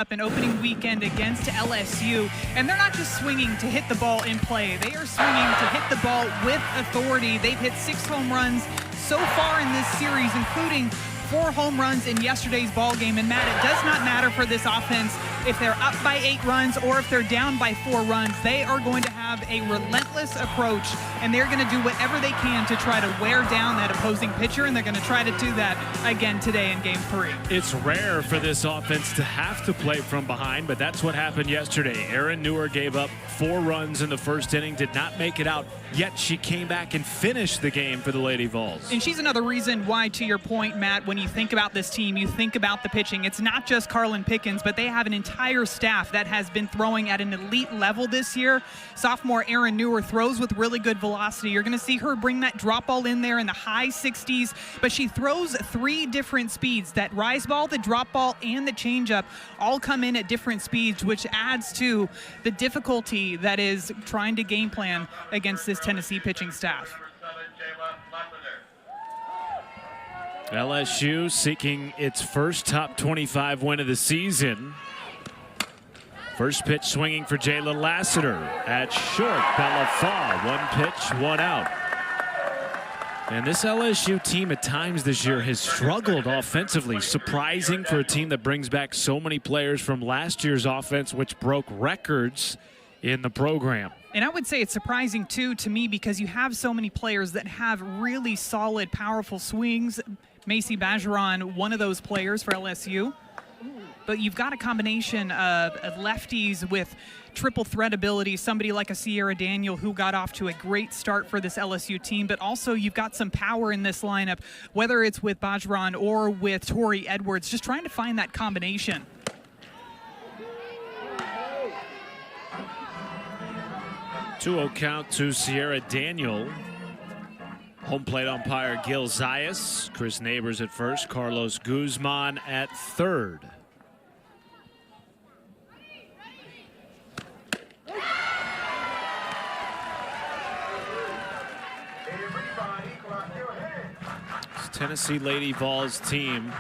up an opening weekend against LSU, and they're not just swinging to hit the ball in play. They are swinging to hit the ball with authority. They've hit 6 home runs so far in this series, including 4 home runs in yesterday's ball game. And Matt, it does not matter for this offense if they're up by 8 runs or if they're down by 4 runs. They are going to have a relentless approach, and they're going to do whatever they can to try to wear down that opposing pitcher, and they're going to try to do that again today in Game 3. It's rare for this offense to have to play from behind, but that's what happened yesterday. Erin Newer gave up 4 runs in the first inning, did not make it out, yet she came back and finished the game for the Lady Vols. And she's another reason why, to your point, Matt, when you think about this team, you think about the pitching. It's not just Carlin Pickens, but they have an entire staff that has been throwing at an elite level this year. Sophomore Erin Newer throws with really good velocity. You're going to see her bring that drop ball in there in the high 60s, but she throws 3 different speeds. That rise ball, the drop ball, and the changeup all come in at different speeds, which adds to the difficulty that is trying to game plan against this Tennessee pitching staff. LSU seeking its first top 25 win of the season. First pitch swinging for Jayla Lassiter at short. Bella Faw, 1 pitch, 1 out. And this LSU team at times this year has struggled offensively. Surprising for a team that brings back so many players from last year's offense, which broke records in the program. And I would say it's surprising, too, to me, because you have so many players that have really solid, powerful swings. Macy Bajaron, one of those players for LSU. But you've got a combination of lefties with triple threat ability, somebody like a Sierra Daniel who got off to a great start for this LSU team, but also you've got some power in this lineup, whether it's with Bajaron or with Tori Edwards, just trying to find that combination. Two-0 count to Sierra Daniel. Home plate umpire Gil Zayas. Chris Neighbors at first. Carlos Guzman at third. This Tennessee Lady Vols team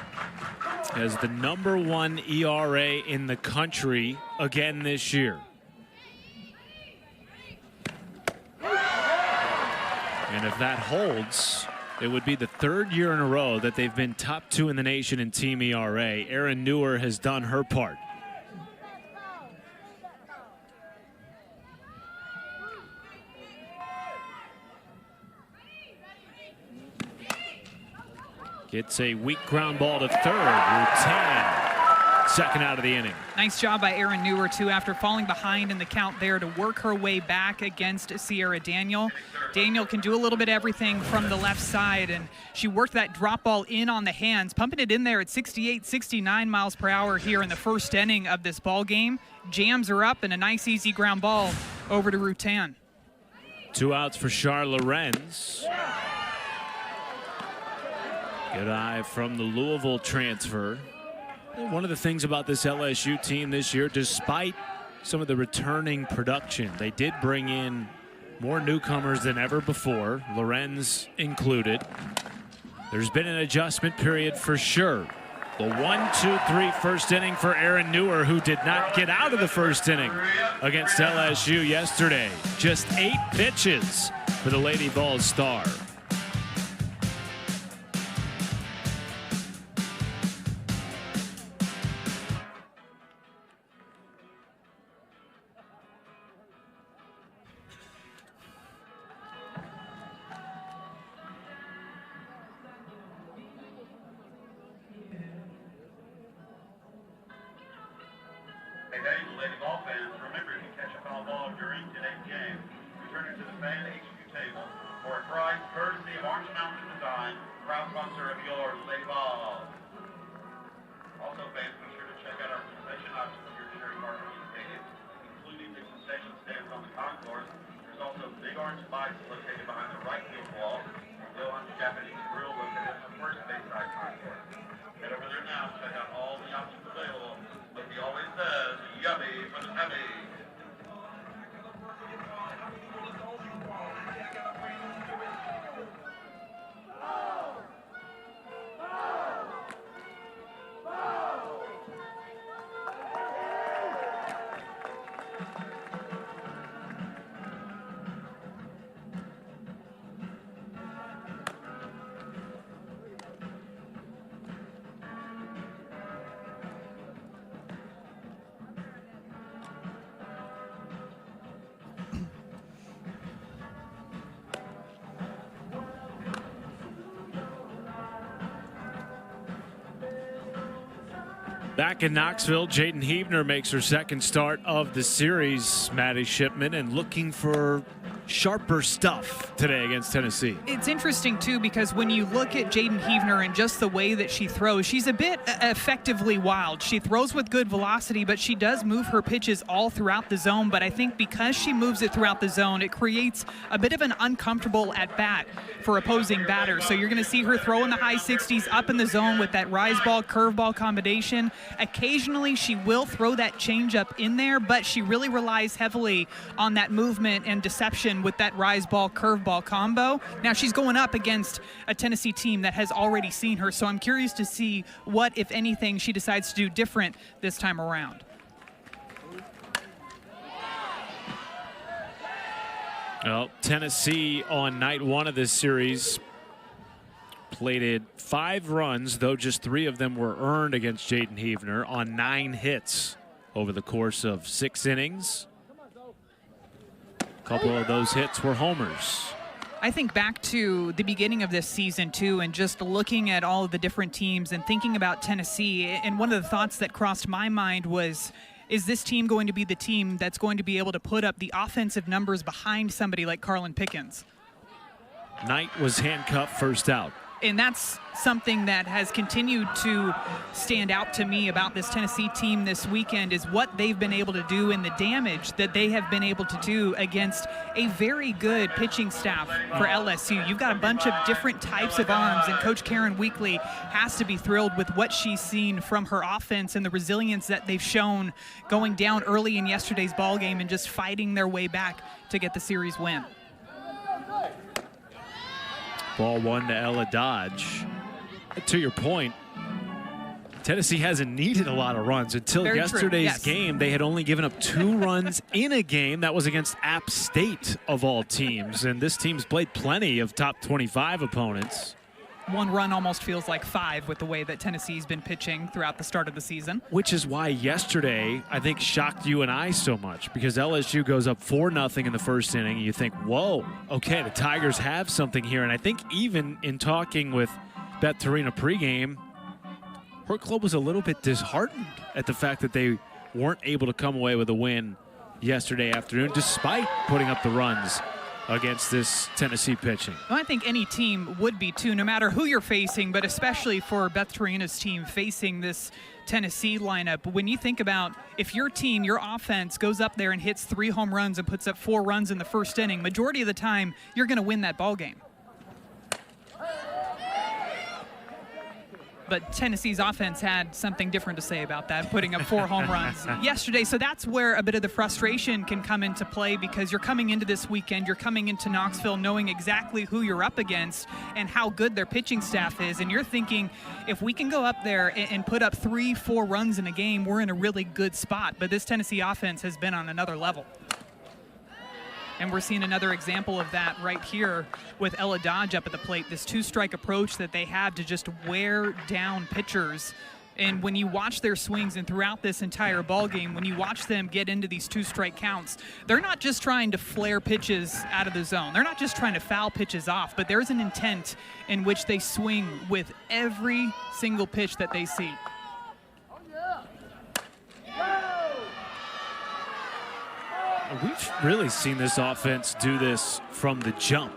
has the #1 ERA in the country again this year. And if that holds, it would be the 3rd year in a row that they've been top 2 in the nation in team ERA. Erin Newer has done her part. Gets a weak ground ball to third. Rutan, second out of the inning. Nice job by Erin Newer, too, after falling behind in the count there to work her way back against Sierra Daniel. Daniel can do a little bit of everything from the left side, and she worked that drop ball in on the hands, pumping it in there at 68, 69 miles per hour here in the first inning of this ball game. Jams her up, and a nice, easy ground ball over to Rutan. 2 outs for Char Lorenz. Good eye from the Louisville transfer. One of the things about this LSU team this year, despite some of the returning production, they did bring in more newcomers than ever before, Lorenz included. There's been an adjustment period for sure. The 1-2-3 first inning for Erin Newer, who did not get out of the first inning against LSU yesterday. Just 8 pitches for the Lady Vols star. Back in Knoxville, Jayden Heavner makes her second start of the series, Maddie Shipman, and looking for sharper stuff today against Tennessee. It's interesting, too, because when you look at Jayden Heavner and just the way that she throws, she's a bit effectively wild. She throws with good velocity, but she does move her pitches all throughout the zone. But I think because she moves it throughout the zone, it creates a bit of an uncomfortable at-bat for opposing batters. So you're going to see her throw in the high 60s up in the zone with that rise ball, curve ball combination. Occasionally, she will throw that changeup in there, but she really relies heavily on that movement and deception with that rise ball, curve ball combo. Now she's going up against a Tennessee team that has already seen her, so I'm curious to see what, if anything, she decides to do different this time around. Well, Tennessee on night one of this series plated 5 runs, though just 3 of them were earned against Jayden Heavner on 9 hits over the course of 6 innings. A couple of those hits were homers. I think back to the beginning of this season, too, and just looking at all of the different teams and thinking about Tennessee, and one of the thoughts that crossed my mind was, is this team going to be the team that's going to be able to put up the offensive numbers behind somebody like Carlin Pickens? Knight was handcuffed first out. And that's something that has continued to stand out to me about this Tennessee team this weekend, is what they've been able to do and the damage that they have been able to do against a very good pitching staff for LSU. You've got a bunch of different types of arms, and Coach Karen Weekly has to be thrilled with what she's seen from her offense and the resilience that they've shown going down early in yesterday's ball game and just fighting their way back to get the series win. Ball 1 to Ella Dodge. To your point, Tennessee hasn't needed a lot of runs until Very yesterday's yes. game. They had only given up 2 runs in a game that was against App State of all teams, and this team's played plenty of top 25 opponents. 1 run almost feels like 5 with the way that Tennessee's been pitching throughout the start of the season. Which is why yesterday, I think, shocked you and I so much, because LSU goes up 4-0 in the first inning, and you think, whoa, okay, the Tigers have something here. And I think even in talking with Beth Torina pregame, her club was a little bit disheartened at the fact that they weren't able to come away with a win yesterday afternoon, despite putting up the runs against this Tennessee pitching. Well, I think any team would be, too, no matter who you're facing, but especially for Beth Torina's team facing this Tennessee lineup. When you think about if your team, your offense, goes up there and hits 3 home runs and puts up 4 runs in the first inning, majority of the time, you're going to win that ball game. But Tennessee's offense had something different to say about that, putting up 4 home runs yesterday. So that's where a bit of the frustration can come into play, because you're coming into this weekend, you're coming into Knoxville knowing exactly who you're up against and how good their pitching staff is. And you're thinking, if we can go up there and put up 3-4 runs in a game, we're in a really good spot. But this Tennessee offense has been on another level. And we're seeing another example of that right here with Ella Dodge up at the plate, this 2-strike approach that they have to just wear down pitchers. And when you watch their swings and throughout this entire ball game, when you watch them get into these 2-strike counts, they're not just trying to flare pitches out of the zone. They're not just trying to foul pitches off, but there's an intent in which they swing with every single pitch that they see. We've really seen this offense do this from the jump.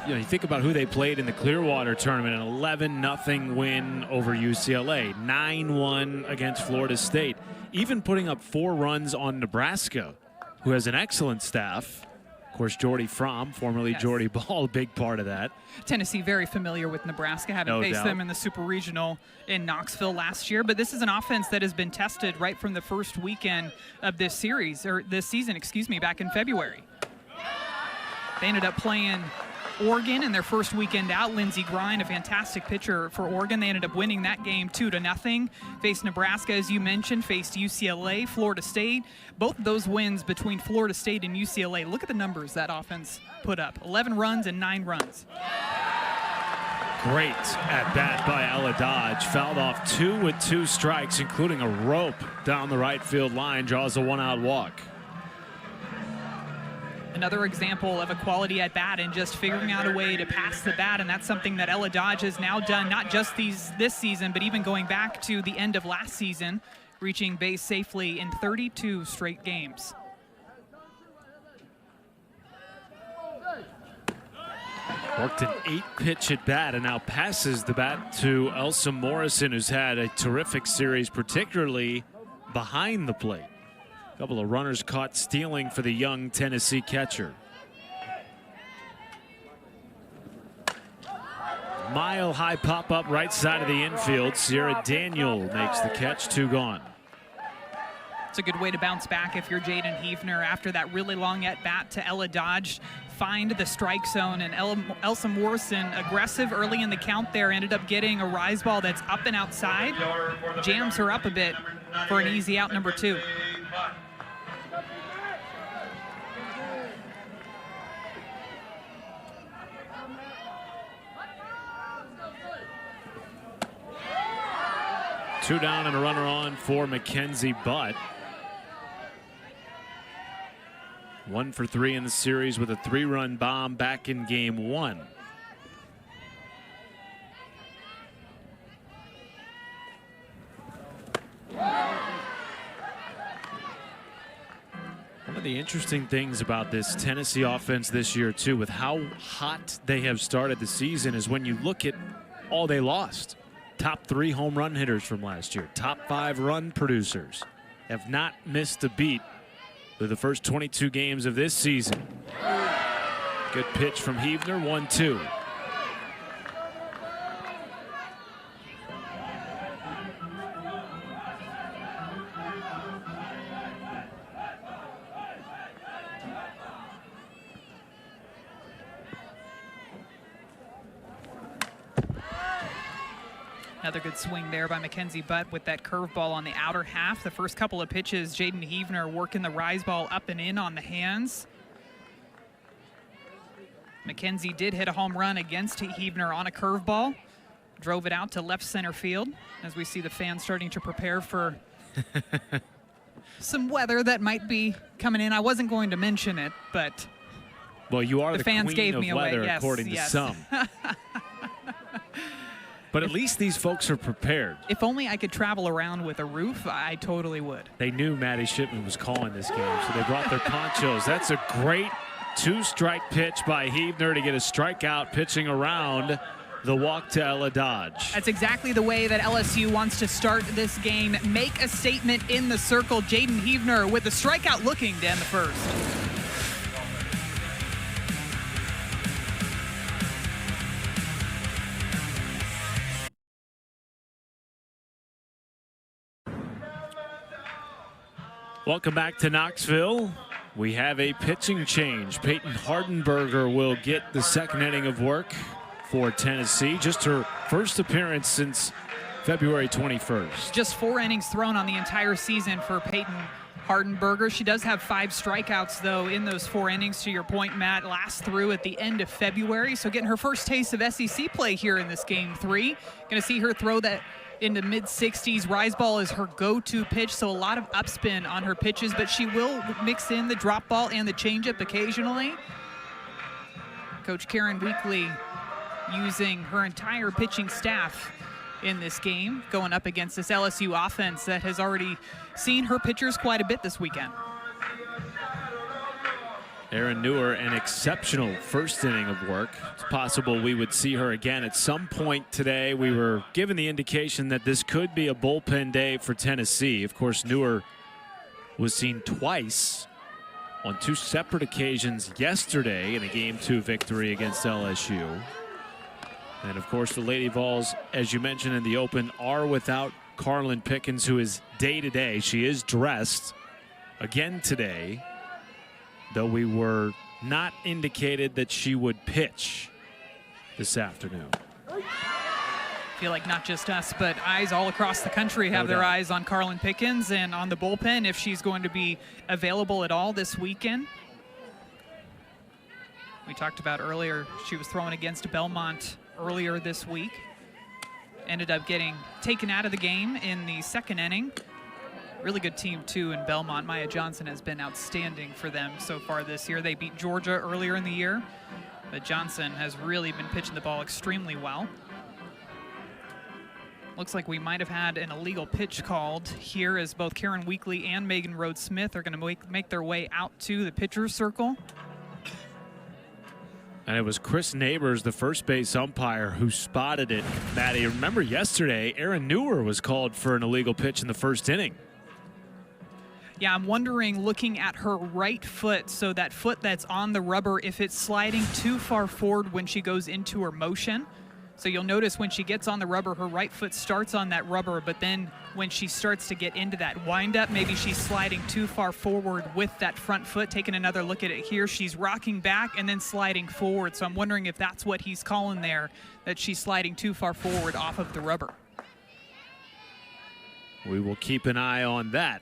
You know, you think about who they played in the Clearwater tournament, an 11-0 win over UCLA, 9-1 against Florida State, even putting up 4 runs on Nebraska, who has an excellent staff. Of course, Jordy Fromm, formerly Yes. Jordy Ball, a big part of that. Tennessee very familiar with Nebraska, having No faced doubt. them in the Super Regional in Knoxville last year. But this is an offense that has been tested right from the first weekend of this series, or this season, excuse me, back in February. They ended up playing Oregon in their first weekend out. Lindsey Grine, a fantastic pitcher for Oregon. They ended up winning that game 2-0. Faced Nebraska, as you mentioned, faced UCLA, Florida State. Both of those wins between Florida State and UCLA. Look at the numbers that offense put up. 11 runs and 9 runs. Great at bat by Ella Dodge. Fouled off 2 with 2 strikes, including a rope down the right field line. Draws a 1-out walk. Another example of a quality at bat and just figuring out a way to pass the bat, and that's something that Ella Dodge has now done, not just this season, but even going back to the end of last season, reaching base safely in 32 straight games. Worked an 8-pitch at bat and now passes the bat to Elsa Morrison, who's had a terrific series, particularly behind the plate. A couple of runners caught stealing for the young Tennessee catcher. Mile high pop up right side of the infield. Sierra Daniel makes the catch, 2 gone. It's a good way to bounce back if you're Jaden Hefner after that really long at bat to Ella Dodge. Find the strike zone, and Elsa Morrison, aggressive early in the count there, ended up getting a rise ball that's up and outside. Jams her up a bit for an easy out, number 2. Two down and a runner on for Mackenzie Butt. 1 for 3 in the series with a 3-run bomb back in game 1. One of the interesting things about this Tennessee offense this year, too, with how hot they have started the season, is when you look at all they lost. Top 3 home run hitters from last year, top 5 run producers, have not missed a beat through the first 22 games of this season. Good pitch from Hefner, 1-2. Another good swing there by Mackenzie Butt with that curveball on the outer half. The first couple of pitches, Jaden Hefner working the rise ball up and in on the hands. Mackenzie did hit a home run against Hefner on a curveball. Drove it out to left center field as we see the fans starting to prepare for some weather that might be coming in. I wasn't going to mention it, but well, you are the fans queen gave of me weather, away. Yes, according to some. But at least these folks are prepared. If only I could travel around with a roof, I totally would. They knew Maddie Shipman was calling this game, so they brought their ponchos. That's a great 2-strike pitch by Hefner to get a strikeout, pitching around the walk to Ella Dodge. That's exactly the way that LSU wants to start this game. Make a statement in the circle. Jaden Hefner with the strikeout looking to end the first. Welcome back to Knoxville. We have a pitching change. Peyton Hardenberger will get the second inning of work for Tennessee. Just her first appearance since February 21st. Just 4 innings thrown on the entire season for Peyton Hardenberger. She does have 5 strikeouts, though, in those 4 innings, to your point, Matt. Last through at the end of February. So getting her first taste of SEC play here in this game 3. Going to see her throw that into mid-60s. Rise ball is her go-to pitch, so a lot of upspin on her pitches, but she will mix in the drop ball and the changeup occasionally. Coach Karen Weekly using her entire pitching staff in this game, going up against this LSU offense that has already seen her pitchers quite a bit this weekend. Erin Newer, an exceptional first inning of work. It's possible we would see her again at some point today. We were given the indication that this could be a bullpen day for Tennessee. Of course, Newer was seen twice on 2 separate occasions yesterday in a Game 2 victory against LSU. And of course, the Lady Vols, as you mentioned in the open, are without Carlin Pickens, who is day-to-day. She is dressed again today, though we were not indicated that she would pitch this afternoon. I feel like not just us, but eyes all across the country have their eyes on Carlin Pickens and on the bullpen if she's going to be available at all this weekend. We talked about earlier, she was thrown against Belmont earlier this week. Ended up getting taken out of the game in the second inning. Really good team, too, in Belmont. Maya Johnson has been outstanding for them so far this year. They beat Georgia earlier in the year, but Johnson has really been pitching the ball extremely well. Looks like we might have had an illegal pitch called here as both Karen Weekly and Megan Rhodes-Smith are going to make their way out to the pitcher's circle. And it was Chris Neighbors, the first base umpire, who spotted it. Maddie, remember yesterday, Erin Newer was called for an illegal pitch in the first inning. Yeah, I'm wondering, looking at her right foot, so that foot that's on the rubber, if it's sliding too far forward when she goes into her motion. So you'll notice when she gets on the rubber, her right foot starts on that rubber, but then when she starts to get into that windup, maybe she's sliding too far forward with that front foot. Taking another look at it here, she's rocking back and then sliding forward. So I'm wondering if that's what he's calling there, that she's sliding too far forward off of the rubber. We will keep an eye on that.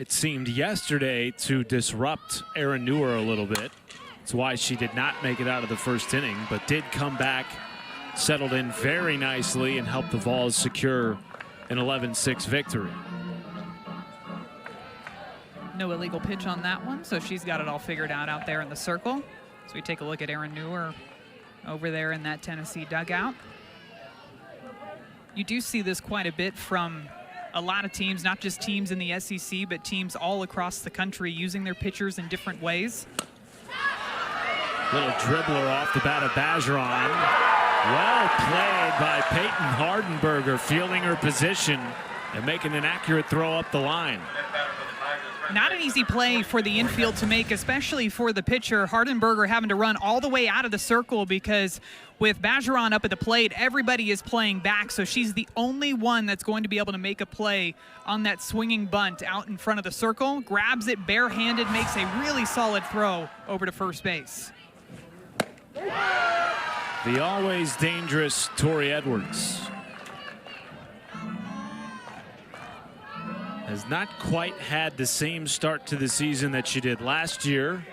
It seemed yesterday to disrupt Erin Newer a little bit. That's why she did not make it out of the first inning, but did come back, settled in very nicely, and helped the Vols secure an 11-6 victory. No illegal pitch on that one, so she's got it all figured out there in the circle. So we take a look at Erin Newer over there in that Tennessee dugout. You do see this quite a bit from a lot of teams, not just teams in the SEC, but teams all across the country using their pitchers in different ways. Little dribbler off the bat of Bergeron. Well played by Peyton Hardenberger, fielding her position and making an accurate throw up the line. Not an easy play for the infield to make, especially for the pitcher. Hardenberger having to run all the way out of the circle because with Bergeron up at the plate, everybody is playing back, so she's the only one that's going to be able to make a play on that swinging bunt out in front of the circle. Grabs it barehanded, makes a really solid throw over to first base. The always dangerous Tori Edwards has not quite had the same start to the season that she did last year.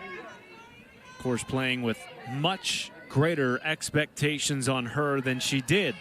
Of course, playing with much greater expectations on her than she did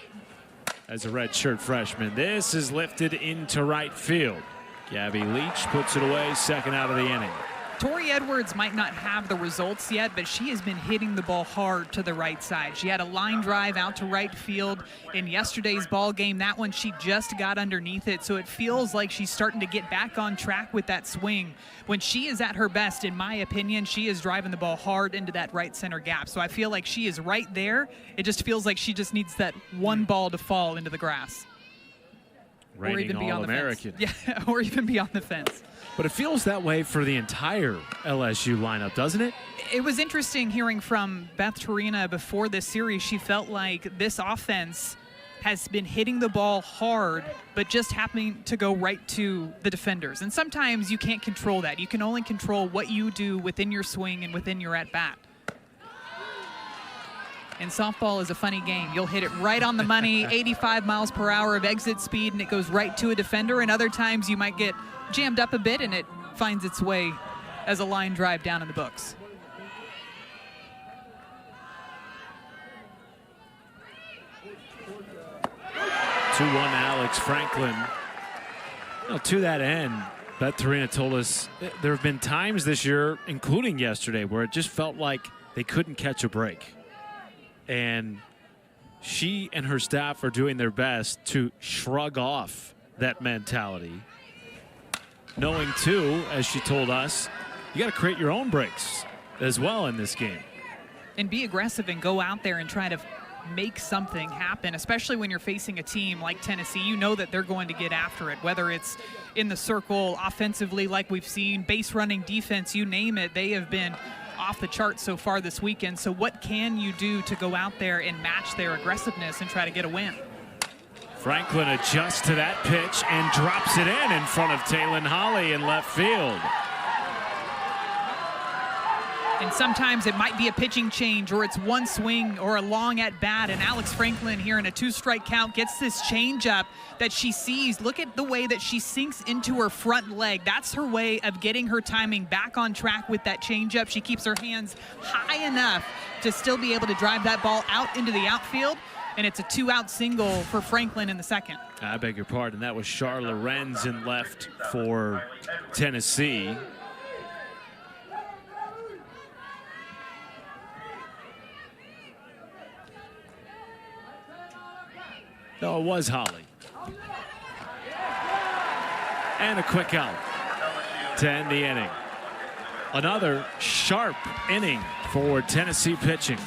as a redshirt freshman. This is lifted into right field. Gabby Leach puts it away, second out of the inning. Tori Edwards might not have the results yet, but she has been hitting the ball hard to the right side. She had a line drive out to right field in yesterday's ball game. That one, she just got underneath it, so it feels like she's starting to get back on track with that swing. When she is at her best, in my opinion, she is driving the ball hard into that right center gap. So I feel like she is right there. It just feels like she just needs that one ball to fall into the grass. Reigning or even beyond All-American. the fence. Yeah, or even beyond the fence. But it feels that way for the entire LSU lineup, doesn't it? It was interesting hearing from Beth Torina before this series. She felt like this offense has been hitting the ball hard, but just happening to go right to the defenders. And sometimes you can't control that. You can only control what you do within your swing and within your at-bat. And softball is a funny game. You'll hit it right on the money, 85 miles per hour of exit speed, and it goes right to a defender. And other times you might get jammed up a bit and it finds its way as a line drive down in the books. Alex Franklin. Well, to that end, Beth Torina told us there have been times this year, including yesterday, where it just felt like they couldn't catch a break. And she and her staff are doing their best to shrug off that mentality, knowing too, as she told us, you got to create your own breaks as well in this game. And be aggressive and go out there and try to make something happen, especially when you're facing a team like Tennessee. You know that they're going to get after it, whether it's in the circle, offensively like we've seen, base running, defense, you name it. They have been off the charts so far this weekend. So what can you do to go out there and match their aggressiveness and try to get a win? Franklin adjusts to that pitch and drops it in front of Taylon Holly in left field. And sometimes it might be a pitching change, or it's one swing or a long at bat, and Alex Franklin here in a 2-strike count gets this changeup that she sees. Look at the way that she sinks into her front leg. That's her way of getting her timing back on track with that changeup. She keeps her hands high enough to still be able to drive that ball out into the outfield. and it's a 2-out single for Franklin in the second. I beg your pardon. That was Char Lorenz in left for Tennessee. No, it was Holly. And a quick out to end the inning. Another sharp inning for Tennessee pitching.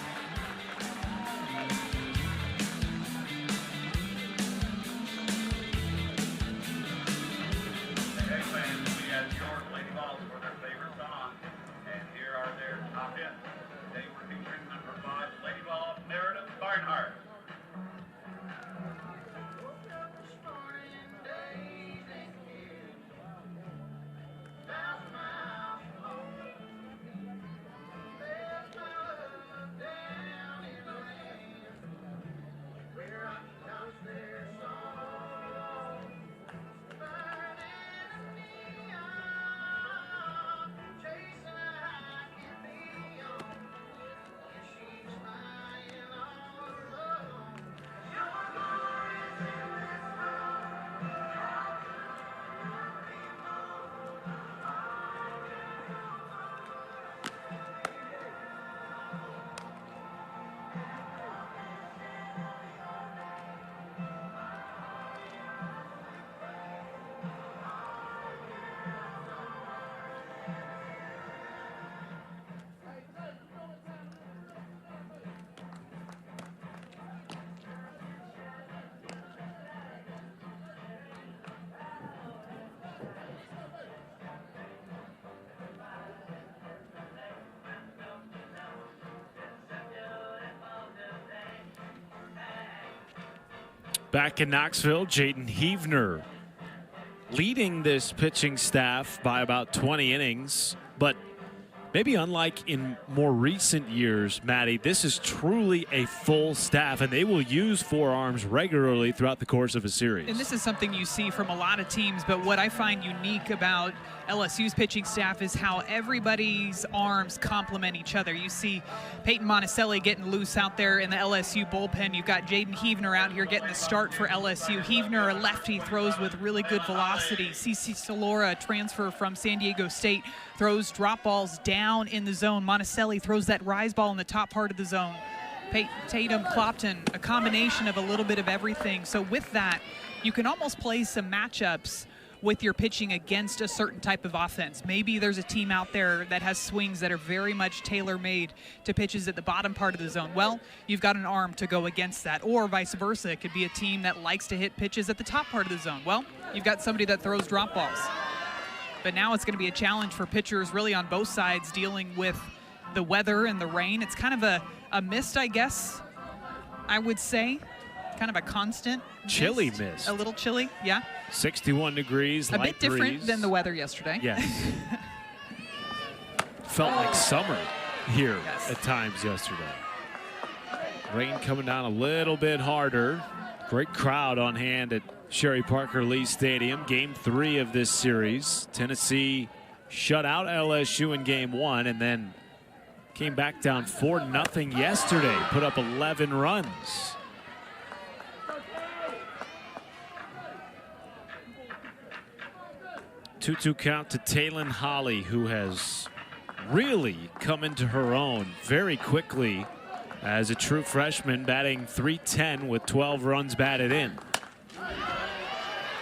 Back in Knoxville, Jaden Heavner leading this pitching staff by about 20 innings. But maybe unlike in more recent years, Maddie, this is truly a full staff, and they will use forearms regularly throughout the course of a series. And this is something you see from a lot of teams, but what I find unique about LSU's pitching staff is how everybody's arms complement each other. You see Peyton Monticelli getting loose out there in the LSU bullpen. You've got Jaden Heavner out here getting the start for LSU. Heavner, a lefty, throws with really good velocity. CC Solora, transfer from San Diego State, throws drop balls down in the zone. Monticelli throws that rise ball in the top part of the zone. Tatum, Clopton, a combination of a little bit of everything. So with that, you can almost play some matchups with your pitching against a certain type of offense. Maybe there's a team out there that has swings that are very much tailor-made to pitches at the bottom part of the zone. Well, you've got an arm to go against that, or vice versa. It could be a team that likes to hit pitches at the top part of the zone. Well, you've got somebody that throws drop balls. But now it's going to be a challenge for pitchers really on both sides dealing with the weather and the rain. It's kind of a mist, I guess, I would say. Kind of a constant chilly mist. A little chilly, yeah. 61 degrees, light bit different breeze. than the weather yesterday. Yes. Felt like summer here at times yesterday. Rain coming down a little bit harder. Great crowd on hand at Sherry Parker Lee Stadium. Game 3 of this series. Tennessee shut out LSU in game 1 and then came back down 4-0 yesterday. Put up 11 runs. 2-2 count to Taylon Holly, who has really come into her own very quickly as a true freshman, batting .310 with 12 runs batted in.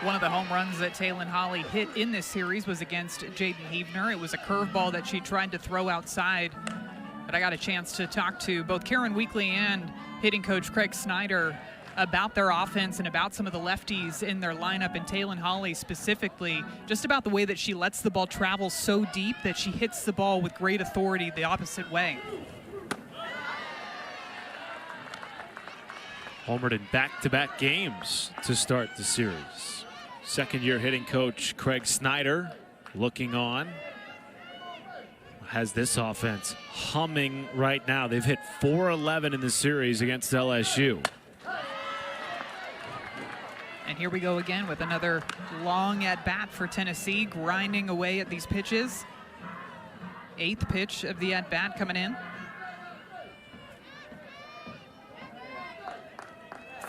One of the home runs that Taylon Holly hit in this series was against Jaden Heavner. It was a curveball that she tried to throw outside, but I got a chance to talk to both Karen Weekly and hitting coach Craig Snyder about their offense and about some of the lefties in their lineup, and Taylon Holly specifically, just about the way that she lets the ball travel so deep that she hits the ball with great authority the opposite way. Homered in back-to-back games to start the series. Second-year hitting coach Craig Snyder looking on. Has this offense humming right now. They've hit .411 in the series against LSU. And here we go again with another long at-bat for Tennessee, grinding away at these pitches. 8th pitch of the at-bat coming in.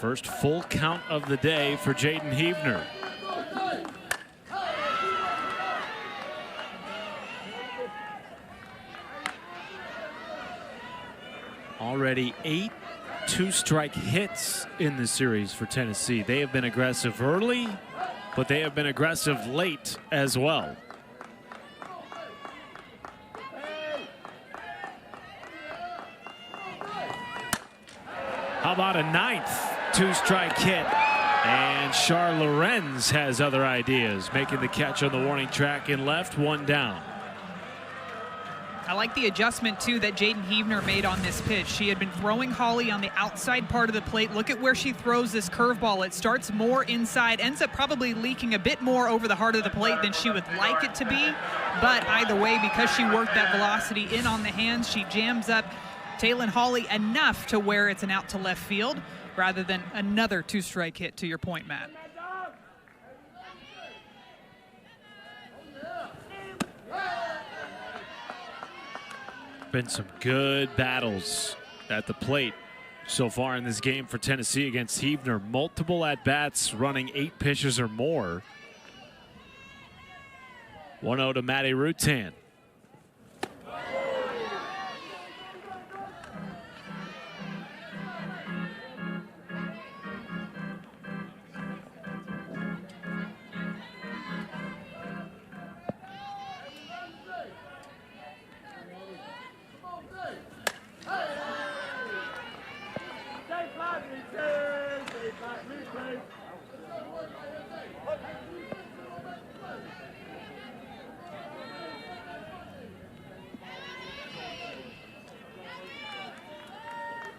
First full count of the day for Jaden Heavner. Already 8 two-strike hits in the series for Tennessee. They have been aggressive early, but they have been aggressive late as well. How about a 9th two-strike hit? And Char Lorenz has other ideas, making the catch on the warning track in left, 1 down. I like the adjustment, too, that Jaden Heavner made on this pitch. She had been throwing Holly on the outside part of the plate. Look at where she throws this curveball. It starts more inside, ends up probably leaking a bit more over the heart of the plate than she would like it to be. But either way, because she worked that velocity in on the hands, she jams up Taylon Holly enough to where it's an out to left field rather than another two-strike hit, to your point, Matt. Been some good battles at the plate so far in this game for Tennessee against Heavner. Multiple at-bats, running 8 pitches or more. 1-0 to Maddie Rutan.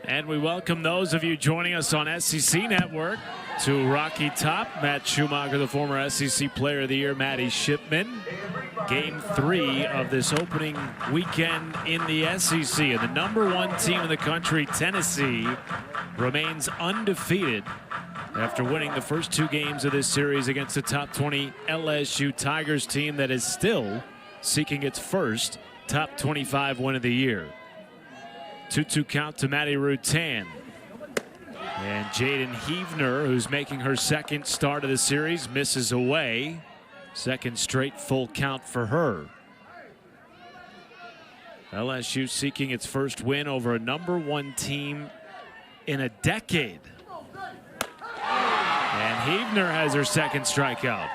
And we welcome those of you joining us on SEC Network to Rocky Top. Matt Schumacher, the former SEC Player of the Year, Maddie Shipman. Game 3 of this opening weekend in the SEC. And the #1 team in the country, Tennessee, remains undefeated after winning the first 2 games of this series against the top 20 LSU Tigers team that is still seeking its first top 25 win of the year. 2-2 count to Maddie Rutan. And Jaden Heavner, who's making her second start of the series, misses away. Second straight full count for her. LSU seeking its first win over a #1 team in a decade. And Heavner has her second strikeout.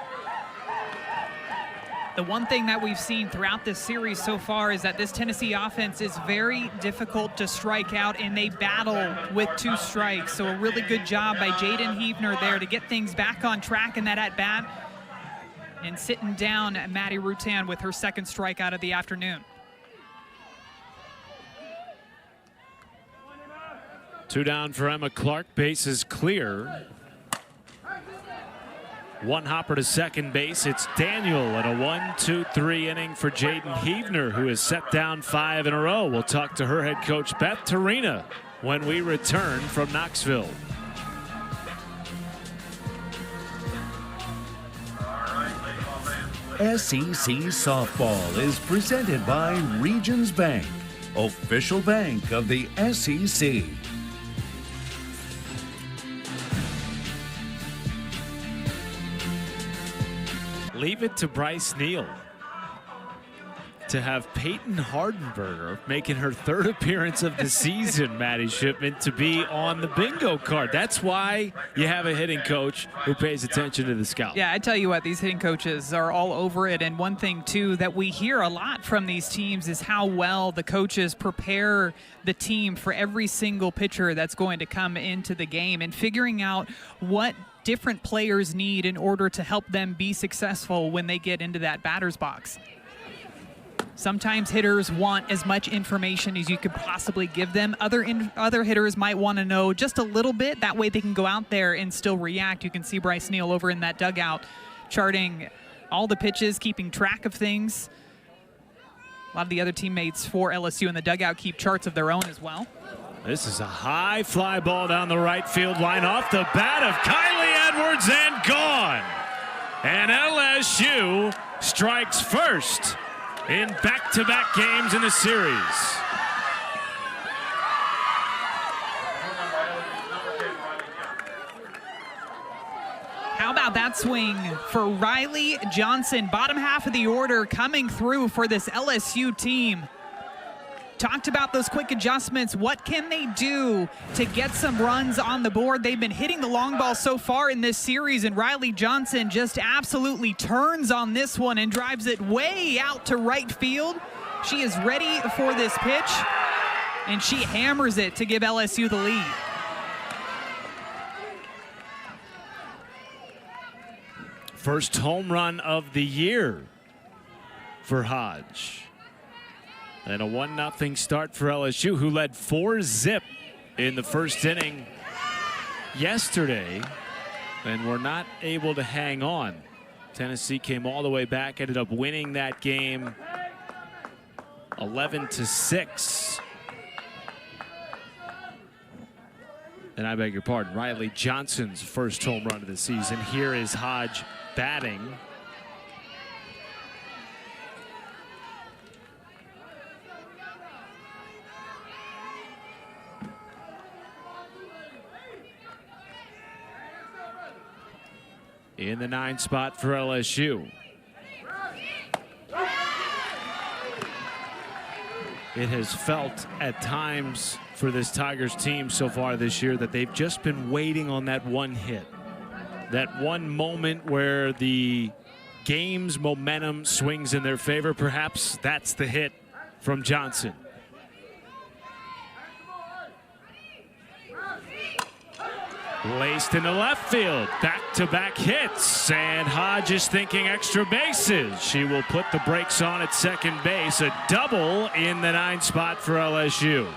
The one thing that we've seen throughout this series so far is that this Tennessee offense is very difficult to strike out, and they battle with 2 strikes. So a really good job by Jaden Heavner there to get things back on track in that at-bat, and sitting down Maddie Rutan with her second strikeout of the afternoon. 2 down for Emma Clark. Base is clear. 1 hopper to second base. It's Daniel, and a 1-2-3 inning for Jaden Heavner, who has set down 5 in a row. We'll talk to her head coach, Beth Torina, when we return from Knoxville. SEC Softball is presented by Regions Bank, official bank of the SEC. Leave it to Bryce Neal to have Peyton Hardenberger, making her 3rd appearance of the season, Maddie Shipman, to be on the bingo card. That's why you have a hitting coach who pays attention to the scout. Yeah, I tell you what, these hitting coaches are all over it. And one thing, too, that we hear a lot from these teams is how well the coaches prepare the team for every single pitcher that's going to come into the game, and figuring out what different players need in order to help them be successful when they get into that batter's box. Sometimes hitters want as much information as you could possibly give them. Other hitters might want to know just a little bit. That way they can go out there and still react. You can see Bryce Neal over in that dugout charting all the pitches, keeping track of things. A lot of the other teammates for LSU in the dugout keep charts of their own as well. This is a high fly ball down the right field line off the bat of Kylie Edwards, and gone. And LSU strikes first in back-to-back games in the series. about that swing for Riley Johnson? Bottom half of the order coming through for this LSU team. Talked about those quick adjustments. What can they do to get some runs on the board? They've been hitting the long ball so far in this series, and Riley Johnson just absolutely turns on this one and drives it way out to right field. She is ready for this pitch, and she hammers it to give LSU the lead. First home run of the year for Hodge. And a 1-0 start for LSU, who led 4-0 in the first inning yesterday and were not able to hang on. Tennessee came all the way back, ended up winning that game 11-6. And I beg your pardon, Riley Johnson's first home run of the season. Here is Hodge batting. In the 9 spot for LSU. It has felt at times for this Tigers team so far this year that they've just been waiting on that one hit. That one moment where the game's momentum swings in their favor. Perhaps that's the hit from Johnson. Laced into left field, back-to-back hits, and Hodge is thinking extra bases. She will put the brakes on at second base. A double in the 9 spot for LSU.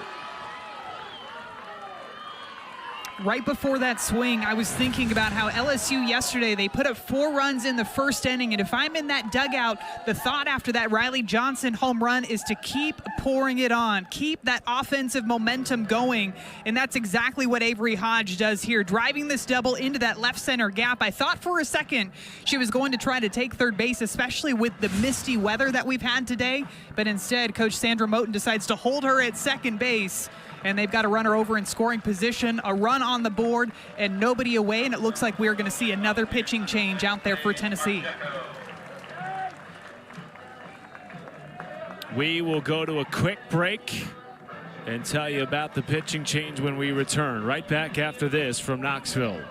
Right before that swing, I was thinking about how LSU yesterday, they put up 4 runs in the first inning, and if I'm in that dugout, the thought after that Riley Johnson home run is to keep pouring it on, keep that offensive momentum going, and that's exactly what Avery Hodge does here, driving this double into that left center gap. I thought for a second she was going to try to take third base, especially with the misty weather that we've had today, but instead Coach Sandra Moten decides to hold her at second base, and they've got a runner over in scoring position, a run on the board, and nobody away, and it looks like we're going to see another pitching change out there for Tennessee. We will go to a quick break and tell you about the pitching change when we return. Right back after this from Knoxville.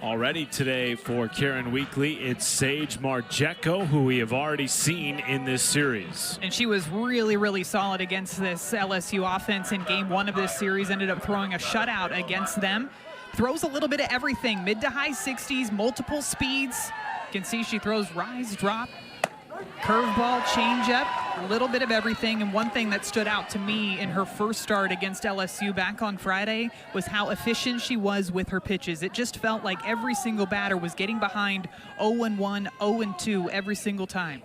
Already today for Karen Weekly, it's Sage Marjeko, who we have already seen in this series. And she was really, really solid against this LSU offense in game 1 of this series. Ended up throwing a shutout against them. Throws a little bit of everything, mid to high 60s, multiple speeds. You can see she throws rise, drop, curveball, changeup, a little bit of everything. And one thing that stood out to me in her first start against LSU back on Friday was how efficient she was with her pitches. It just felt like every single batter was getting behind 0-1, 0-2 every single time.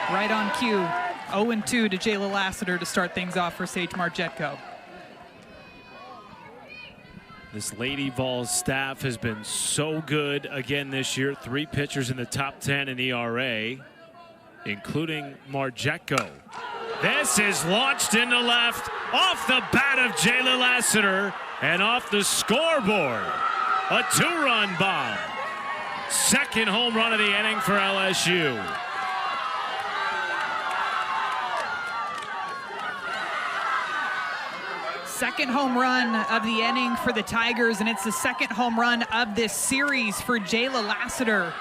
Right on cue, 0-2 to Jayla Lassiter to start things off for Sage Marjeko. This Lady Vols staff has been so good again this year. 3 pitchers in the top 10 in ERA, including Marjeko. This is launched into left, off the bat of Jayla Lassiter, and off the scoreboard. A 2-run bomb. Second home run of the inning for LSU. Second home run of the inning for the Tigers, and it's the second home run of this series for Jayla Lassiter.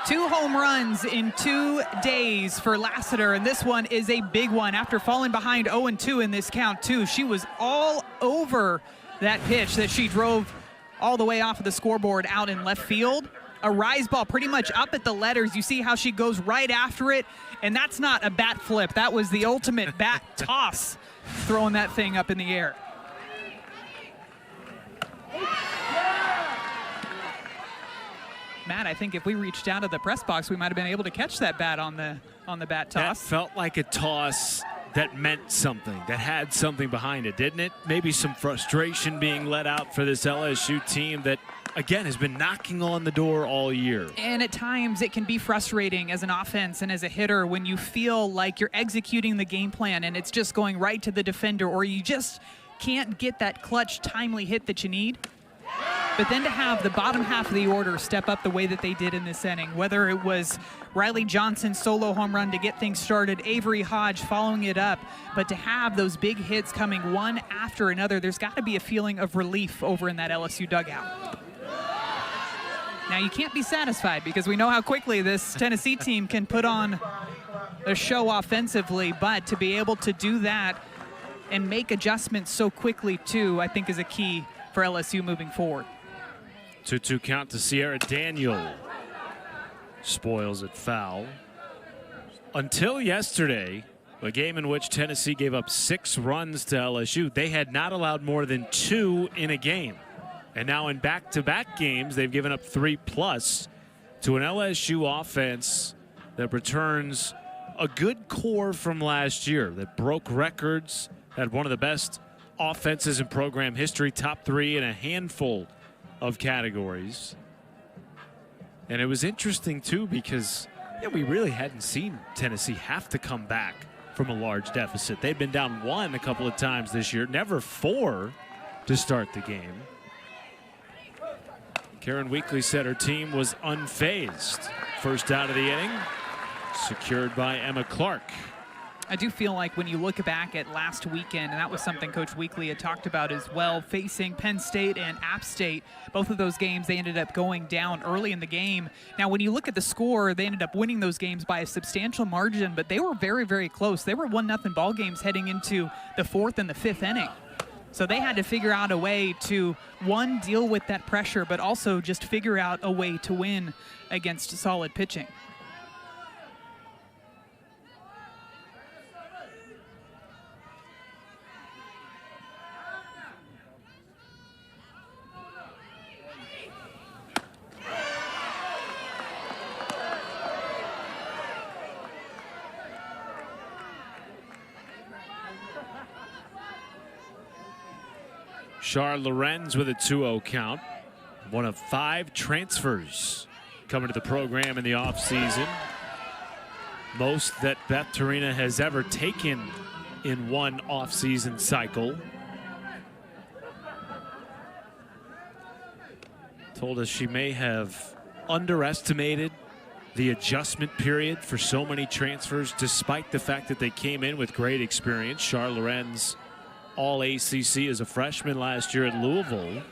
2 home runs in 2 days for Lassiter, and this one is a big one. After falling behind 0-2 in this count, too, she was all over that pitch that she drove all the way off of the scoreboard out in left field. A rise ball pretty much up at the letters. You see how she goes right after it, and that's not a bat flip. That was the ultimate bat toss, throwing that thing up in the air. Matt, I think if we reached down to the press box, we might have been able to catch that bat on the bat toss. That felt like a toss that meant something, that had something behind it, didn't it? Maybe some frustration being let out for this LSU team that again, has been knocking on the door all year. And at times it can be frustrating as an offense and as a hitter when you feel like you're executing the game plan and it's just going right to the defender, or you just can't get that clutch, timely hit that you need. But then to have the bottom half of the order step up the way that they did in this inning, whether it was Riley Johnson's solo home run to get things started, Avery Hodge following it up, but to have those big hits coming one after another, there's got to be a feeling of relief over in that LSU dugout. Now, you can't be satisfied because we know how quickly this Tennessee team can put on a show offensively, but to be able to do that and make adjustments so quickly, too, I think is a key for LSU moving forward. 2-2 count to Sierra Daniel. Spoils it foul. Until yesterday, a game in which Tennessee gave up 6 runs to LSU, they had not allowed more than 2 in a game. And now in back-to-back games, they've given up 3+ to an LSU offense that returns a good core from last year that broke records, had one of the best offenses in program history, top 3 in a handful of categories. And it was interesting, too, because we really hadn't seen Tennessee have to come back from a large deficit. They'd been down 1 a couple of times this year, never 4 to start the game. Karen Weekly said her team was unfazed. First out of the inning, secured by Emma Clark. I do feel like when you look back at last weekend, and that was something Coach Weekly had talked about as well, facing Penn State and App State, both of those games, they ended up going down early in the game. Now, when you look at the score, they ended up winning those games by a substantial margin, but they were very, very close. They were 1-0 ball games heading into the 4th and the 5th inning. So they had to figure out a way to, one, deal with that pressure, but also just figure out a way to win against solid pitching. Char Lorenz with a 2-0 count. One of 5 transfers coming to the program in the offseason. Most that Beth Torina has ever taken in one offseason cycle. Told us she may have underestimated the adjustment period for so many transfers, despite the fact that they came in with great experience. Char Lorenz, all ACC as a freshman last year at Louisville.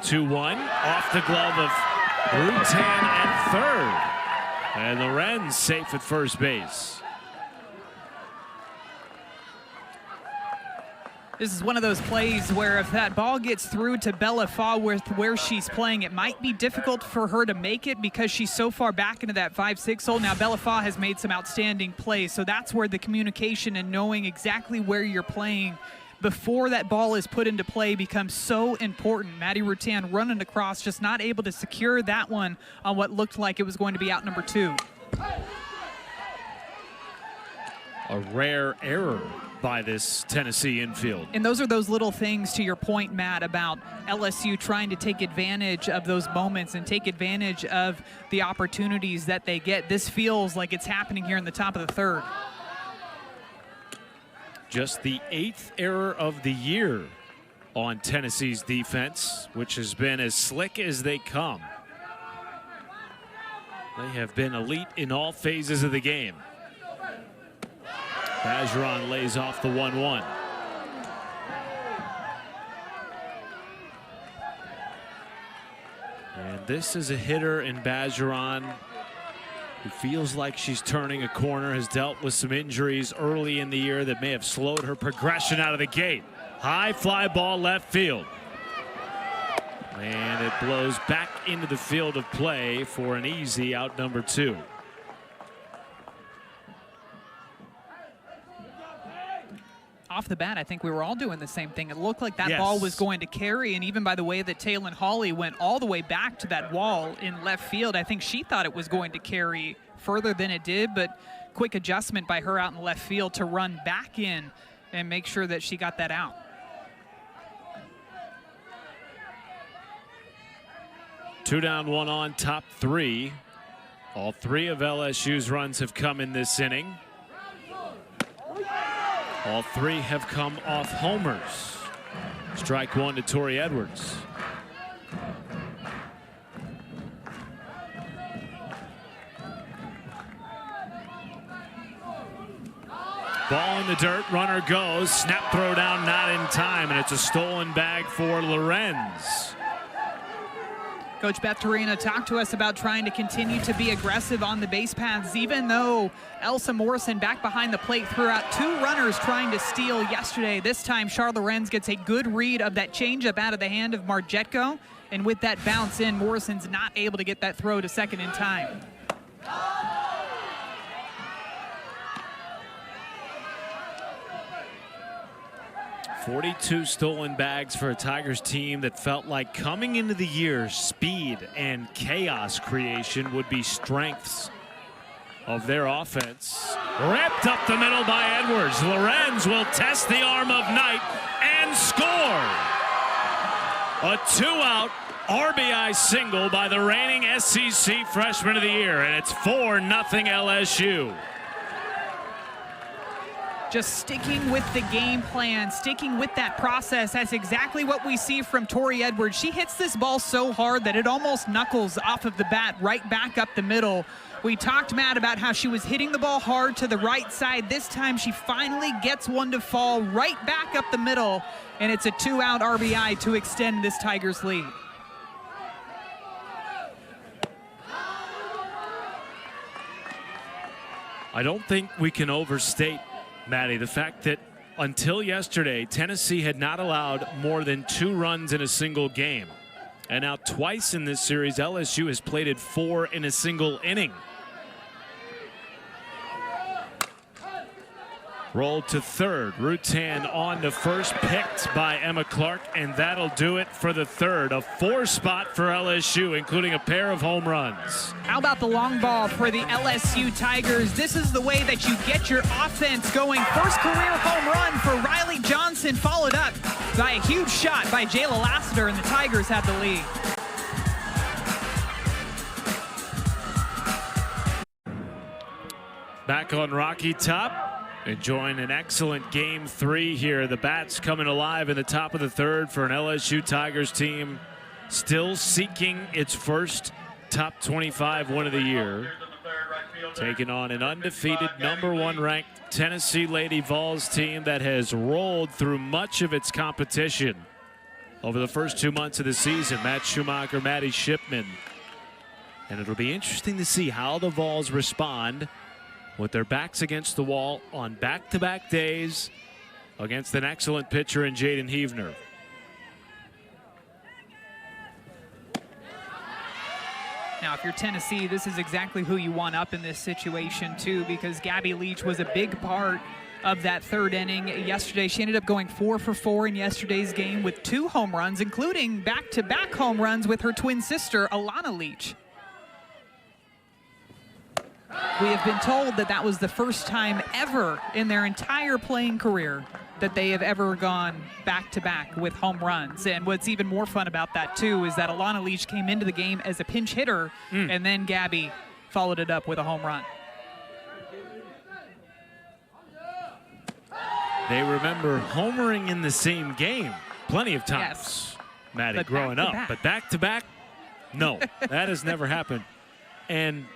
2-1 off the glove of Rutan at third. And Lorenz safe at first base. This is one of those plays where if that ball gets through to Bella Faw with where she's playing, it might be difficult for her to make it because she's so far back into that 5-6 hole. Now, Bella Faw has made some outstanding plays, so that's where the communication and knowing exactly where you're playing before that ball is put into play becomes so important. Maddie Rutan running across, just not able to secure that one on what looked like it was going to be out number 2. A rare error by this Tennessee infield. And those are those little things, to your point, Matt, about LSU trying to take advantage of those moments and take advantage of the opportunities that they get. This feels like it's happening here in the top of the 3rd. Just the 8th error of the year on Tennessee's defense, which has been as slick as they come. They have been elite in all phases of the game. Bergeron lays off the 1-1. And this is a hitter in Bergeron who feels like she's turning a corner, has dealt with some injuries early in the year that may have slowed her progression out of the gate. High fly ball left field. And it blows back into the field of play for an easy out number 2. Off the bat, I think we were all doing the same thing. It looked like that Yes. ball was going to carry, and even by the way that Taylon Hawley went all the way back to that wall in left field, I think she thought it was going to carry further than it did, but quick adjustment by her out in left field to run back in and make sure that she got that out. 2 down, 1 on, top 3. All 3 of LSU's runs have come in this inning. All 3 have come off homers. Strike 1 to Tori Edwards. Ball in the dirt, runner goes, snap throw down, not in time, and it's a stolen bag for Lorenz. Coach Beth Torina talked to us about trying to continue to be aggressive on the base paths, even though Elsa Morrison back behind the plate threw out 2 runners trying to steal yesterday. This time, Char Lorenz gets a good read of that changeup out of the hand of Marjetko, and with that bounce in, Morrison's not able to get that throw to second in time. 42 stolen bags for a Tigers team that felt like coming into the year, speed and chaos creation would be strengths of their offense. Ripped up the middle by Edwards. Lorenz will test the arm of Knight and score. A 2-out RBI single by the reigning SEC Freshman of the Year, and it's 4-0 LSU. Just sticking with the game plan, sticking with that process. That's exactly what we see from Tori Edwards. She hits this ball so hard that it almost knuckles off of the bat right back up the middle. We talked, Matt, about how she was hitting the ball hard to the right side. This time she finally gets one to fall right back up the middle, and it's a 2-out RBI to extend this Tigers lead. I don't think we can overstate, Maddie, the fact that until yesterday, Tennessee had not allowed more than 2 runs in a single game. And now twice in this series, LSU has plated 4 in a single inning. Rolled to third. Rutan on to first, picked by Emma Clark, and that'll do it for the third. A 4 spot for LSU, including a pair of home runs. How about the long ball for the LSU Tigers? This is the way that you get your offense going. First career home run for Riley Johnson, followed up by a huge shot by Jayla Lassiter, and the Tigers have the lead. Back on Rocky Top. Enjoying an excellent game 3 here. The bats coming alive in the top of the third for an LSU Tigers team still seeking its first top 25 win of the year. Taking on an undefeated #1 ranked Tennessee Lady Vols team that has rolled through much of its competition over the first 2 months of the season. Matt Schumacher, Maddie Shipman. And it'll be interesting to see how the Vols respond with their backs against the wall on back-to-back days against an excellent pitcher in Jaden Heavner. Now, if you're Tennessee, this is exactly who you want up in this situation, too, because Gabby Leach was a big part of that third inning yesterday. She ended up going 4 for 4 in yesterday's game with 2 home runs, including back-to-back home runs with her twin sister, Alana Leach. We have been told that that was the first time ever in their entire playing career that they have ever gone back-to-back with home runs. And what's even more fun about that, too, is that Alana Leach came into the game as a pinch hitter, and then Gabby followed it up with a home run. They remember homering in the same game plenty of times, yes. Maddie, But growing up. But back-to-back, no, that has never happened. And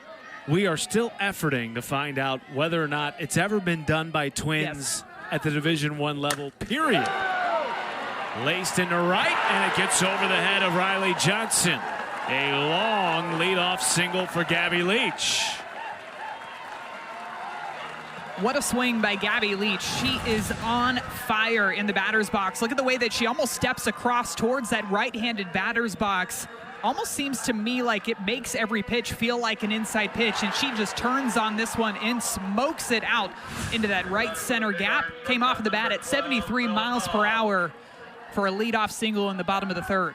we are still efforting to find out whether or not it's ever been done by twins at the Division I level, period. Laced into right, and it gets over the head of Riley Johnson. A long leadoff single for Gabby Leach. What a swing by Gabby Leach. She is on fire in the batter's box. Look at the way that she almost steps across towards that right-handed batter's box. Almost seems to me like it makes every pitch feel like an inside pitch, and she just turns on this one and smokes it out into that right center gap. Came off of the bat at 73 miles per hour for a leadoff single in the bottom of the third.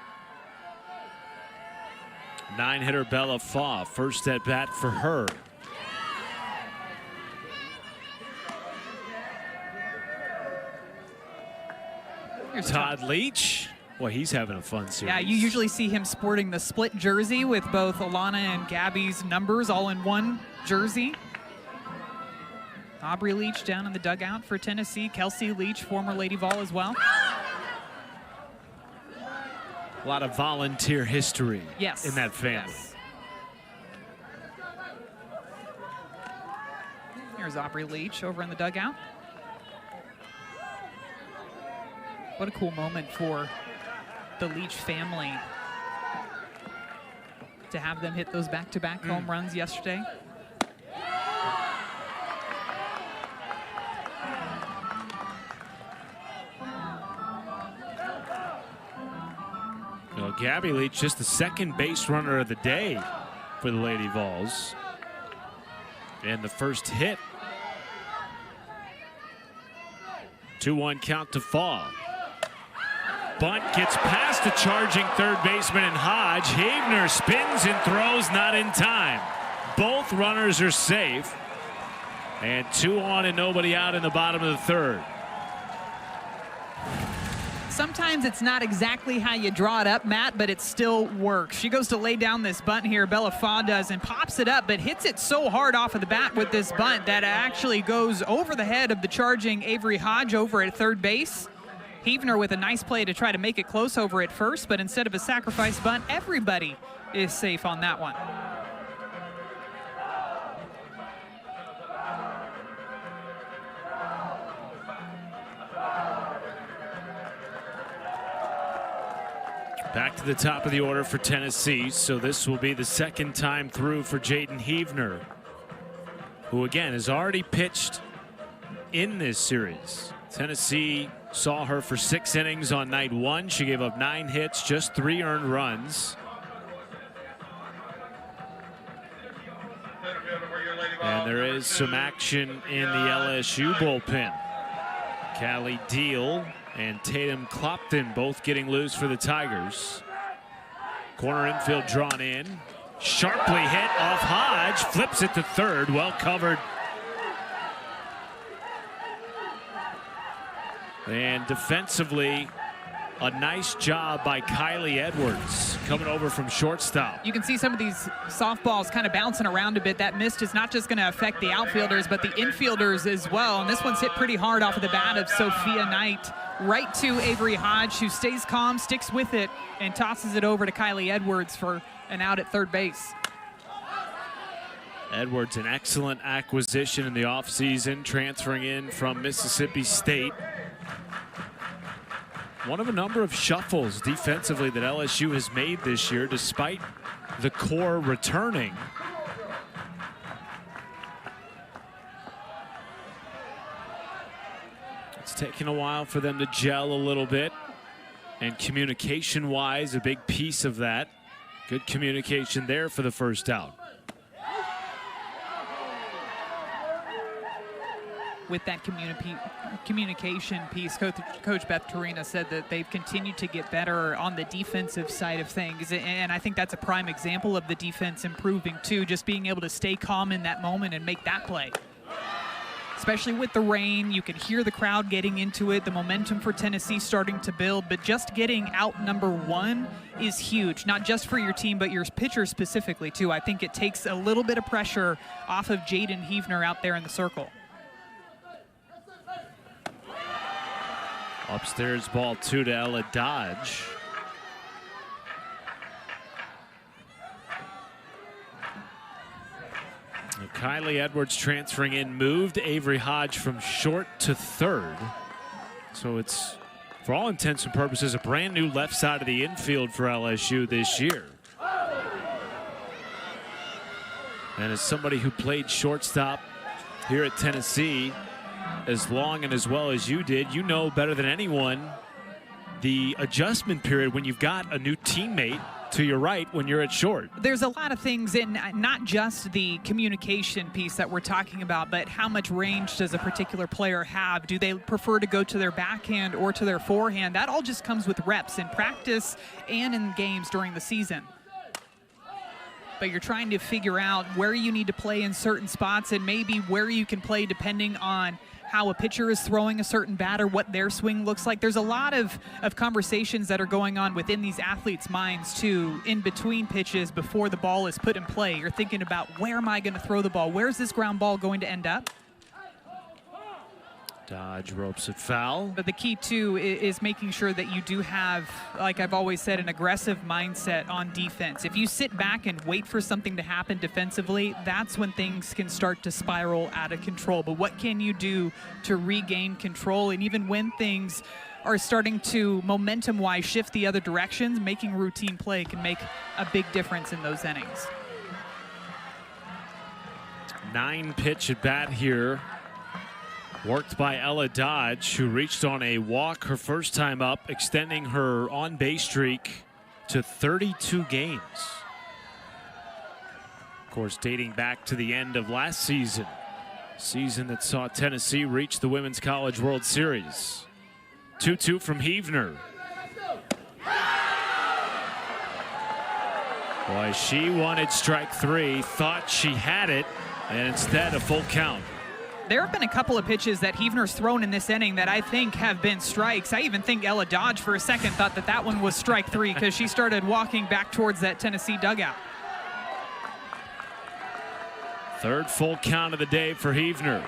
9-hitter Bella Faw, first at bat for her. Todd Leach Well, he's having a fun series. Yeah, you usually see him sporting the split jersey with both Alana and Gabby's numbers all in one jersey. Aubrey Leach down in the dugout for Tennessee. Kelsey Leach, former Lady Vol as well. A lot of volunteer history in that family. Yes. Here's Aubrey Leach over in the dugout. What a cool moment for the Leach family to have them hit those back-to-back home runs yesterday. Well, Gabby Leach, just the second base runner of the day for the Lady Vols. And the first hit. 2-1 count to fall. Bunt gets past the charging third baseman and Hodge. Havener spins and throws, not in time. Both runners are safe. And 2 on and nobody out in the bottom of the third. Sometimes it's not exactly how you draw it up, Matt, but it still works. She goes to lay down this bunt here, Bella Faw does, and pops it up, but hits it so hard off of the bat with this bunt that it actually goes over the head of the charging Avery Hodge over at third base. Heavner with a nice play to try to make it close over at first, but instead of a sacrifice bunt, everybody is safe on that one. Back to the top of the order for Tennessee, so this will be the second time through for Jaden Heavner, who again has already pitched in this series. Tennessee saw her for 6 innings on night 1. She gave up 9 hits, just 3 earned runs. And there is some action in the LSU bullpen. Callie Deal and Tatum Clopton both getting loose for the Tigers. Corner infield drawn in. Sharply hit off Hodge. Flips it to third. Well covered. And defensively, a nice job by Kylie Edwards coming over from shortstop. You can see some of these softballs kind of bouncing around a bit. That mist is not just going to affect the outfielders, but the infielders as well. And this one's hit pretty hard off of the bat of Sophia Knight, right to Avery Hodge, who stays calm, sticks with it, and tosses it over to Kylie Edwards for an out at third base. Edwards, an excellent acquisition in the offseason, transferring in from Mississippi State. One of a number of shuffles defensively that LSU has made this year, despite the core returning. It's taken a while for them to gel a little bit, and communication-wise, a big piece of that. Good communication there for the first out. With that communication piece, Coach Beth Torina said that they've continued to get better on the defensive side of things. And I think that's a prime example of the defense improving too, just being able to stay calm in that moment and make that play. Especially with the rain, you can hear the crowd getting into it, the momentum for Tennessee starting to build, but just getting out number 1 is huge, not just for your team, but your pitcher specifically too. I think it takes a little bit of pressure off of Jaden Heavner out there in the circle. Upstairs ball 2 to Ella Dodge. And Kylie Edwards transferring in, moved Avery Hodge from short to third. So it's, for all intents and purposes, a brand new left side of the infield for LSU this year. And as somebody who played shortstop here at Tennessee as long and as well as you did, you know better than anyone the adjustment period when you've got a new teammate to your right when you're at short. There's a lot of things in, not just the communication piece that we're talking about, but how much range does a particular player have? Do they prefer to go to their backhand or to their forehand? That all just comes with reps in practice and in games during the season. But you're trying to figure out where you need to play in certain spots and maybe where you can play depending on how a pitcher is throwing a certain batter, what their swing looks like. There's a lot of conversations that are going on within these athletes' minds, too, in between pitches before the ball is put in play. You're thinking about, where am I going to throw the ball? Where's this ground ball going to end up? Dodge ropes it foul. But the key, too, is making sure that you do have, like I've always said, an aggressive mindset on defense. If you sit back and wait for something to happen defensively, that's when things can start to spiral out of control. But what can you do to regain control? And even when things are starting to, momentum-wise, shift the other directions, making routine play can make a big difference in those innings. 9-pitch at bat here. Worked by Ella Dodge, who reached on a walk her first time up, extending her on-base streak to 32 games. Of course, dating back to the end of last season that saw Tennessee reach the Women's College World Series. 2-2 from Heavner. Boy, she wanted strike 3, thought she had it, and instead a full count. There have been a couple of pitches that Heavner's thrown in this inning that I think have been strikes. I even think Ella Dodge for a second thought that one was strike 3 because she started walking back towards that Tennessee dugout. Third full count of the day for Heavner.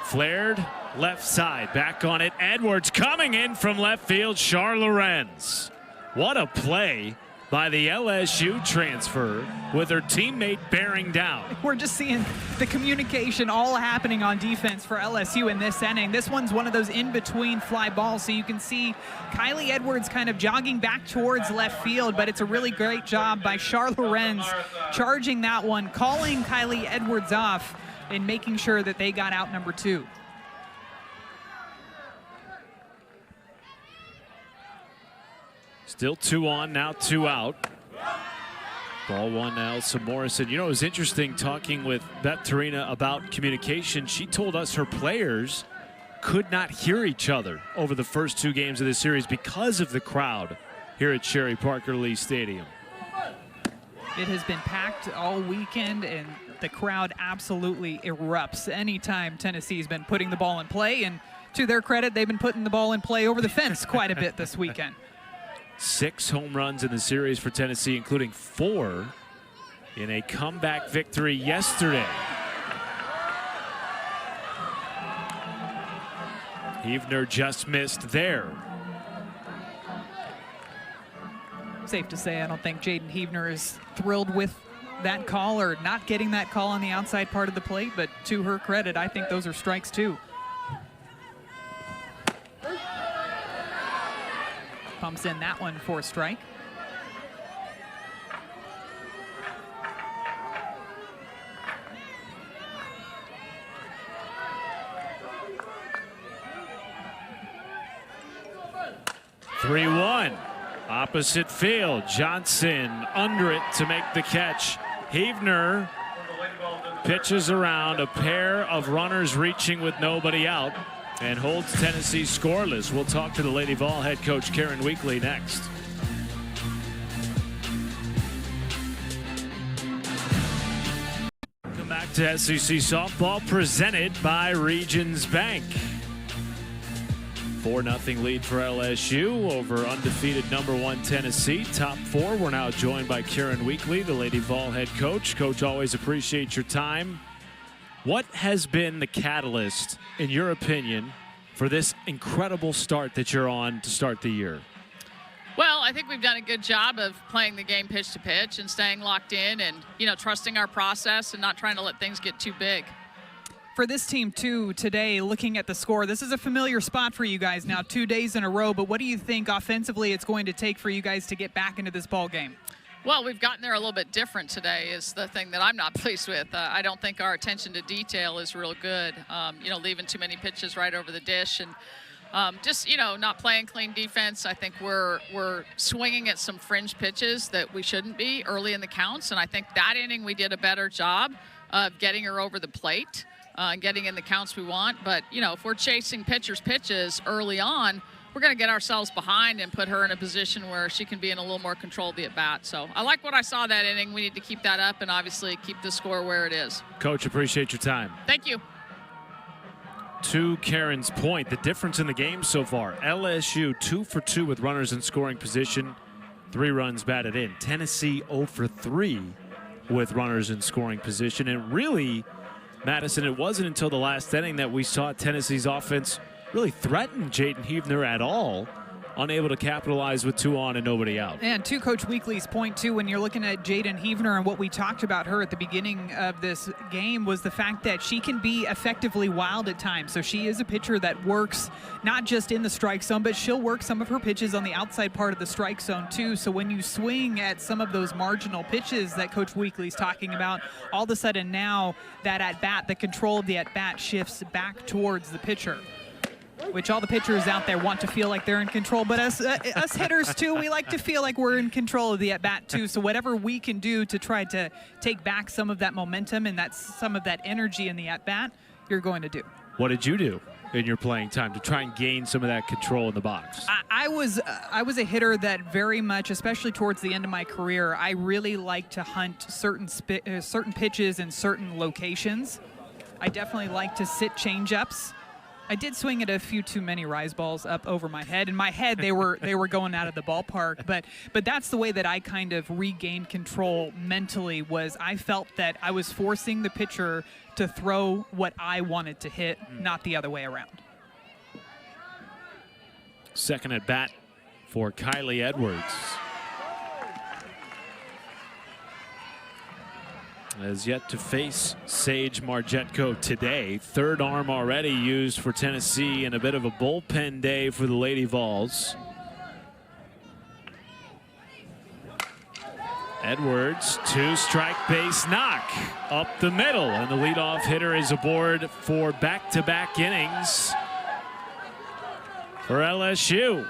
Flared left side, back on it. Edwards coming in from left field. Char Lorenz. What a play by the LSU transfer with her teammate bearing down. We're just seeing the communication all happening on defense for LSU in this inning. This one's one of those in-between fly balls, so you can see Kylie Edwards kind of jogging back towards left field, but it's a really great job by Char Lorenz charging that one, calling Kylie Edwards off, and making sure that they got out number 2. Still 2 on, now 2 out. Ball 1 now, Elsa Morrison. You know, it was interesting talking with Beth Torina about communication. She told us her players could not hear each other over the first 2 games of the series because of the crowd here at Sherry Parker Lee Stadium. It has been packed all weekend, and the crowd absolutely erupts anytime Tennessee's been putting the ball in play. And to their credit, they've been putting the ball in play over the fence quite a bit this weekend. 6 home runs in the series for Tennessee, including 4 in a comeback victory yesterday. Heavner just missed there. Safe to say, I don't think Jaden Heavner is thrilled with that call or not getting that call on the outside part of the plate, but to her credit, I think those are strikes too. Pumps in that one for a strike. (3-1) opposite field. Johnson under it to make the catch. Heavner pitches around, a pair of runners reaching with nobody out, and holds Tennessee scoreless. We'll talk to the Lady Vol head coach Karen Weekly next. Welcome back to SEC Softball, presented by Regions Bank. 4-0 lead for LSU over undefeated #1 Tennessee. Top 4. We're now joined by Karen Weekly, the Lady Vol head coach. Coach, always appreciate your time. What has been the catalyst, in your opinion, for this incredible start that you're on to start the year? Well, I think we've done a good job of playing the game pitch to pitch and staying locked in and, trusting our process and not trying to let things get too big. For this team, too, today, looking at the score, this is a familiar spot for you guys now, 2 days in a row, but what do you think offensively it's going to take for you guys to get back into this ball game? Well, we've gotten there a little bit different today is the thing that I'm not pleased with. I don't think our attention to detail is real good, leaving too many pitches right over the dish and just, not playing clean defense. I think we're swinging at some fringe pitches that we shouldn't be early in the counts, and I think that inning we did a better job of getting her over the plate and getting in the counts we want. But, if we're chasing pitchers' pitches early on, we're going to get ourselves behind and put her in a position where she can be in a little more control of the at-bat. So I like what I saw that inning. We need to keep that up and obviously keep the score where it is. Coach, appreciate your time. Thank you. to Karen's point, the difference in the game so far, LSU 2 for 2 with runners in scoring position, 3 runs batted in. Tennessee 0 for 3 with runners in scoring position. And really, Madison, it wasn't until the last inning that we saw Tennessee's offense really threaten Jaden Heavner at all, unable to capitalize with 2 on and nobody out. And to Coach Weekly's point, too, when you're looking at Jaden Heavner and what we talked about her at the beginning of this game was the fact that she can be effectively wild at times. So she is a pitcher that works not just in the strike zone, but she'll work some of her pitches on the outside part of the strike zone, too. So when you swing at some of those marginal pitches that Coach Weekly's talking about, all of a sudden now that at-bat, the control of the at-bat shifts back towards the pitcher, which all the pitchers out there want to feel like they're in control. But us hitters, too, we like to feel like we're in control of the at-bat, too. So whatever we can do to try to take back some of that momentum and some of that energy in the at-bat, you're going to do. What did you do in your playing time to try and gain some of that control in the box? I was a hitter that very much, especially towards the end of my career, I really like to hunt certain pitches in certain locations. I definitely like to sit change-ups. I did swing at a few too many rise balls up over my head. In my head, they were going out of the ballpark. But that's the way that I kind of regained control mentally, was I felt that I was forcing the pitcher to throw what I wanted to hit, not the other way around. Second at bat for Kylie Edwards. Has yet to face Sage Marjetko today. Third arm already used for Tennessee, and a bit of a bullpen day for the Lady Vols. Edwards, 2-strike base knock up the middle, and the leadoff hitter is aboard for back-to-back innings for LSU.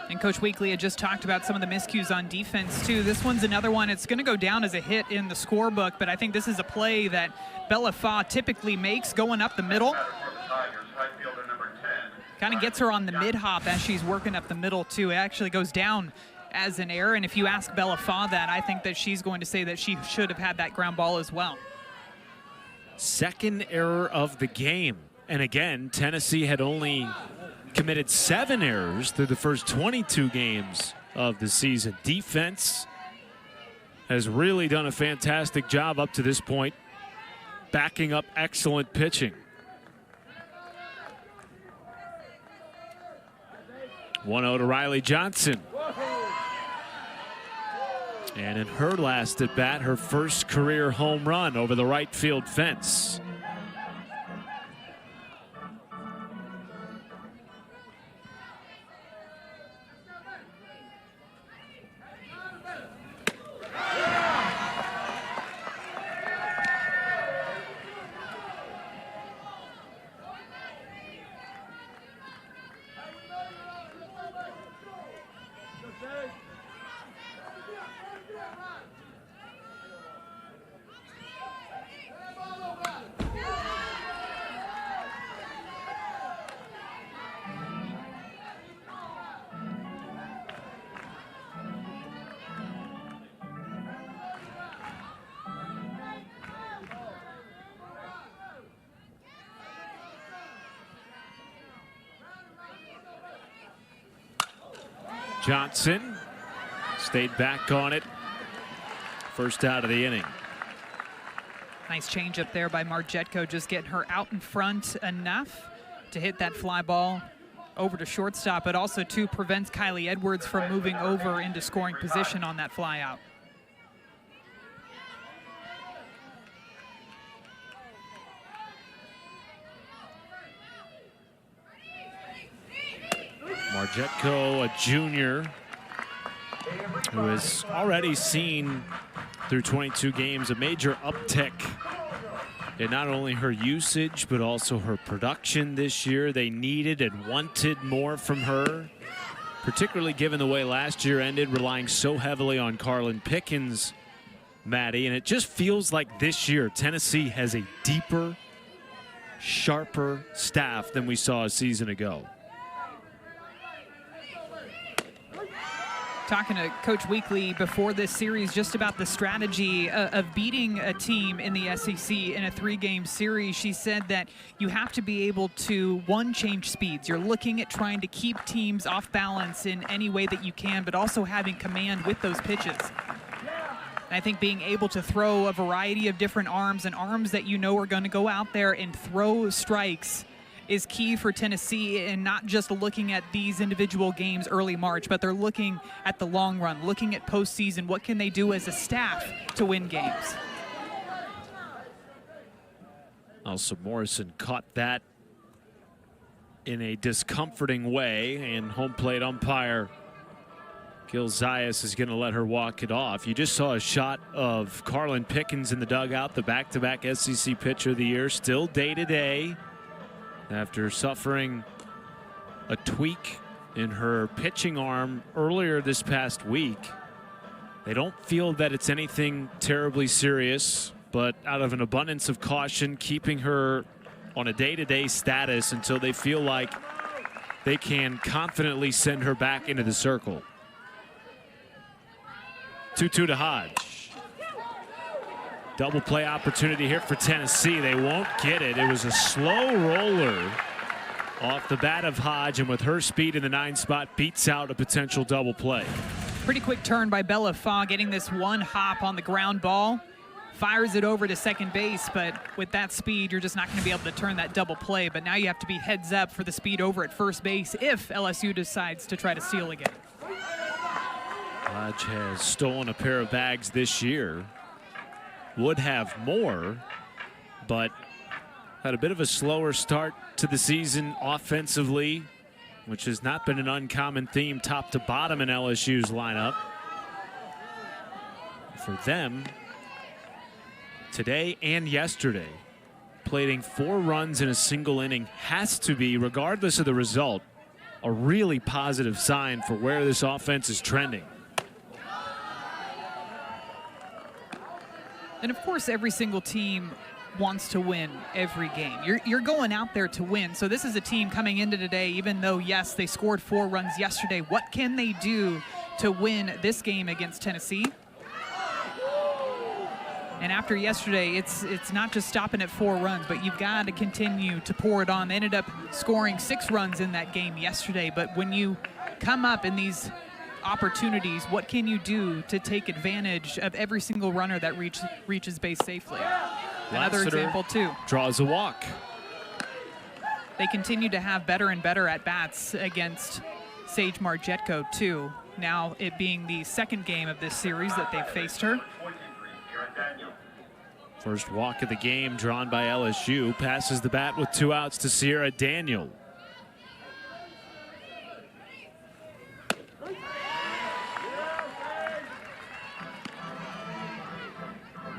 And Coach Weekly had just talked about some of the miscues on defense, too. This one's another one. It's going to go down as a hit in the scorebook, but I think this is a play that Bella Fa typically makes going up the middle. Kind of gets her on the mid-hop as she's working up the middle, too. It actually goes down as an error, and if you ask Bella Fa that, I think that she's going to say that she should have had that ground ball as well. Second error of the game. And again, Tennessee had only committed 7 errors through the first 22 games of the season. Defense has really done a fantastic job up to this point, backing up excellent pitching. 1-0 to Riley Johnson. And in her last at bat, her first career home run over the right field fence. Johnson stayed back on it. First out of the inning. Nice change up there by Marjetko, just getting her out in front enough to hit that fly ball over to shortstop, but also too prevents Kylie Edwards from moving over into scoring position on that fly out. Marjetko, a junior, who has already seen through 22 games a major uptick in not only her usage but also her production this year. They needed and wanted more from her, particularly given the way last year ended, relying so heavily on Carlin Pickens, Maddie. And it just feels like this year Tennessee has a deeper, sharper staff than we saw a season ago. talking to Coach Weekly before this series just about the strategy of beating a team in the SEC in a 3-game series. She said that you have to be able to, one, change speeds. You're looking at trying to keep teams off balance in any way that you can, but also having command with those pitches. And I think being able to throw a variety of different arms and arms that you know are going to go out there and throw strikes is key for Tennessee, and not just looking at these individual games early March, but they're looking at the long run, looking at postseason. What can they do as a staff to win games? Also, Morrison caught that in a discomforting way, and home plate umpire Gil Zayas is going to let her walk it off. You just saw a shot of Carlin Pickens in the dugout, the back-to-back SEC pitcher of the year, still day-to-day. After suffering a tweak in her pitching arm earlier this past week. They don't feel that it's anything terribly serious, but out of an abundance of caution, keeping her on a day-to-day status until they feel like they can confidently send her back into the circle. 2-2 to Hodge. Double play opportunity here for Tennessee. They won't get it. It was a slow roller off the bat of Hodge, and with her speed in the 9 spot, beats out a potential double play. Pretty quick turn by Bella Faw, getting this one hop on the ground ball. Fires it over to second base, but with that speed, you're just not going to be able to turn that double play. But now you have to be heads up for the speed over at first base if LSU decides to try to steal again. Hodge has stolen a pair of bags this year. Would have more, but had a bit of a slower start to the season offensively, which has not been an uncommon theme top to bottom in LSU's lineup. For them, today and yesterday, plating 4 runs in a single inning has to be, regardless of the result, a really positive sign for where this offense is trending. And of course, every single team wants to win every game. You're going out there to win. So this is a team coming into today, even though, yes, they scored 4 runs yesterday. What can they do to win this game against Tennessee? And after yesterday, it's not just stopping at 4 runs, but you've got to continue to pour it on. They ended up scoring 6 runs in that game yesterday. But when you come up in these opportunities, what can you do to take advantage of every single runner that reaches base safely? Another example too. Draws a walk. They continue to have better and better at bats against Sage Margetko too. Now it being the 2nd game of this series that they've faced her. First walk of the game drawn by LSU. Passes the bat with 2 outs to Sierra Daniel.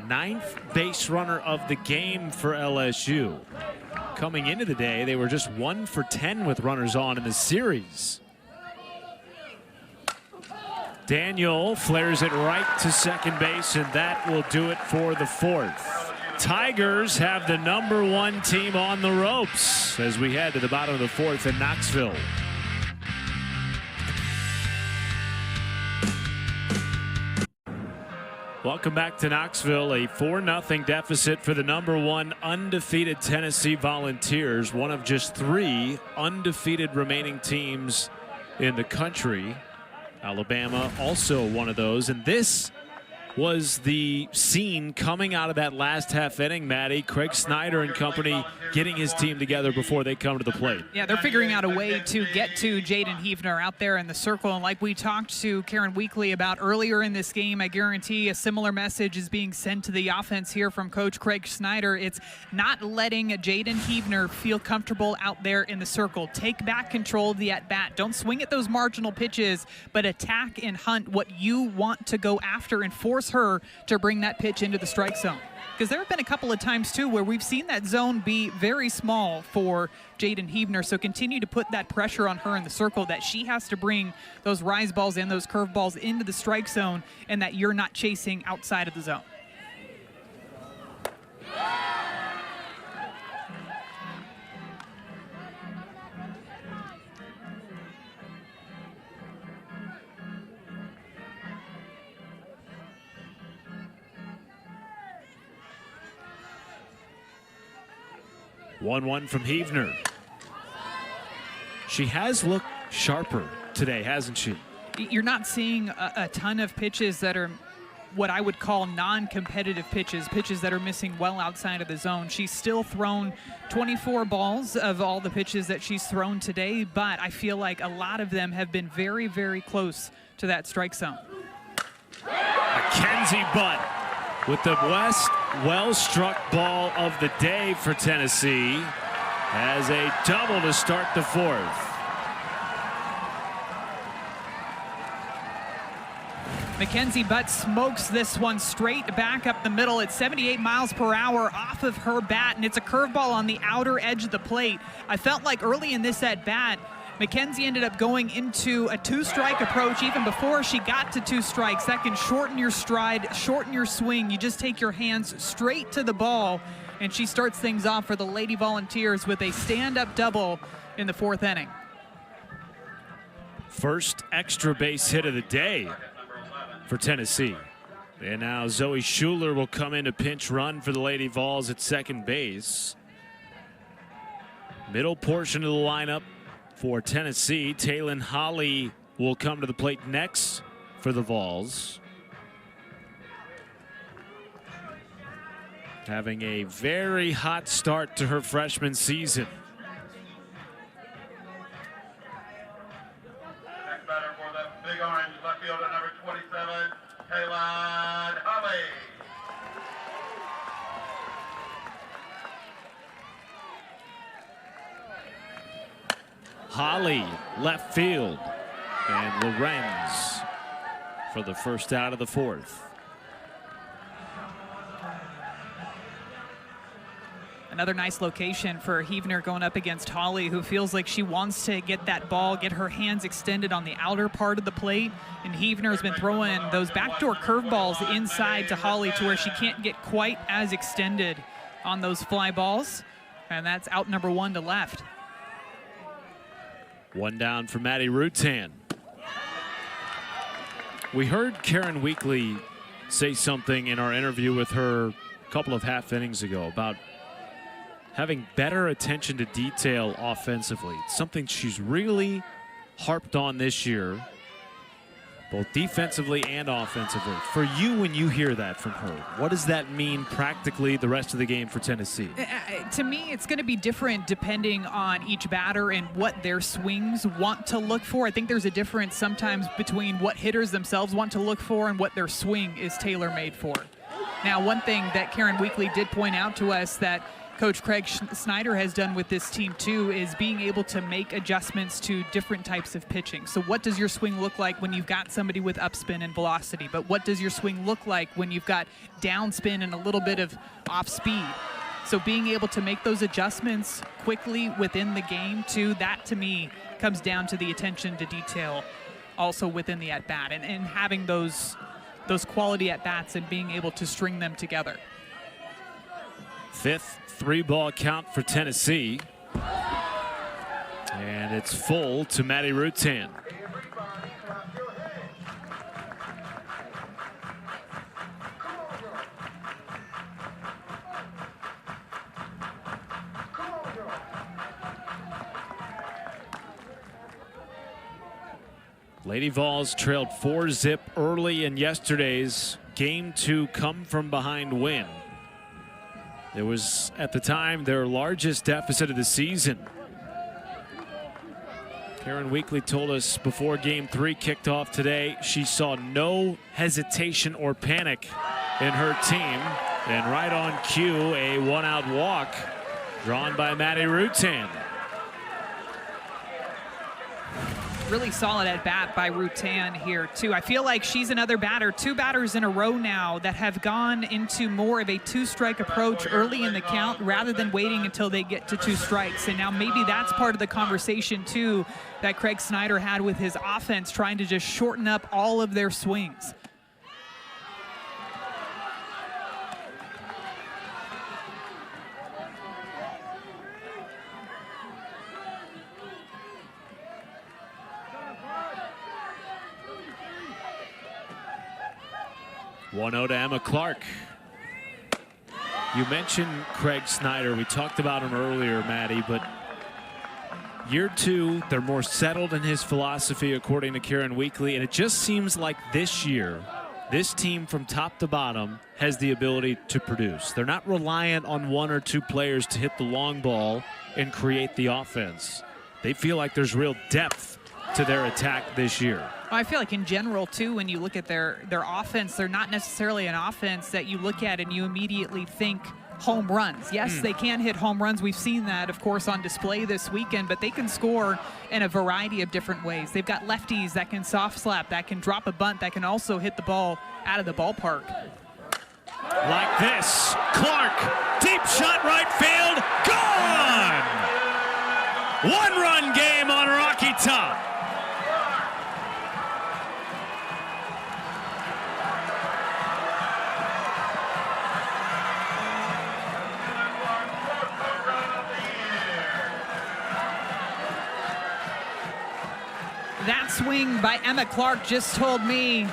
Ninth base runner of the game for LSU. Coming into the day, they were just 1 for 10 with runners on in the series. Daniel flares it right to second base, and that will do it for the 4th. Tigers have the #1 team on the ropes as we head to the bottom of the 4th in Knoxville. Welcome back to Knoxville. A 4-0 deficit for the #1 undefeated Tennessee Volunteers, one of just 3 undefeated remaining teams in the country. Alabama also one of those, and this was the scene coming out of that last half inning, Maddie. Craig Snyder and company getting his team together before they come to the plate. Yeah, they're figuring out a way to get to Jaden Heavner out there in the circle. And like we talked to Karen Weekly about earlier in this game, I guarantee a similar message is being sent to the offense here from Coach Craig Snyder. It's not letting Jaden Heavner feel comfortable out there in the circle. Take back control of the at-bat. Don't swing at those marginal pitches, but attack and hunt what you want to go after and force her to bring that pitch into the strike zone. Because there have been a couple of times too where we've seen that zone be very small for Jaden Heavner. So continue to put that pressure on her in the circle, that she has to bring those rise balls and those curve balls into the strike zone, and that you're not chasing outside of the zone. 1-1 from Heavner. She has looked sharper today, hasn't she? You're not seeing a ton of pitches that are what I would call non-competitive pitches that are missing well outside of the zone. She's still thrown 24 balls of all the pitches that she's thrown today, but I feel like a lot of them have been very, very close to that strike zone. Mackenzie Butt with the best well-struck ball of the day for Tennessee as a double to start the fourth. Mackenzie Butt smokes this one straight back up the middle at 78 miles per hour off of her bat, and it's a curveball on the outer edge of the plate. I felt like early in this at bat, Mackenzie ended up going into a two-strike approach even before she got to two strikes. That can shorten your stride, shorten your swing. You just take your hands straight to the ball, and she starts things off for the Lady Volunteers with a stand-up double in the fourth inning. First extra base hit of the day for Tennessee. And now Zoe Schuler will come in to pinch run for the Lady Vols at second base. Middle portion of the lineup for Tennessee. Taylin Holly will come to the plate next for the Vols. Having a very hot start to her freshman season. Next batter for the Big Orange, left fielder number 27, Taylin Holly. Holly left field, and Lorenz for the first out of the fourth. Another nice location for Heavner going up against Holly, who feels like she wants to get that ball, get her hands extended on the outer part of the plate. And Heavner has been throwing those backdoor curveballs inside to Holly to where she can't get quite as extended on those fly balls. And that's out number one to left. One down for Maddie Rutan. We heard Karen Weekly say something in our interview with her a couple of half innings ago about having better attention to detail offensively. It's something she's really harped on this year, both defensively and offensively. For you, when you hear that from her, what does that mean practically the rest of the game for Tennessee? To me, it's going to be different depending on each batter and what their swings want to look for. I think there's a difference sometimes between what hitters themselves want to look for and what their swing is tailor-made for. Now, one thing that Karen Weekly did point out to us that Coach Craig Snyder has done with this team too is being able to make adjustments to different types of pitching. So what does your swing look like when you've got somebody with upspin and velocity? But what does your swing look like when you've got downspin and a little bit of off speed? So being able to make those adjustments quickly within the game too, that to me comes down to the attention to detail also within the at-bat and having those quality at-bats and being able to string them together. Fifth three-ball count for Tennessee. And it's full to Maddie Rutan. Lady Vols trailed 4-zip early in yesterday's game 2 come-from-behind win. It was, at the time, their largest deficit of the season. Karen Weekly told us before Game 3 kicked off today, she saw no hesitation or panic in her team. And right on cue, a one-out walk drawn by Maddie Rutan. Really solid at bat by Rutan here too. I feel like she's another batter, 2 batters in a row now that have gone into more of a 2-strike approach early in the count rather than waiting until they get to 2 strikes. And now maybe that's part of the conversation too that Craig Snyder had with his offense, trying to just shorten up all of their swings. One 1-0 to Emma Clark. You mentioned Craig Snyder. We talked about him earlier, Maddie, but year 2, they're more settled in his philosophy, according to Karen Weekly, and it just seems like this year, this team from top to bottom has the ability to produce. They're not reliant on 1 or 2 players to hit the long ball and create the offense. They feel like there's real depth to their attack this year. I feel like in general, too, when you look at their offense, they're not necessarily an offense that you look at and you immediately think home runs. Yes, they can hit home runs. We've seen that, of course, on display this weekend, but they can score in a variety of different ways. They've got lefties that can soft slap, that can drop a bunt, that can also hit the ball out of the ballpark. Like this, Clark, deep shot right field, gone! 1-run game on Rocky Top. That swing by Emma Clark just told me,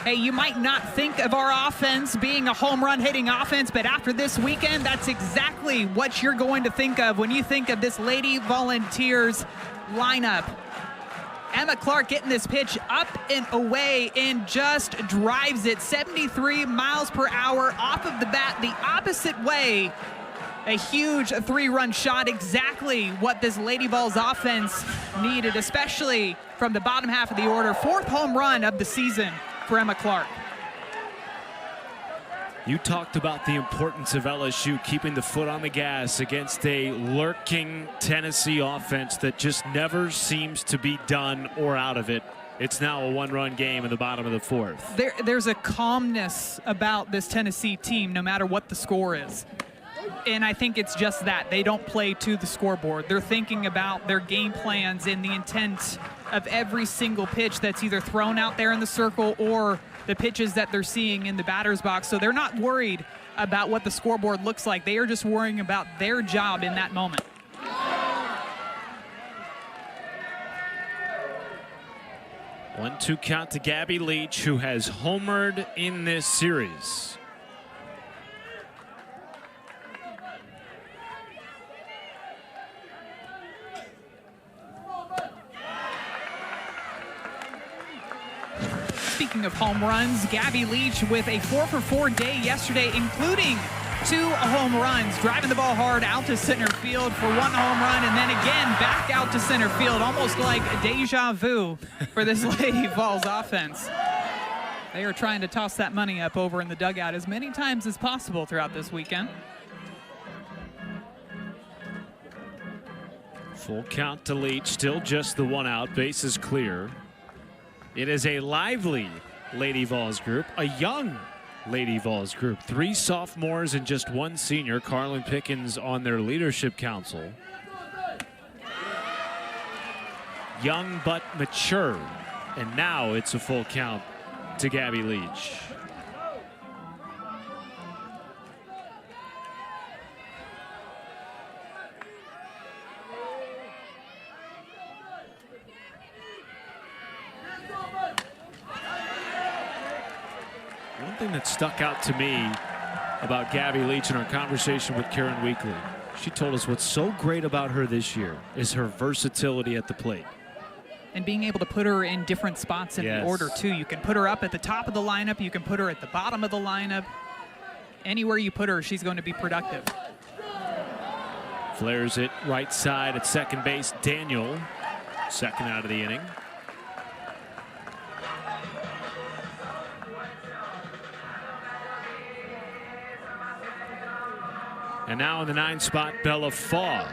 hey, you might not think of our offense being a home run hitting offense, but after this weekend, that's exactly what you're going to think of when you think of this Lady Volunteers lineup. Emma Clark getting this pitch up and away and just drives it 73 miles per hour off of the bat the opposite way. A huge 3-run shot, exactly what this Lady Vols offense needed, especially from the bottom half of the order. 4th home run of the season for Emma Clark. You talked about the importance of LSU keeping the foot on the gas against a lurking Tennessee offense that just never seems to be done or out of it. It's now a 1-run game in the bottom of the 4th. There's a calmness about this Tennessee team no matter what the score is. And I think it's just that. They don't play to the scoreboard. They're thinking about their game plans and the intent of every single pitch that's either thrown out there in the circle or the pitches that they're seeing in the batter's box. So they're not worried about what the scoreboard looks like. They are just worrying about their job in that moment. One-two count to Gabby Leach, who has homered in this series. Speaking of home runs, Gabby Leach with a 4-for-4 day yesterday, including 2 home runs, driving the ball hard out to center field for 1 home run, and then again back out to center field, almost like deja vu for this Lady Vols offense. They are trying to toss that money up over in the dugout as many times as possible throughout this weekend. Full count to Leach, still just the 1 out, base is clear. It is a lively Lady Vols group, a young Lady Vols group. 3 sophomores and just 1 senior, Carlin Pickens on their leadership council. Young but mature, and now it's a full count to Gabby Leach. One thing that stuck out to me about Gabby Leach in our conversation with Karen Weekly, she told us what's so great about her this year is her versatility at the plate. And being able to put her in different spots in the order, too. You can put her up at the top of the lineup. You can put her at the bottom of the lineup. Anywhere you put her, she's going to be productive. Flares it right side at second base. Daniel, second out of the inning. And now in the 9 spot, Bella Faw,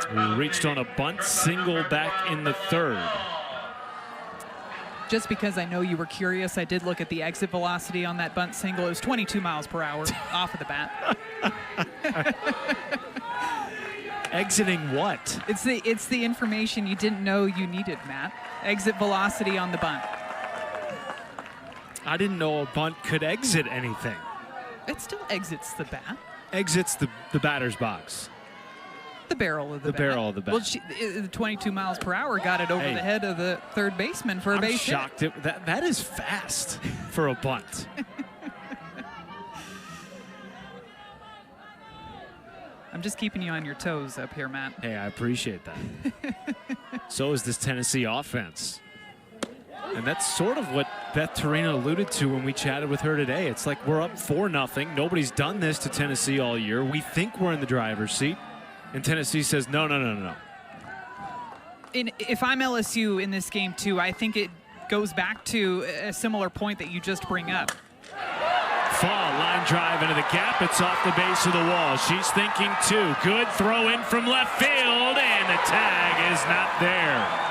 who reached on a bunt single back in the 3rd. Just because I know you were curious, I did look at the exit velocity on that bunt single. It was 22 miles per hour off of the bat. Exiting what? It's the information you didn't know you needed, Matt. Exit velocity on the bunt. I didn't know a bunt could exit anything. It still exits the bat. Exits the batter's box. The barrel of the bat. Barrel of the bat. Well, the 22 miles per hour got it over the head of the 3rd baseman for a base hit. I'm shocked. That is fast for a bunt. I'm just keeping you on your toes up here, Matt. Hey, I appreciate that. So is this Tennessee offense. And that's sort of what Beth Torino alluded to when we chatted with her today. It's like we're up 4-0. Nobody's done this to Tennessee all year. We think we're in the driver's seat. And Tennessee says, no, no, no, no, no. If I'm LSU in this game, too, I think it goes back to a similar point that you just bring up. Fall, line drive into the gap. It's off the base of the wall. She's thinking two. Good throw in from left field, and the tag is not there.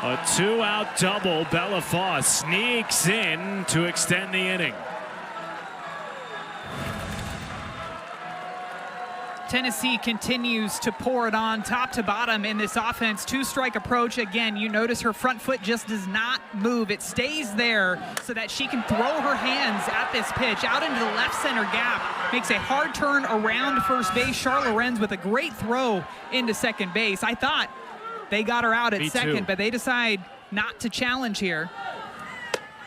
A 2-out double. Bella Foss sneaks in to extend the inning. Tennessee continues to pour it on top to bottom in this offense. 2-strike approach. Again, you notice her front foot just does not move. It stays there so that she can throw her hands at this pitch out into the left center gap. Makes a hard turn around first base. Charlotte Lorenz with a great throw into second base. I thought they got her out at second, but they decide not to challenge here.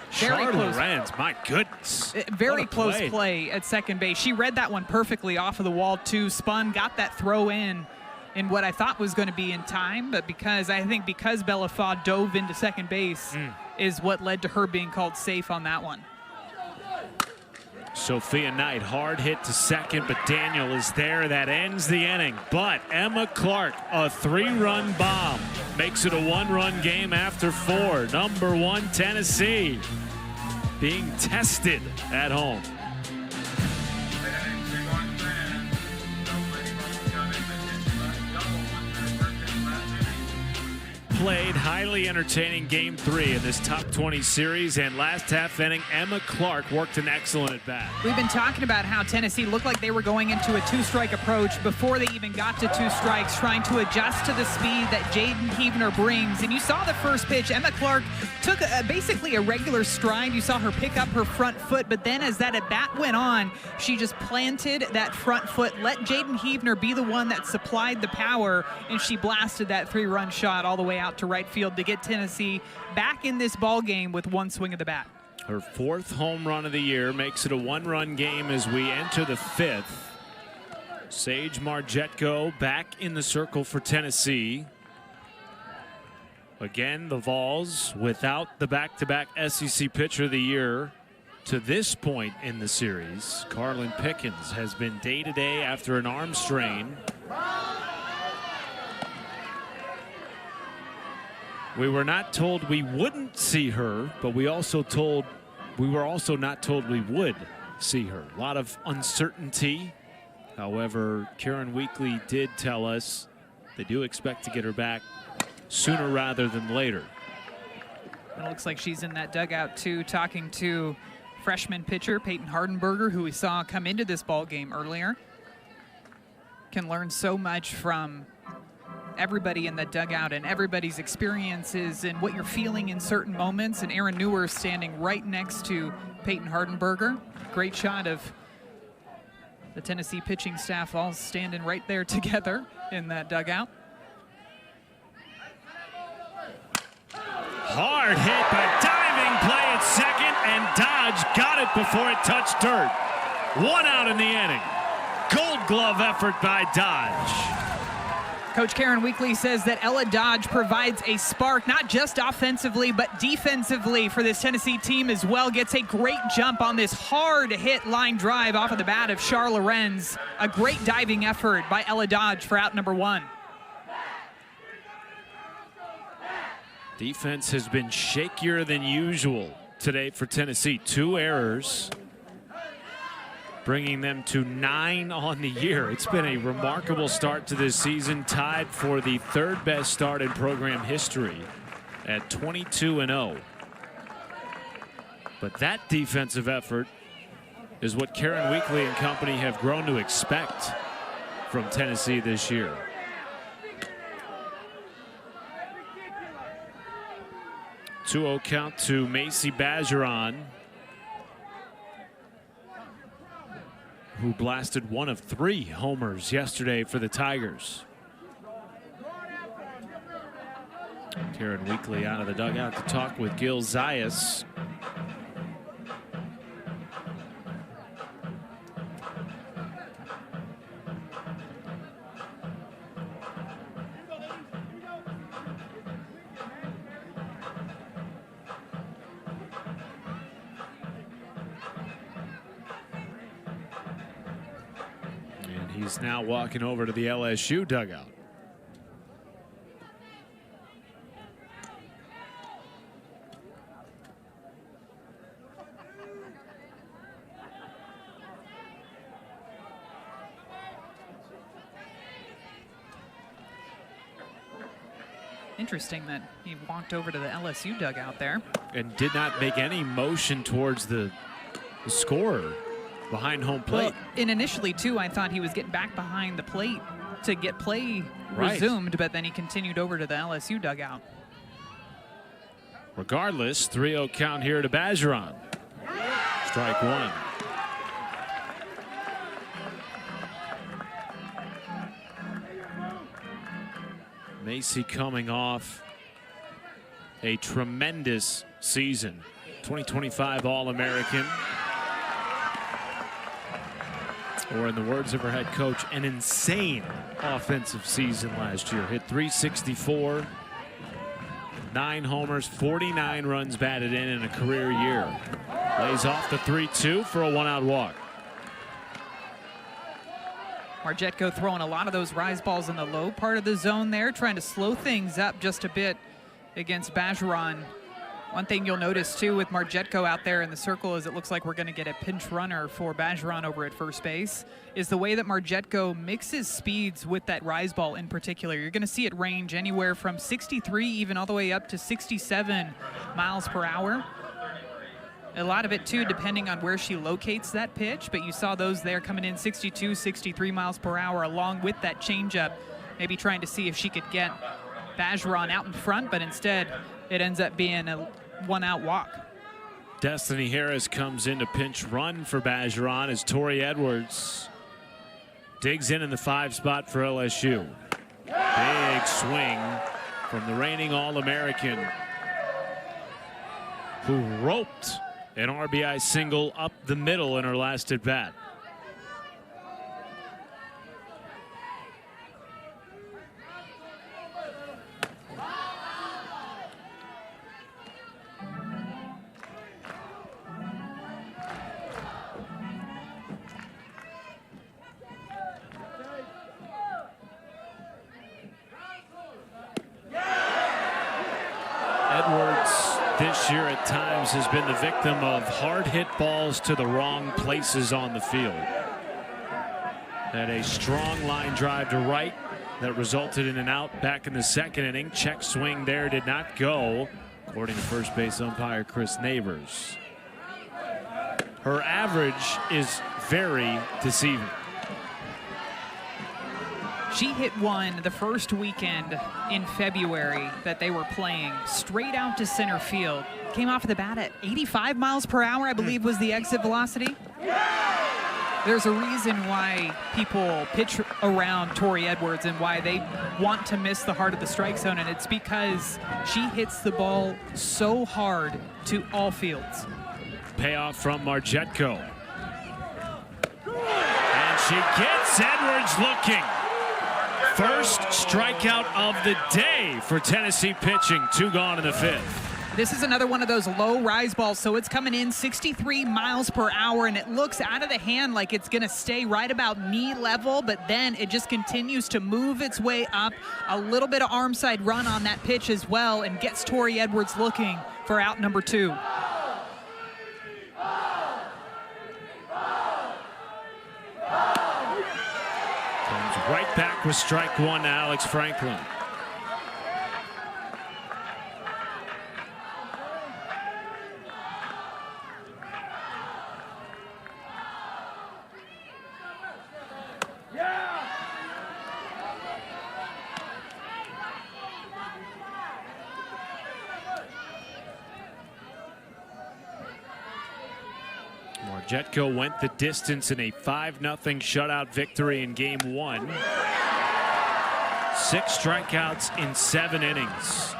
Charlotte Lorenz, my goodness. Very close play at second base. She read that one perfectly off of the wall, too. Spun, got that throw in what I thought was going to be in time, but because Bella Foss dove into second base is what led to her being called safe on that one. Sophia Knight, hard hit to second, but Daniel is there. That ends the inning. But Emma Clark, a 3-run bomb, makes it a 1-run game after 4. Number 1, Tennessee, being tested at home. Played highly entertaining game 3 in this top 20 series, and last half inning Emma Clark worked an excellent at bat. We've been talking about how Tennessee looked like they were going into a 2-strike approach before they even got to 2 strikes, trying to adjust to the speed that Jaden Heavner brings. And you saw the first pitch, Emma Clark took basically a regular stride. You saw her pick up her front foot, but then as that at bat went on, she just planted that front foot, let Jaden Heavner be the one that supplied the power, and she blasted that 3-run shot all the way out to right field to get Tennessee back in this ball game with 1 swing of the bat. Her 4th home run of the year makes it a 1-run game as we enter the 5th. Sage Margetko back in the circle for Tennessee. Again, the Vols without the back-to-back SEC Pitcher of the Year to this point in the series. Carlin Pickens has been day-to-day after an arm strain. We were not told we wouldn't see her, but we were also not told we would see her. A lot of uncertainty. However, Karen Weekly did tell us they do expect to get her back sooner rather than later. It looks like she's in that dugout too, talking to freshman pitcher Peyton Hardenberger, who we saw come into this ball game earlier. Can learn so much from everybody in the dugout and everybody's experiences and what you're feeling in certain moments. And Aaron Newer standing right next to Peyton Hardenberger. Great shot of the Tennessee pitching staff all standing right there together in that dugout. Hard hit, but diving play at second, and Dodge got it before it touched dirt. 1 out in the inning. Gold glove effort by Dodge. Coach Karen Weekly says that Ella Dodge provides a spark, not just offensively, but defensively for this Tennessee team as well. Gets a great jump on this hard hit line drive off of the bat of Char Lorenz. A great diving effort by Ella Dodge for out number 1. Defense has been shakier than usual today for Tennessee. 2 errors, bringing them to 9 on the year. It's been a remarkable start to this season, tied for the 3rd best start in program history at 22-0. But that defensive effort is what Karen Weekly and company have grown to expect from Tennessee this year. 2-0 count to Macy Bajeron, who blasted 1 of 3 homers yesterday for the Tigers. Karen Weekly out of the dugout to talk with Gil Zayas. He's now walking over to the LSU dugout. Interesting that he walked over to the LSU dugout there. And did not make any motion towards the scorer behind home plate. Well, and initially, too, I thought he was getting back behind the plate to get play Right. resumed, but then he continued over to the LSU dugout. Regardless, 3-0 count here to Bergeron. Strike one. Macy coming off a tremendous season. 2025 All-American. Or in the words of her head coach, an insane offensive season last year. Hit .364, 9 homers, 49 runs batted in a career year. Lays off the 3-2 for a 1-out walk. Margetko throwing a lot of those rise balls in the low part of the zone there, trying to slow things up just a bit against Bergeron. One thing you'll notice, too, with Margetko out there in the circle is it looks like we're going to get a pinch runner for Bergeron over at first base, is the way that Margetko mixes speeds with that rise ball in particular. You're going to see it range anywhere from 63 even all the way up to 67 miles per hour. A lot of it, too, depending on where she locates that pitch, but you saw those there coming in 62, 63 miles per hour along with that changeup, maybe trying to see if she could get Bergeron out in front, but instead it ends up being a 1-out walk. Destiny Harris comes in to pinch run for Bergeron as Tori Edwards digs in the 5 spot for LSU. Big swing from the reigning All-American, who roped an RBI single up the middle in her last at bat. Edwards this year at times has been the victim of hard hit balls to the wrong places on the field. Had a strong line drive to right that resulted in an out back in the second inning. Check swing there did not go, according to first base umpire Chris Neighbors. Her average is very deceiving. She hit one the first weekend in February that they were playing straight out to center field. Came off of the bat at 85 miles per hour, I believe was the exit velocity. There's a reason why people pitch around Tori Edwards and why they want to miss the heart of the strike zone, and it's because she hits the ball so hard to all fields. Payoff from Margetko. And she gets Edwards looking. First strikeout of the day for Tennessee pitching. 2 gone in the 5th. This is another one of those low rise balls, so it's coming in 63 miles per hour, and it looks out of the hand like it's going to stay right about knee level, but then it just continues to move its way up. A little bit of arm side run on that pitch as well, and gets Tori Edwards looking for out number 2. Right back with strike 1 to Alex Franklin. Margetko went the distance in a 5-0 shutout victory in game 1. 6 strikeouts in 7 innings.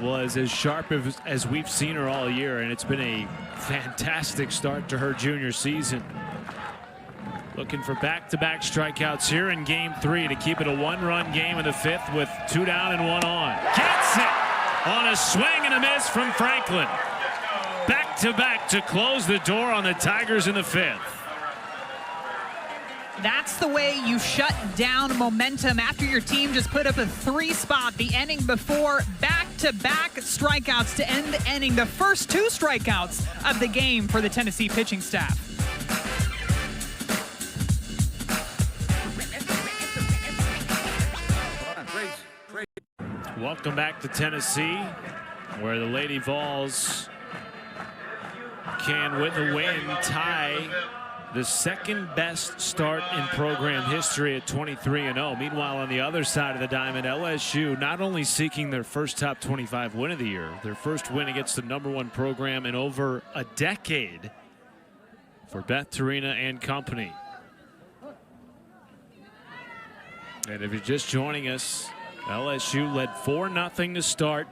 Was as sharp as we've seen her all year, and it's been a fantastic start to her junior season. Looking for back-to-back strikeouts here in game 3 to keep it a 1-run game in the 5th with 2 down and 1 on. Gets it on a swing and a miss from Franklin. Back-to-back to close the door on the Tigers in the 5th. That's the way you shut down momentum after your team just put up a 3-spot the inning before. Back-to-back strikeouts to end the inning. The first 2 strikeouts of the game for the Tennessee pitching staff. Welcome back to Tennessee, where the Lady Vols can, with a win, tie the second best start in program history at 23-0. Meanwhile, on the other side of the diamond, LSU not only seeking their first top 25 win of the year, their first win against the #1 program in over a decade for Beth Tarina and company. And if you're just joining us, LSU led 4-0 to start,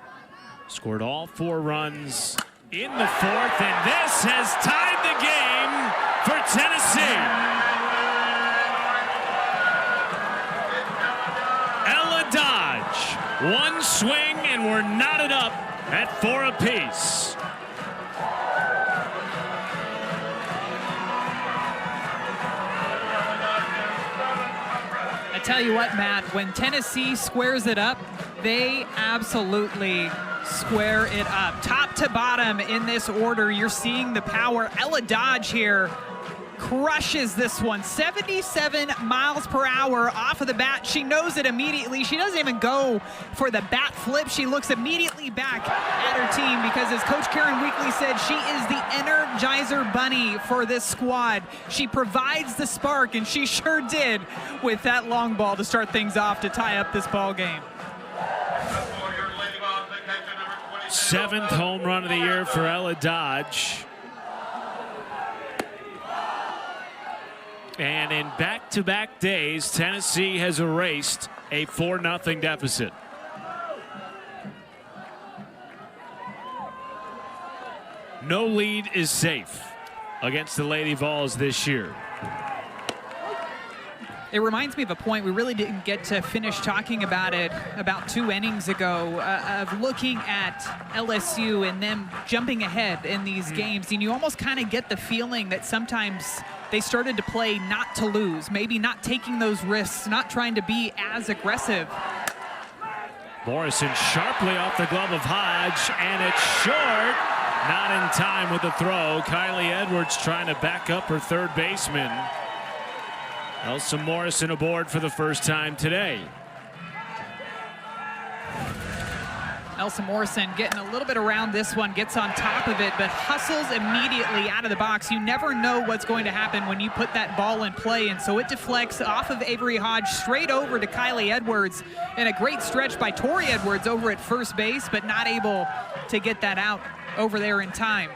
scored all 4 runs in the 4th, and this has tied the game for Tennessee. Ella Dodge, 1 swing, and we're knotted up at 4 apiece. I tell you what, Matt, when Tennessee squares it up, they absolutely square it up. Top to bottom in this order, you're seeing the power. Ella Dodge here crushes this one. 77 miles per hour off of the bat. She knows it immediately. She doesn't even go for the bat flip. She looks immediately back at her team because, as Coach Karen Weekly said, she is the Energizer Bunny for this squad. She provides the spark, and she sure did with that long ball to start things off to tie up this ball game. 7th home run of the year for Ella Dodge. And in back-to-back days, Tennessee has erased a 4-0 deficit. No lead is safe against the Lady Vols this year. It reminds me of a point we really didn't get to finish talking about it about 2 innings ago, of looking at LSU and them jumping ahead in these games. And you almost kind of get the feeling that sometimes they started to play not to lose, maybe not taking those risks, not trying to be as aggressive. Morrison sharply off the glove of Hodge, and it's short. Not in time with the throw. Kylie Edwards trying to back up her third baseman. Elsa Morrison aboard for the first time today. Elsa Morrison getting a little bit around this one, gets on top of it, but hustles immediately out of the box. You never know what's going to happen when you put that ball in play, and so it deflects off of Avery Hodge straight over to Kylie Edwards, and a great stretch by Tori Edwards over at first base, but not able to get that out over there in time.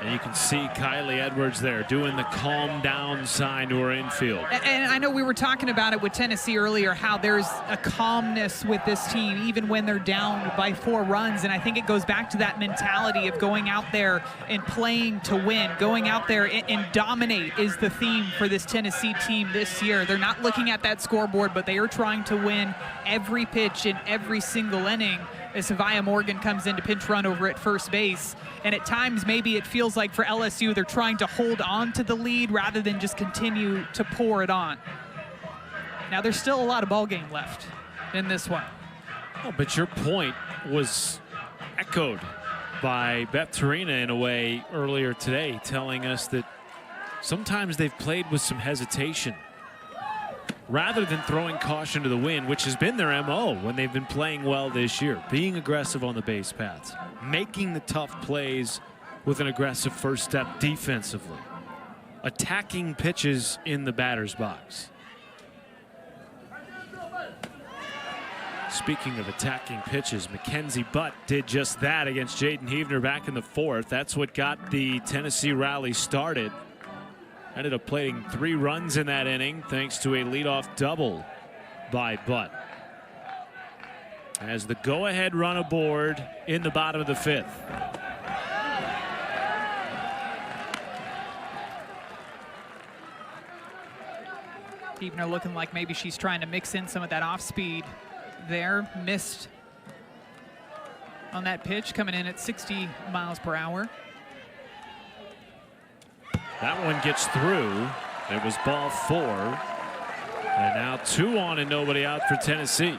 And you can see Kylie Edwards there doing the calm down sign to her infield. And I know we were talking about it with Tennessee earlier, how there's a calmness with this team even when they're down by 4 runs. And I think it goes back to that mentality of going out there and playing to win. Going out there and dominate is the theme for this Tennessee team this year. They're not looking at that scoreboard, but they are trying to win every pitch in every single inning as Savia Morgan comes in to pinch run over at first base. And at times, maybe it feels like for LSU, they're trying to hold on to the lead rather than just continue to pour it on. Now, there's still a lot of ball game left in this one. Oh, but your point was echoed by Beth Tarina in a way earlier today, telling us that sometimes they've played with some hesitation rather than throwing caution to the wind, which has been their MO when they've been playing well this year. Being aggressive on the base paths, making the tough plays with an aggressive first step defensively, attacking pitches in the batter's box. Speaking of attacking pitches, Mackenzie Butt did just that against Jaden Heavner back in the 4th. That's what got the Tennessee rally started. Ended up playing 3 runs in that inning thanks to a leadoff double by Butt. As the go-ahead run aboard in the bottom of the 5th. Heavner looking like maybe she's trying to mix in some of that off speed there. Missed on that pitch, coming in at 60 miles per hour. That one gets through, It was ball 4. And now 2 on and nobody out for Tennessee.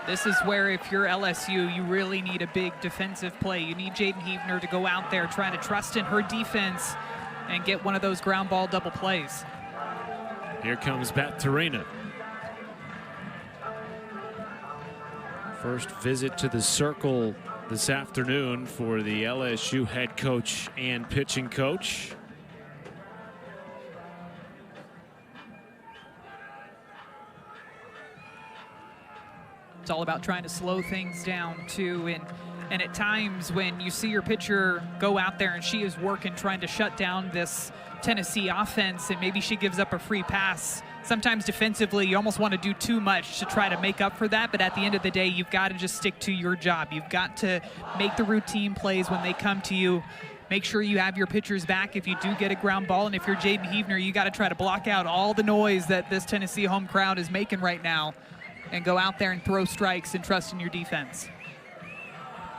This is where, if you're LSU, you really need a big defensive play. You need Jaden Heavner to go out there trying to trust in her defense and get one of those ground ball double plays. Here comes Baturina. First visit to the circle this afternoon for the LSU head coach and pitching coach. It's all about trying to slow things down too, and at times when you see your pitcher go out there and she is working trying to shut down this Tennessee offense, and maybe she gives up a free pass, sometimes defensively you almost want to do too much to try to make up for that, but at the end of the day you've got to just stick to your job. You've got to make the routine plays when they come to you. Make sure you have your pitchers back if you do get a ground ball, and if you're Jaden Heavner, you got to try to block out all the noise that this Tennessee home crowd is making right now and go out there and throw strikes and trust in your defense.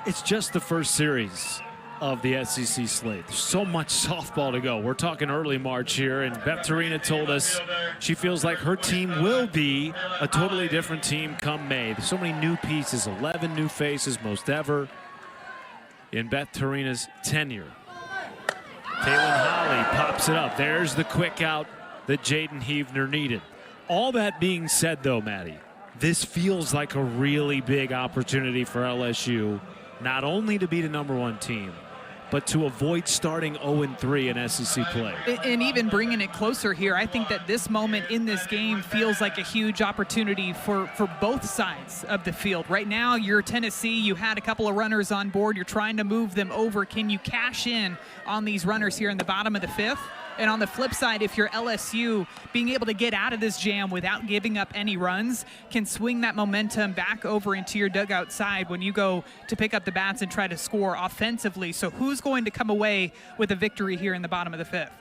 It's just the first series of the SEC slate. There's so much softball to go. We're talking early March here, and Baturina told us she feels like her team will be a totally different team come May. There's so many new pieces, 11 new faces, most ever in Baturina's tenure. Taylon Holly pops it up. There's the quick out that Jaden Heavner needed. All that being said, though, Maddie, this feels like a really big opportunity for LSU, not only to be the #1 team, but to avoid starting 0-3 in SEC play. And even bringing it closer here, I think that this moment in this game feels like a huge opportunity for both sides of the field. Right now, you're Tennessee. You had a couple of runners on board. You're trying to move them over. Can you cash in on these runners here in the bottom of the 5th? And on the flip side, if you're LSU, being able to get out of this jam without giving up any runs can swing that momentum back over into your dugout side when you go to pick up the bats and try to score offensively. So who's going to come away with a victory here in the bottom of the 5th?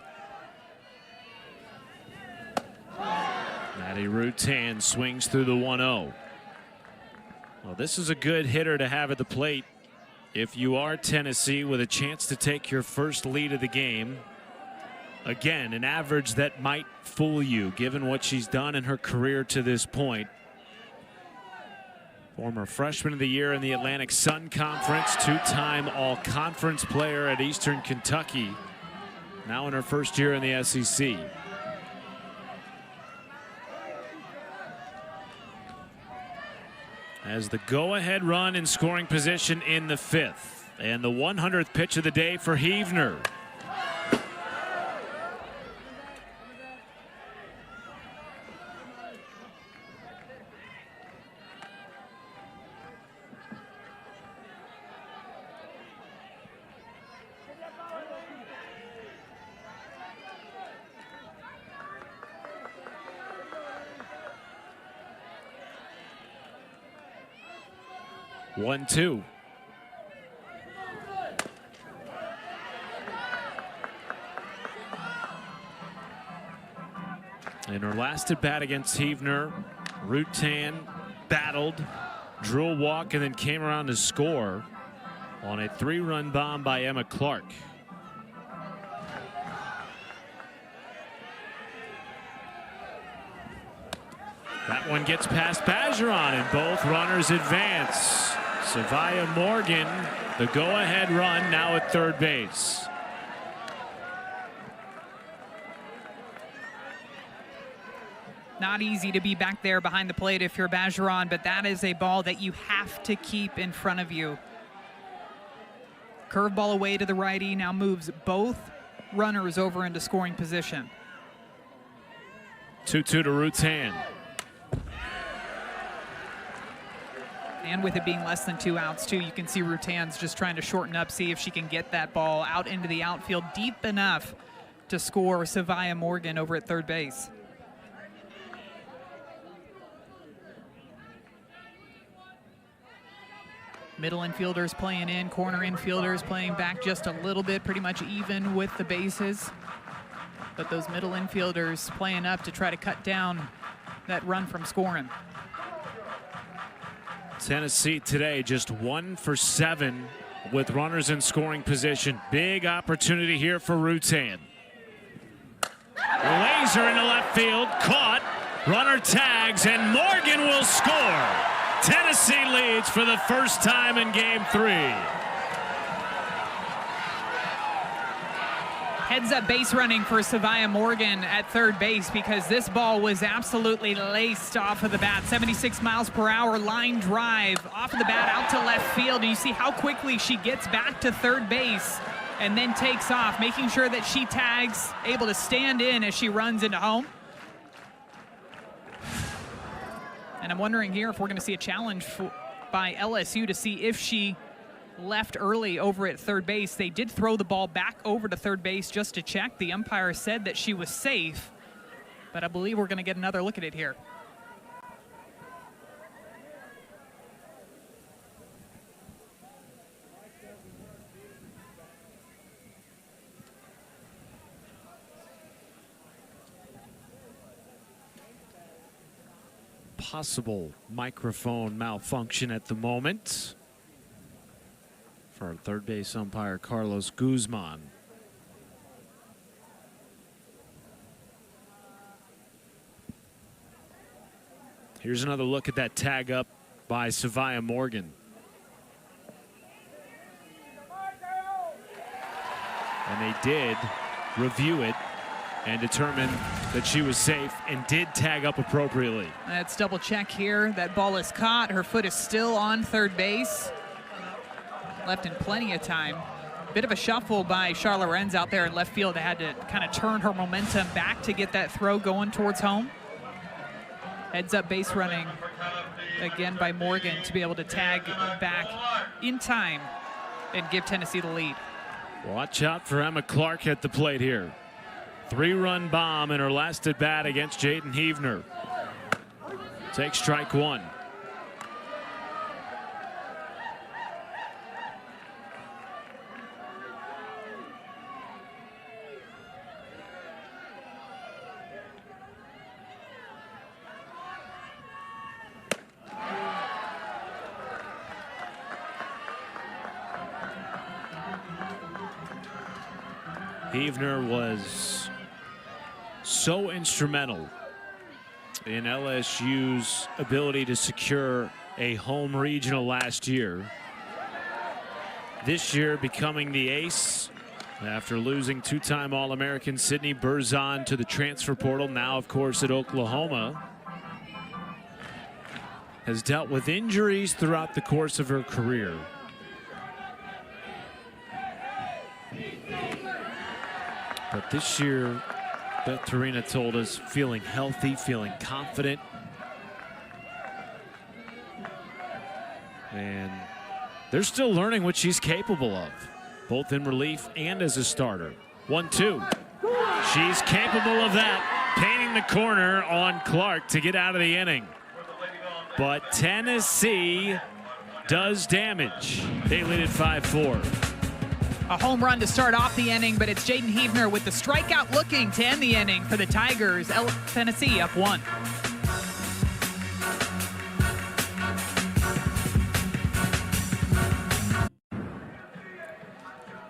Maddie Rutan swings through the 1-0. Well, this is a good hitter to have at the plate if you are Tennessee, with a chance to take your first lead of the game. Again, an average that might fool you given what she's done in her career to this point. Former freshman of the year in the Atlantic Sun Conference, 2-time all-conference player at Eastern Kentucky, now in her first year in the SEC. As the go-ahead run in scoring position in the 5th, and the 100th pitch of the day for Heavner. One, two. In her last at bat against Heavner, Rutan battled, drew a walk, and then came around to score on a 3-run bomb by Emma Clark. That one gets past Bergeron, and both runners advance. Savia Morgan, the go-ahead run, now at third base. Not easy to be back there behind the plate if you're Bergeron, but that is a ball that you have to keep in front of you. Curveball away to the righty, now moves both runners over into scoring position. 2-2 to Rutan. And with it being less than 2 outs, too, you can see Rutan's just trying to shorten up, see if she can get that ball out into the outfield deep enough to score Savia Morgan over at third base. Middle infielders playing in, corner infielders playing back just a little bit, pretty much even with the bases. But those middle infielders playing up to try to cut down that run from scoring. Tennessee today just 1 for 7 with runners in scoring position. Big opportunity here for Rutan. Laser into left field, caught. Runner tags, and Morgan will score. Tennessee leads for the first time in Game 3. Heads up base running for Savia Morgan at third base because this ball was absolutely laced off of the bat. 76 miles per hour line drive off of the bat out to left field. And you see how quickly she gets back to third base and then takes off, making sure that she tags, able to stand in as she runs into home. And I'm wondering here if we're going to see a challenge by LSU to see if she left early over at third base. They did throw the ball back over to third base just to check. The umpire said that she was safe, but I believe we're going to get another look at it here. Possible microphone malfunction at the moment for our third base umpire, Carlos Guzman. Here's another look at that tag up by Savia Morgan. And they did review it and determined that she was safe and did tag up appropriately. Let's double check here. That ball is caught. Her foot is still on third base. Left in plenty of time. Bit of a shuffle by Charlotte Lorenz out there in left field. Had to kind of turn her momentum back to get that throw going towards home. Heads up base running again by Morgan to be able to tag back in time and give Tennessee the lead. Watch out for Emma Clark at the plate here. 3-run bomb in her last at bat against Jaden Heavner. Takes strike one. Heavner was so instrumental in LSU's ability to secure a home regional last year. This year becoming the ace after losing two-time All-American Sydney Berzon to the transfer portal, now of course at Oklahoma. Has dealt with injuries throughout the course of her career. But this year, Beth Torina told us, feeling healthy, feeling confident. And they're still learning what she's capable of, both in relief and as a starter. 1-2. She's capable of that, painting the corner on Clark to get out of the inning. But Tennessee does damage. They lead at 5-4. A home run to start off the inning, but it's Jaden Heavner with the strikeout looking to end the inning for the Tigers. Tennessee up 1.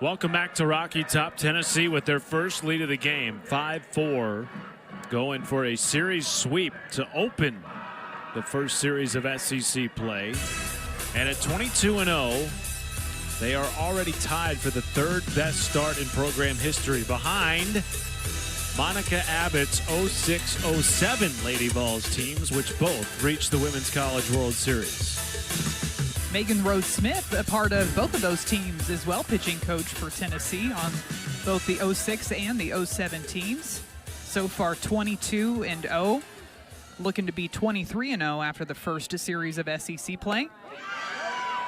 Welcome back to Rocky Top. Tennessee with their first lead of the game, 5-4, going for a series sweep to open the first series of SEC play. And at 22-0, they are already tied for the third best start in program history, behind Monica Abbott's 06-07 Lady Vols teams, which both reached the Women's College World Series. Megan Rose Smith, a part of both of those teams as well, pitching coach for Tennessee on both the 06 and the 07 teams. So far 22-0, looking to be 23-0 after the first series of SEC play.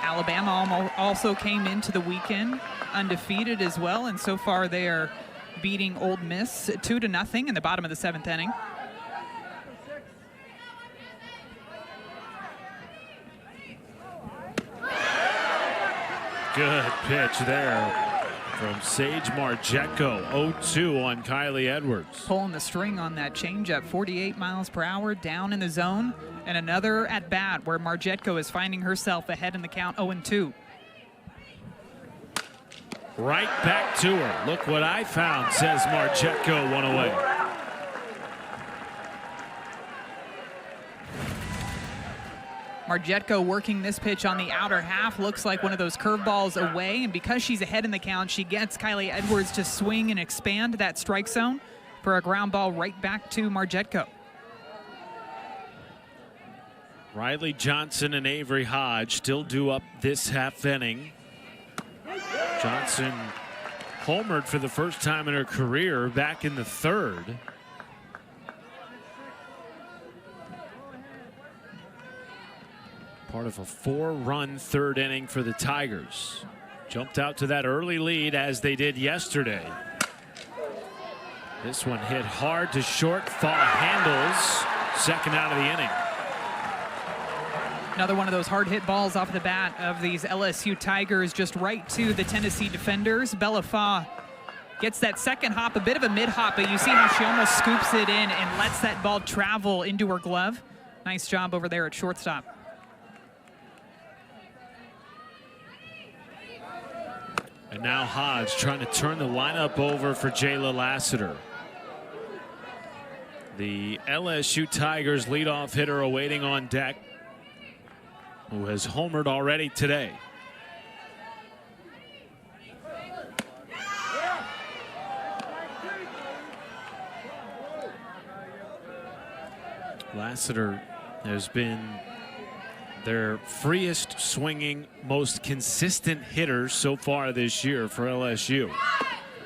Alabama also came into the weekend undefeated as well, and so far they are beating Ole Miss 2-0 in the bottom of the 7th inning. Good pitch there from Sage Margetko. 0-2 on Kylie Edwards. Pulling the string on that changeup, 48 miles per hour down in the zone. And another at bat where Margetko is finding herself ahead in the count, 0-2. Right back to her. Look what I found, says Margetko, one away. Marjetko working this pitch on the outer half. Looks like one of those curveballs away, and because she's ahead in the count, she gets Kylie Edwards to swing and expand that strike zone for a ground ball right back to Marjetko. Riley Johnson and Avery Hodge still due up this half inning. Johnson homered for the first time in her career back in the third. Part of a 4-run third inning for the Tigers. Jumped out to that early lead as they did yesterday. This one hit hard to short. Fall handles. Second out of the inning. Another one of those hard hit balls off the bat of these LSU Tigers, just right to the Tennessee defenders. Bella Faw gets that second hop, a bit of a mid hop, but you see how she almost scoops it in and lets that ball travel into her glove. Nice job over there at shortstop. And now Hodge trying to turn the lineup over for Jayla Lassiter. The LSU Tigers leadoff hitter awaiting on deck, who has homered already today. Lassiter has been their freest swinging, most consistent hitter so far this year for LSU.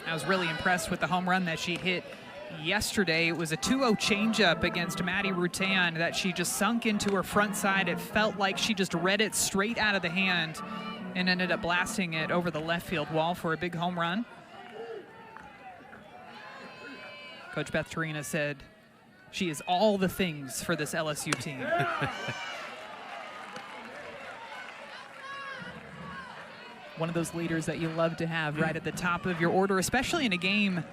I was really impressed with the home run that she hit yesterday. It was a 2-0 changeup against Maddie Rutan that she just sunk into her front side. It felt like she just read it straight out of the hand and ended up blasting it over the left field wall for a big home run. Coach Beth Torina said she is all the things for this LSU team. One of those leaders that you love to have right at the top of your order, especially in a game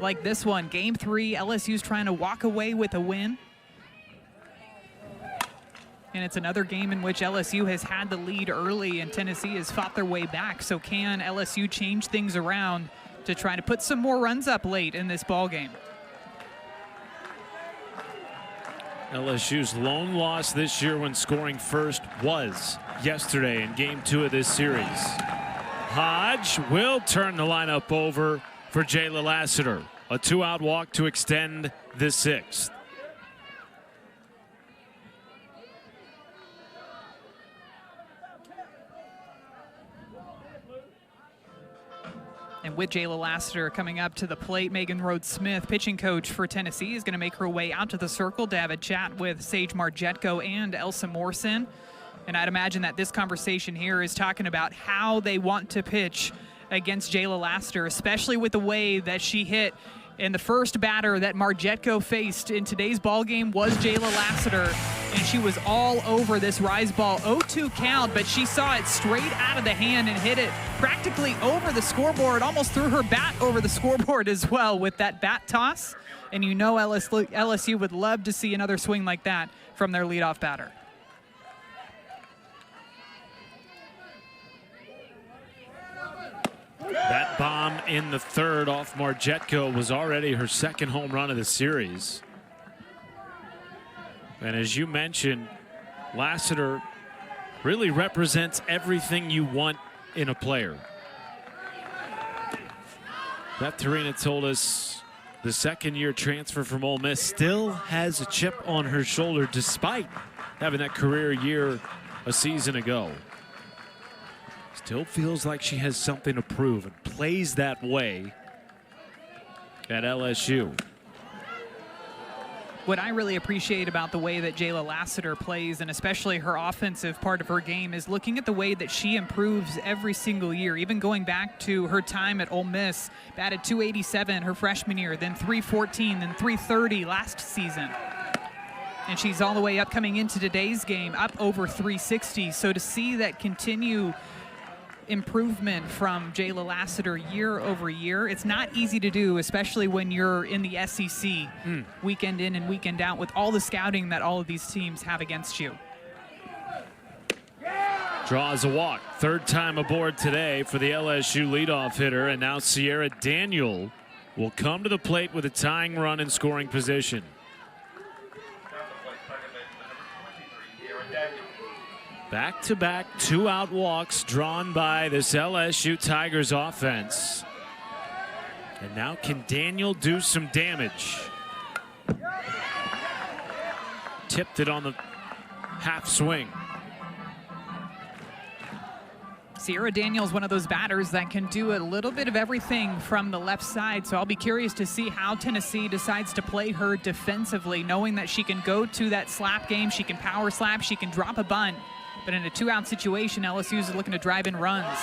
like this one. Game 3, LSU's trying to walk away with a win. And it's another game in which LSU has had the lead early and Tennessee has fought their way back. So can LSU change things around to try to put some more runs up late in this ball game? LSU's lone loss this year when scoring first was yesterday in game 2 of this series. Hodge will turn the lineup over for Jayla Lassiter. A 2-out walk to extend the 6th. And with Jayla Lassiter coming up to the plate, Megan Rhodes-Smith, pitching coach for Tennessee, is going to make her way out to the circle to have a chat with Sage Marjetko and Elsa Morrison. And I'd imagine that this conversation here is talking about how they want to pitch against Jayla Lassiter, especially with the way that she hit. And the first batter that Marjetko faced in today's ball game was Jayla Lassiter, and she was all over this rise ball. 0-2 count, but she saw it straight out of the hand and hit it practically over the scoreboard, almost threw her bat over the scoreboard as well with that bat toss. And you know LSU would love to see another swing like that from their leadoff batter. That bomb in the third off Marjetko was already her second home run of the series. And as you mentioned, Lassiter really represents everything you want in a player. Beth Torina told us the second-year transfer from Ole Miss still has a chip on her shoulder despite having that career year a season ago. Still feels like she has something to prove and plays that way at LSU. What I really appreciate about the way that Jayla Lassiter plays, and especially her offensive part of her game, is looking at the way that she improves every single year. Even going back to her time at Ole Miss, batted .287 her freshman year, then .314, then .330 last season. And she's all the way up coming into today's game, up over .360. So to see that continue improvement from Jayla Lassiter year over year, it's not easy to do, especially when you're in the SEC weekend in and weekend out with all the scouting that all of these teams have against you. Draws a walk. Third time aboard today for the LSU leadoff hitter, and now Sierra Daniel will come to the plate with a tying run in scoring position. Back-to-back 2-out walks drawn by this LSU Tigers offense. And now can Daniel do some damage? Tipped it on the half swing. Sierra Daniels, one of those batters that can do a little bit of everything from the left side, so I'll be curious to see how Tennessee decides to play her defensively, knowing that she can go to that slap game, she can power slap, she can drop a bunt, but in a 2-out situation, LSU is looking to drive in runs.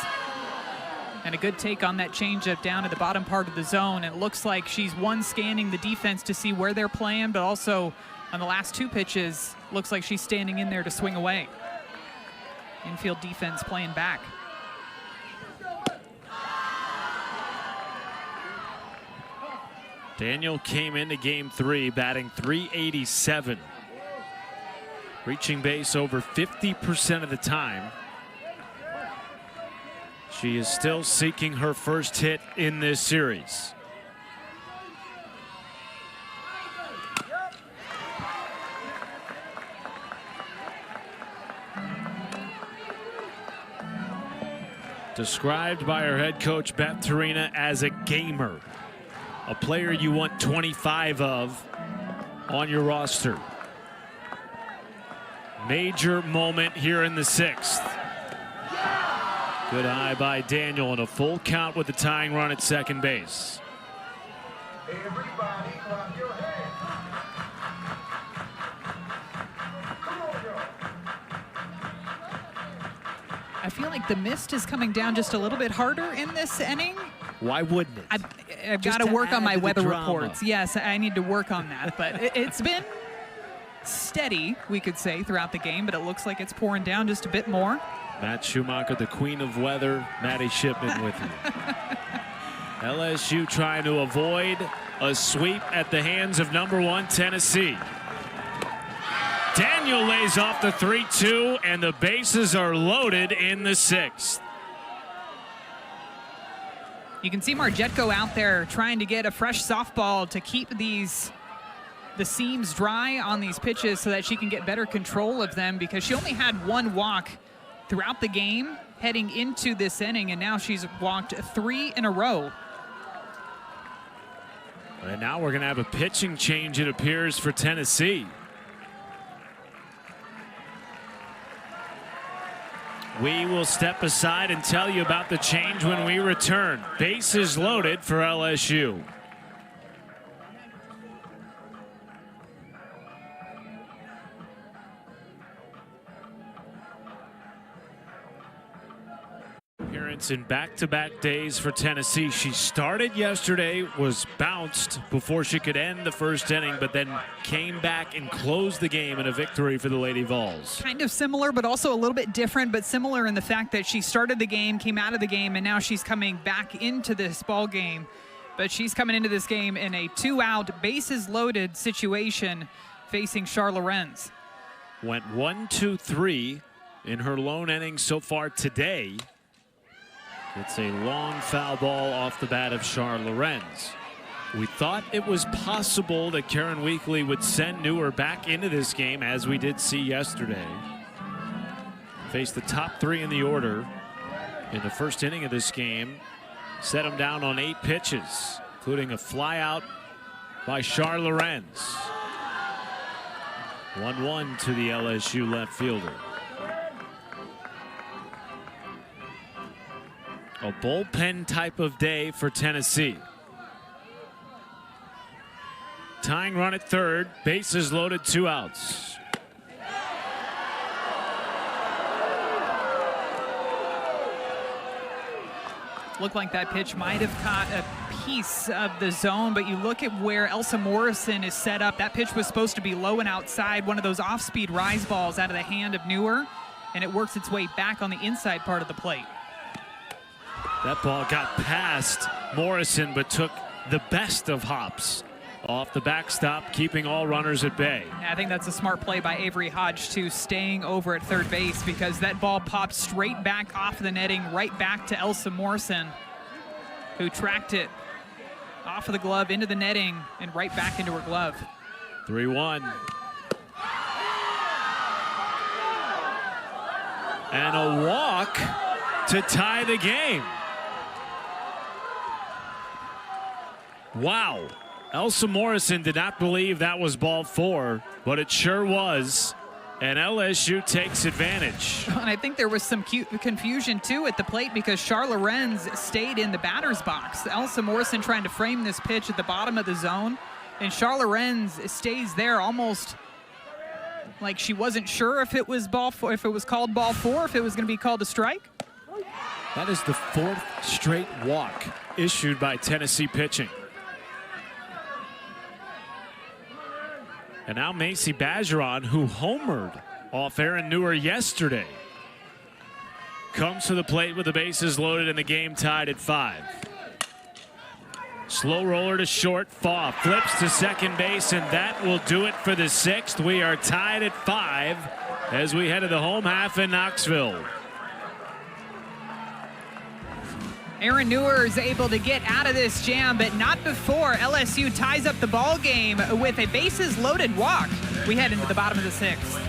And a good take on that changeup down to the bottom part of the zone. It looks like she's scanning the defense to see where they're playing, but also on the last 2 pitches, looks like she's standing in there to swing away. Infield defense playing back. Daniel came into game 3 batting .387, reaching base over 50% of the time. She is still seeking her first hit in this series. Described by her head coach Beth Torina as a gamer. A player you want 25 of on your roster. Major moment here in the 6th. Good eye by Daniel and a full count with the tying run at second base. Everybody clap your hands. Come on, y'all. I feel like the mist is coming down just a little bit harder in this inning. Why wouldn't it? I've got Just to work on my add to the weather drama. reports. Yes, I need to work on that. But it's been steady, we could say, throughout the game, but it looks like it's pouring down just a bit more. Matt Schumacher, the queen of weather. Maddie Shipman with you. LSU trying to avoid a sweep at the hands of #1 Tennessee. Daniel lays off the 3-2, and the bases are loaded in the 6th. You can see Marjetko out there trying to get a fresh softball to keep the seams dry on these pitches so that she can get better control of them, because she only had 1 walk throughout the game heading into this inning, and now she's walked 3 in a row. And now we're going to have a pitching change, it appears, for Tennessee. We will step aside and tell you about the change when we return. Bases loaded for LSU. Appearance in back-to-back days for Tennessee. She started yesterday, was bounced before she could end the first inning, but then came back and closed the game in a victory for the Lady Vols. Kind of similar, but also a little bit different, but similar in the fact that she started the game, came out of the game, and now she's coming back into this ball game. But she's coming into this game in a 2-out, bases-loaded situation facing Char Lorenz. Went 1-2-3 in her lone inning so far today. It's a long foul ball off the bat of Char Lorenz. We thought it was possible that Karen Weekly would send Newer back into this game, as we did see yesterday. Faced the top 3 in the order in the first inning of this game. Set him down on 8 pitches, including a flyout by Char Lorenz. 1-1 to the LSU left fielder. A bullpen type of day for Tennessee. Tying run at third, bases loaded, 2 outs. Looked like that pitch might have caught a piece of the zone, but you look at where Elsa Morrison is set up. That pitch was supposed to be low and outside, one of those off-speed rise balls out of the hand of Newer, and it works its way back on the inside part of the plate. That ball got past Morrison, but took the best of hops off the backstop, keeping all runners at bay. I think that's a smart play by Avery Hodge, too, staying over at third base, because that ball popped straight back off the netting, right back to Elsa Morrison, who tracked it off of the glove into the netting and right back into her glove. 3-1. And a walk to tie the game. Wow. Elsa Morrison did not believe that was ball 4, but it sure was. And LSU takes advantage. And I think there was some confusion, too, at the plate because Charla Renz stayed in the batter's box. Elsa Morrison trying to frame this pitch at the bottom of the zone. And Charla Renz stays there almost like she wasn't sure if it was ball 4, if it was called ball 4, if it was going to be called a strike. That is the 4th straight walk issued by Tennessee pitching. And now Macy Bergeron, who homered off Aaron Newer yesterday, comes to the plate with the bases loaded and the game tied at 5. Slow roller to short, Faw flips to second base, and that will do it for the 6th. We are tied at 5 as we head to the home half in Knoxville. Aaron Newer is able to get out of this jam, but not before LSU ties up the ball game with a bases loaded walk. We head into the bottom of the 6th.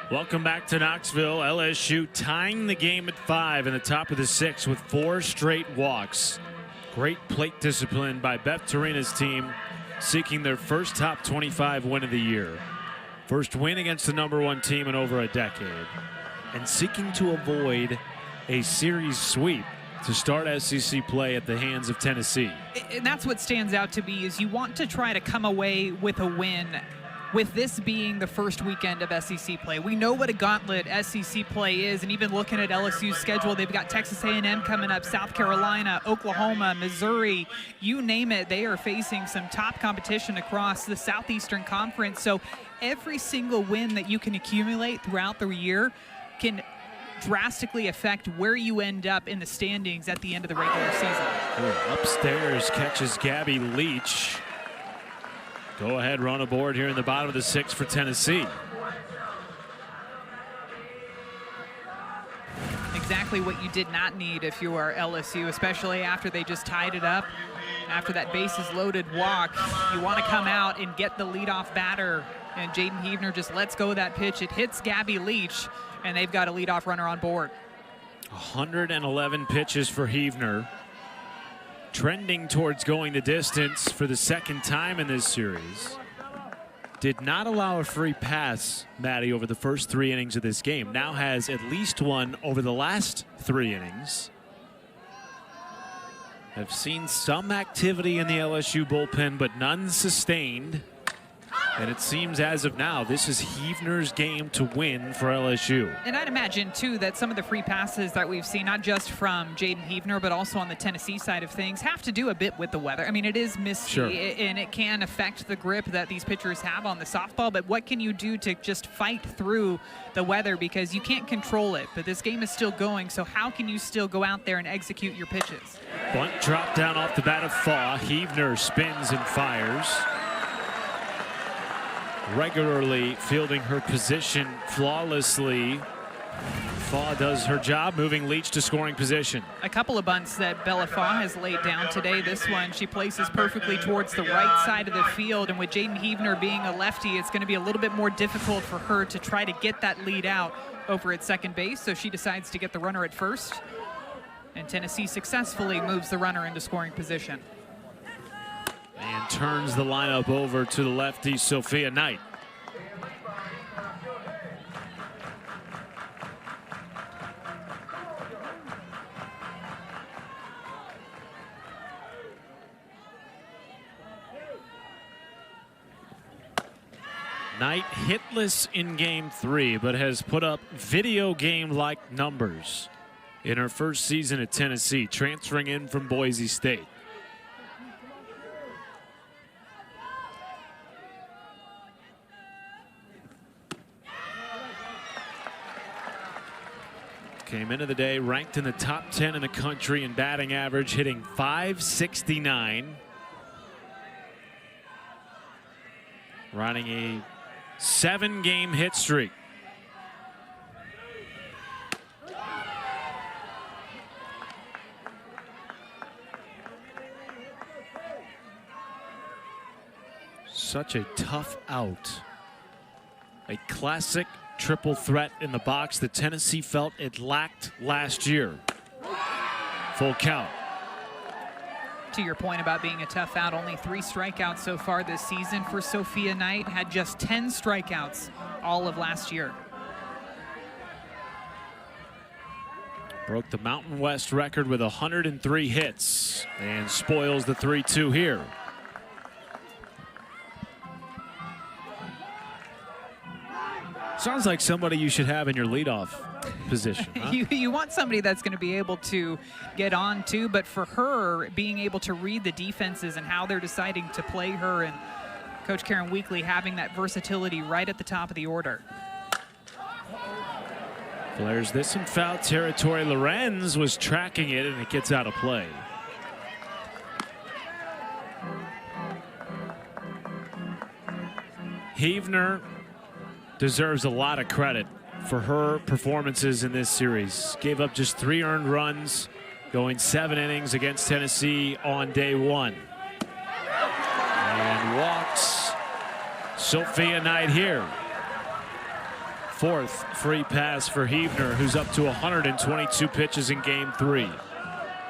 Welcome back to Knoxville. LSU tying the game at 5 in the top of the 6th with 4 straight walks. Great plate discipline by Beth Torina's team, seeking their first top 25 win of the year. First win against the #1 team in over a decade, and seeking to avoid a series sweep to start SEC play at the hands of Tennessee. And that's what stands out to me is you want to try to come away with a win, with this being the first weekend of SEC play. We know what a gauntlet SEC play is, and even looking at LSU's schedule, they've got Texas A&M coming up, South Carolina, Oklahoma, Missouri, you name it. They are facing some top competition across the Southeastern Conference. So every single win that you can accumulate throughout the year can drastically affect where you end up in the standings at the end of the regular season. Ooh, upstairs catches Gabby Leach. Go ahead, run aboard here in the bottom of the 6th for Tennessee. Exactly what you did not need if you are LSU, especially after they just tied it up. After that bases loaded walk, you want to come out and get the leadoff batter. And Jaden Heavner just lets go of that pitch. It hits Gabby Leach, and they've got a leadoff runner on board. 111 pitches for Heavner. Trending towards going the distance for the 2nd time in this series. Did not allow a free pass, Maddie, over the first 3 innings of this game. Now has at least one over the last 3 innings. Have seen some activity in the LSU bullpen, but none sustained. And it seems as of now, this is Heavner's game to win for LSU. And I'd imagine, too, that some of the free passes that we've seen, not just from Jaden Heavner, but also on the Tennessee side of things, have to do a bit with the weather. I mean, it is misty, sure, and it can affect the grip that these pitchers have on the softball, but what can you do to just fight through the weather? Because you can't control it, but this game is still going, so how can you still go out there and execute your pitches? Bunt drop down off the bat of Faw. Heavner spins and fires. Regularly fielding her position flawlessly. Faw does her job, moving Leach to scoring position. A couple of bunts that Bella Faw has laid down today. This one she places perfectly towards the right side of the field, and with Jaden Heavner being a lefty, it's going to be a little bit more difficult for her to try to get that lead out over at second base, so she decides to get the runner at first, and Tennessee successfully moves the runner into scoring position. And turns the lineup over to the lefty, Sophia Knight. Knight hitless in game 3, but has put up video game-like numbers in her first season at Tennessee, transferring in from Boise State. Came into the day ranked in the top 10 in the country in batting average, hitting .569. Running a 7-game hit streak. such a tough out. A classic triple threat in the box that Tennessee felt it lacked last year. Full count. To your point about being a tough out, only 3 strikeouts so far this season for Sophia Knight. Had just 10 strikeouts all of last year. Broke the Mountain West record with 103 hits and spoils the 3-2 here. Sounds like somebody you should have in your leadoff position. Huh? You want somebody that's going to be able to get on too, but for her, being able to read the defenses and how they're deciding to play her, and Coach Karen Weekly having that versatility right at the top of the order. Flares this in foul territory. Lorenz was tracking it, and it gets out of play. Heavner deserves a lot of credit for her performances in this series. Gave up just 3 earned runs, going 7 innings against Tennessee on day 1. And walks Sophia Knight here. 4th free pass for Heavner, who's up to 122 pitches in game 3.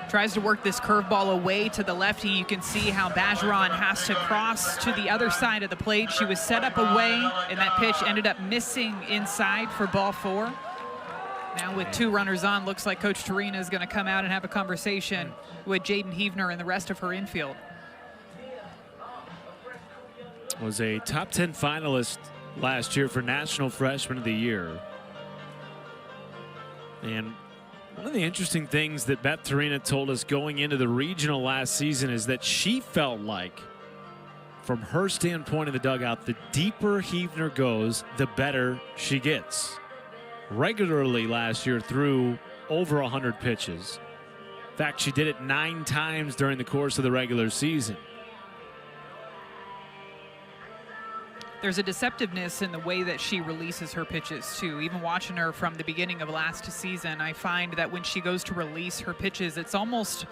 Tries to work this curveball away to the lefty. You can see how Bergeron has to cross to the other side of the plate. She was set up away, and that pitch ended up missing inside for ball 4. Now with 2 runners on, looks like Coach Torina is going to come out and have a conversation with Jaden Heavner and the rest of her infield. Was a top 10 finalist last year for National Freshman of the Year. And one of the interesting things that Beth Torina told us going into the regional last season is that she felt like, from her standpoint in the dugout, the deeper Heavner goes, the better she gets. Regularly last year threw over 100 pitches. In fact, she did it 9 times during the course of the regular season. There's a deceptiveness in the way that she releases her pitches too. Even watching her from the beginning of last season, I find that when she goes to release her pitches, it's almost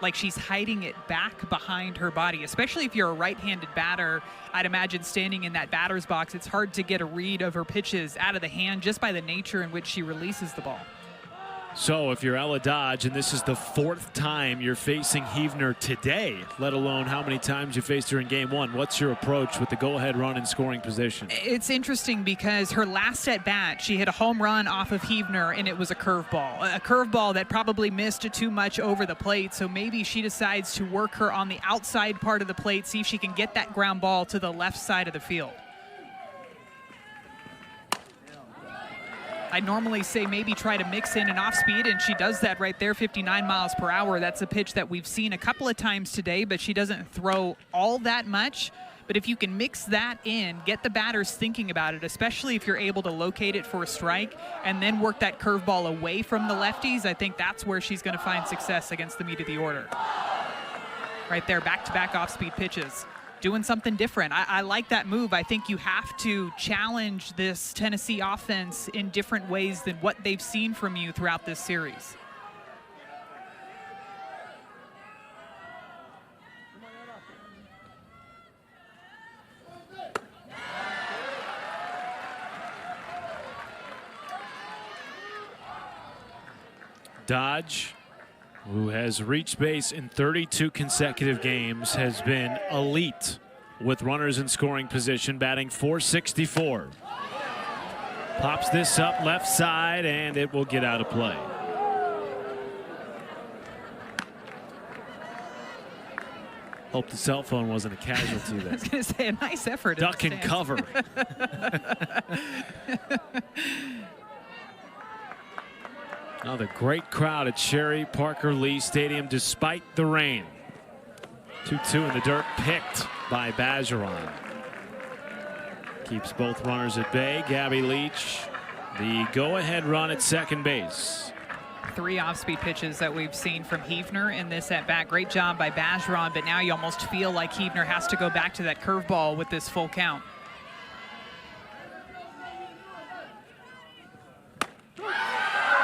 like she's hiding it back behind her body, especially if you're a right-handed batter. I'd imagine standing in that batter's box, it's hard to get a read of her pitches out of the hand just by the nature in which she releases the ball. So if you're Ella Dodge, and this is the 4th time you're facing Heavner today, let alone how many times you faced her in game 1, what's your approach with the go-ahead run in scoring position? It's interesting because her last at bat, she hit a home run off of Heavner, and it was a curveball that probably missed too much over the plate. So maybe she decides to work her on the outside part of the plate, see if she can get that ground ball to the left side of the field. I normally say maybe try to mix in an off speed, and she does that right there, 59 miles per hour. That's a pitch that we've seen a couple of times today, but she doesn't throw all that much. But if you can mix that in, get the batters thinking about it, especially if you're able to locate it for a strike, and then work that curveball away from the lefties, I think that's where she's going to find success against the meat of the order. Right there, back-to-back off-speed pitches. Doing something different. I like that move. I think you have to challenge this Tennessee offense in different ways than what they've seen from you throughout this series. Dodge, who has reached base in 32 consecutive games, has been elite with runners in scoring position, batting .464. Pops this up left side, and it will get out of play. Hope the cell phone wasn't a casualty there. I was going to say, a nice effort. Duck and cover. Now the great crowd at Sherry Parker Lee Stadium despite the rain. 2-2 in the dirt, picked by Bergeron. Keeps both runners at bay. Gabby Leach, the go-ahead run at second base. 3 off-speed pitches that we've seen from Heavner in this at-bat. Great job by Bergeron, but now you almost feel like Heavner has to go back to that curveball with this full count.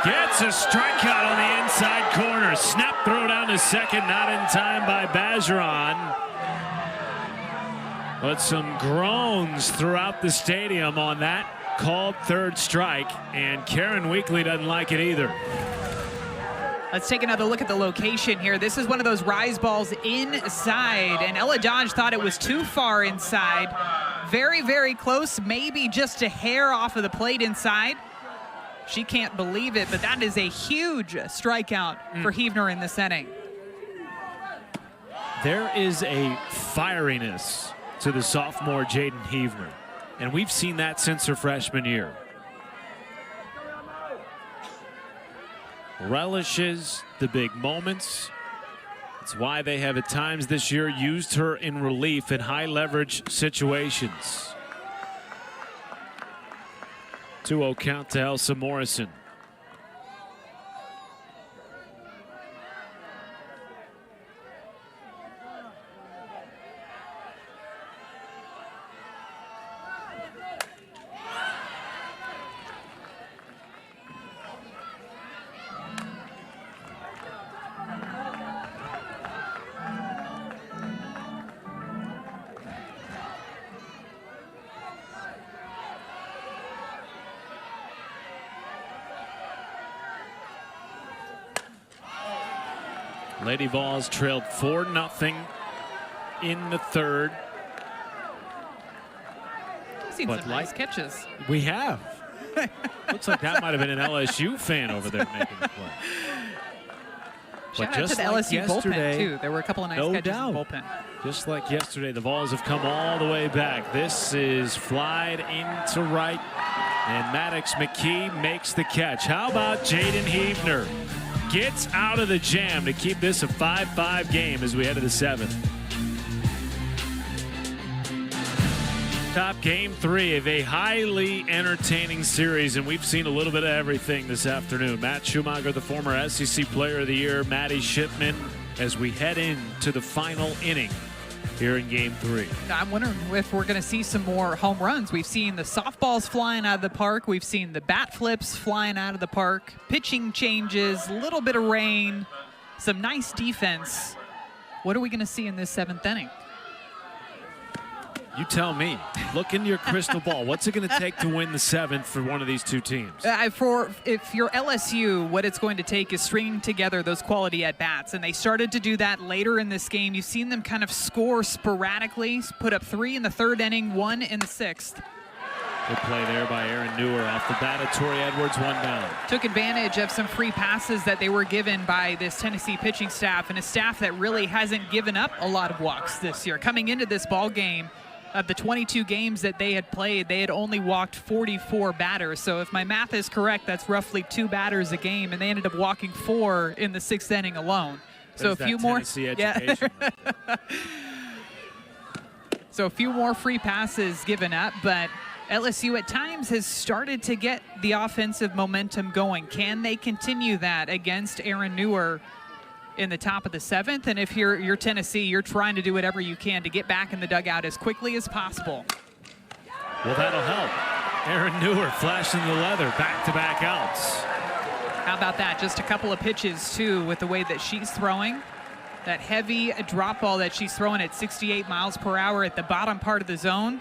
Gets a strikeout on the inside corner. Snap throw down to second, not in time by Bergeron. But some groans throughout the stadium on that called third strike, and Karen Weekly doesn't like it either. Let's take another look at the location here. This is one of those rise balls inside, and Ella Dodge thought it was too far inside. Very, very close, maybe just a hair off of the plate inside. She can't believe it, but that is a huge strikeout for Heavner in this inning. There is a fieriness to the sophomore Jaden Heavner, and we've seen that since her freshman year. Relishes the big moments. It's why they have at times this year used her in relief in high leverage situations. 2-0 count to Elsa Morrison. Lady Vols trailed 4-0 in the third. I've seen some nice catches. We have. Looks like that might have been an LSU fan over there making the play. Shout out to the LSU bullpen, too. There were a couple of nice catches in the bullpen. Just like yesterday, the Vols have come all the way back. This is flied into right, and Maddox McKee makes the catch. How about Jaden Heavner? Gets out of the jam to keep this a 5-5 game as we head to the 7th. Top game 3 of a highly entertaining series, and we've seen a little bit of everything this afternoon. Matt Schumacher, the former SEC Player of the Year, Maddie Shipman, as we head into the final inning here in game 3. I'm wondering if we're going to see some more home runs. We've seen the softballs flying out of the park. We've seen the bat flips flying out of the park. Pitching changes, a little bit of rain, some nice defense. What are we going to see in this 7th inning? You tell me. Look into your crystal ball. What's it going to take to win the 7th for one of these two teams? If you're LSU, what it's going to take is stringing together those quality at-bats, and they started to do that later in this game. You've seen them kind of score sporadically, put up 3 in the 3rd inning, 1 in the 6th. Good play there by Aaron Newer off the bat of Tori Edwards, 1 down. Took advantage of some free passes that they were given by this Tennessee pitching staff, and a staff that really hasn't given up a lot of walks this year. Coming into this ball game, of the 22 games that they had played, they had only walked 44 batters. So if my math is correct, that's roughly 2 batters a game, and they ended up walking 4 in the 6th inning alone. So a few more. Education. So a few more free passes given up, but LSU at times has started to get the offensive momentum going. Can they continue that against Aaron Newer in the top of the 7th? And if you're Tennessee, you're trying to do whatever you can to get back in the dugout as quickly as possible. Well, that'll help. Aaron Newer flashing the leather, back-to-back outs. How about that? Just a couple of pitches, too, with the way that she's throwing. That heavy drop ball that she's throwing at 68 miles per hour at the bottom part of the zone.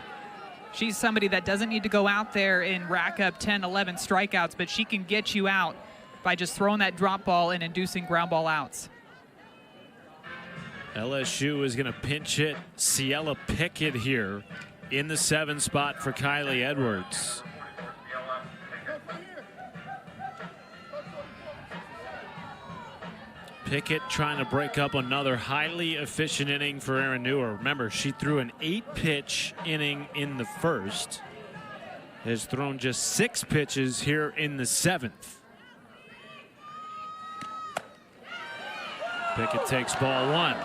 She's somebody that doesn't need to go out there and rack up 10, 11 strikeouts, but she can get you out by just throwing that drop ball and inducing ground ball outs. LSU is going to pinch hit Ciela Pickett here in the 7 spot for Kylie Edwards. Pickett trying to break up another highly efficient inning for Aaron Newer. Remember, she threw an 8-pitch inning in the 1st. Has thrown just 6 pitches here in the 7th. Pickett takes ball 1.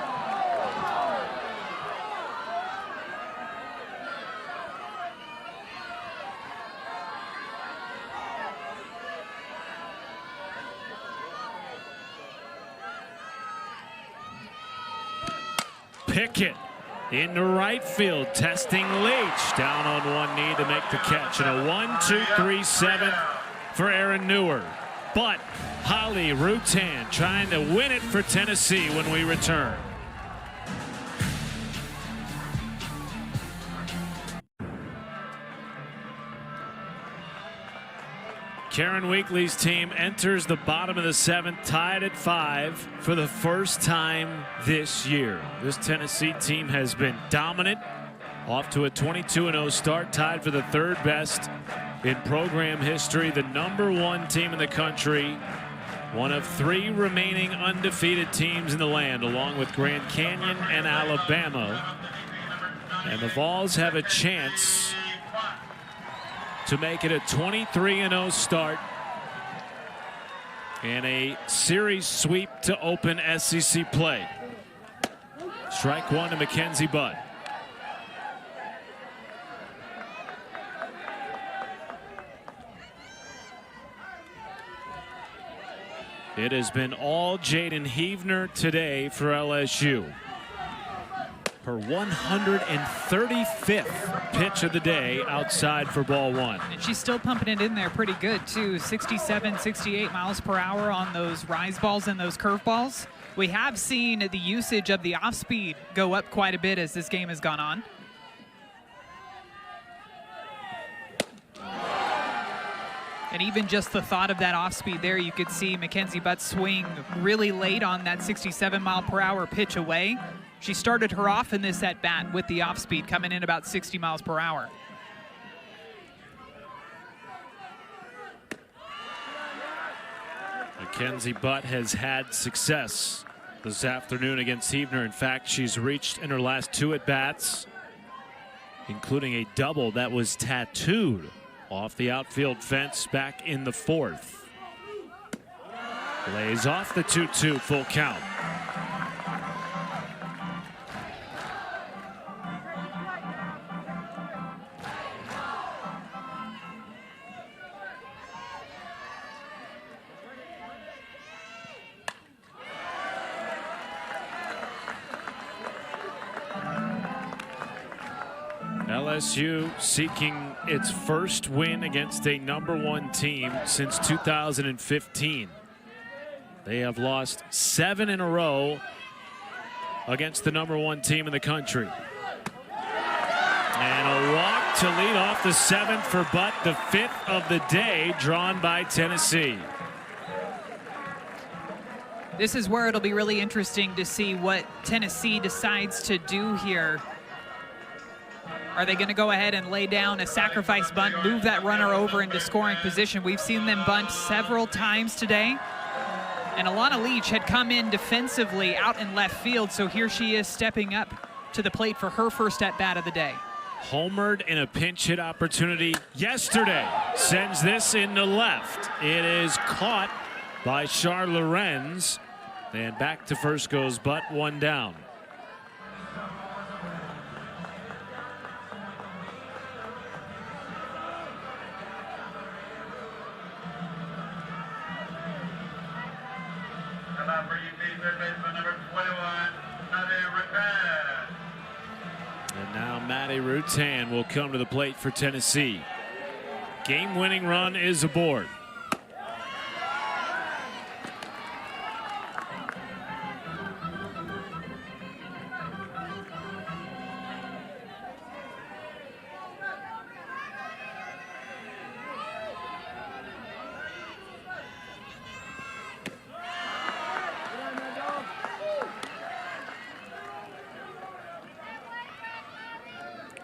Pickett into right field, testing Leach, down on one knee to make the catch, and a 1-2-3-7 for Aaron Newer. But Holly Rutan trying to win it for Tennessee when we return. Karen Weekly's team enters the bottom of the 7th, tied at 5 for the first time this year. This Tennessee team has been dominant, off to a 22-0 start, tied for the 3rd best in program history. The #1 team in the country, one of 3 remaining undefeated teams in the land, along with Grand Canyon and Alabama. And the Vols have a chance to make it a 23-0 start and a series sweep to open SEC play. Strike 1 to Mackenzie Butt. It has been all Jaden Heavner today for LSU. Her 135th pitch of the day outside for ball 1. And she's still pumping it in there pretty good too. 67, 68 miles per hour on those rise balls and those curve balls. We have seen the usage of the off speed go up quite a bit as this game has gone on. And even just the thought of that off speed there, you could see Mackenzie Butt swing really late on that 67 mile per hour pitch away. She started her off in this at bat with the off speed coming in about 60 miles per hour. Mackenzie Butt has had success this afternoon against Heavner. In fact, she's reached in her last 2 at bats, including a double that was tattooed off the outfield fence back in the 4th. Lays off the 2-2, full count. LSU seeking its first win against a #1 team since 2015. They have lost 7 in a row against the #1 team in the country. And a walk to lead off the 7th for Butt, the 5th of the day, drawn by Tennessee. This is where it'll be really interesting to see what Tennessee decides to do here. Are they going to go ahead and lay down a sacrifice bunt, move that runner over into scoring position? We've seen them bunt several times today. And Alana Leach had come in defensively out in left field, so here she is stepping up to the plate for her first at-bat of the day. Homered in a pinch hit opportunity yesterday. Sends this into left. It is caught by Char Lorenz. And back to first goes Butt, 1 down. And now Maddie Rutan will come to the plate for Tennessee. Game-winning run is aboard.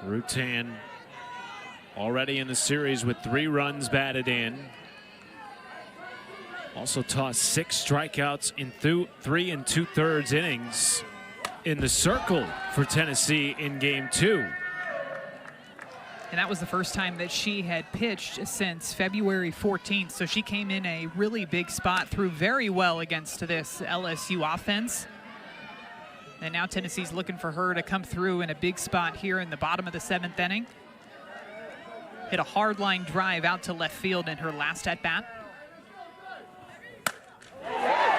Rutan already in the series with 3 runs batted in. Also tossed 6 strikeouts in 3 2/3 innings in the circle for Tennessee in game 2. And that was the first time that she had pitched since February 14th. So she came in a really big spot, threw very well against this LSU offense. And now Tennessee's looking for her to come through in a big spot here in the bottom of the 7th inning. Hit a hard line drive out to left field in her last at-bat.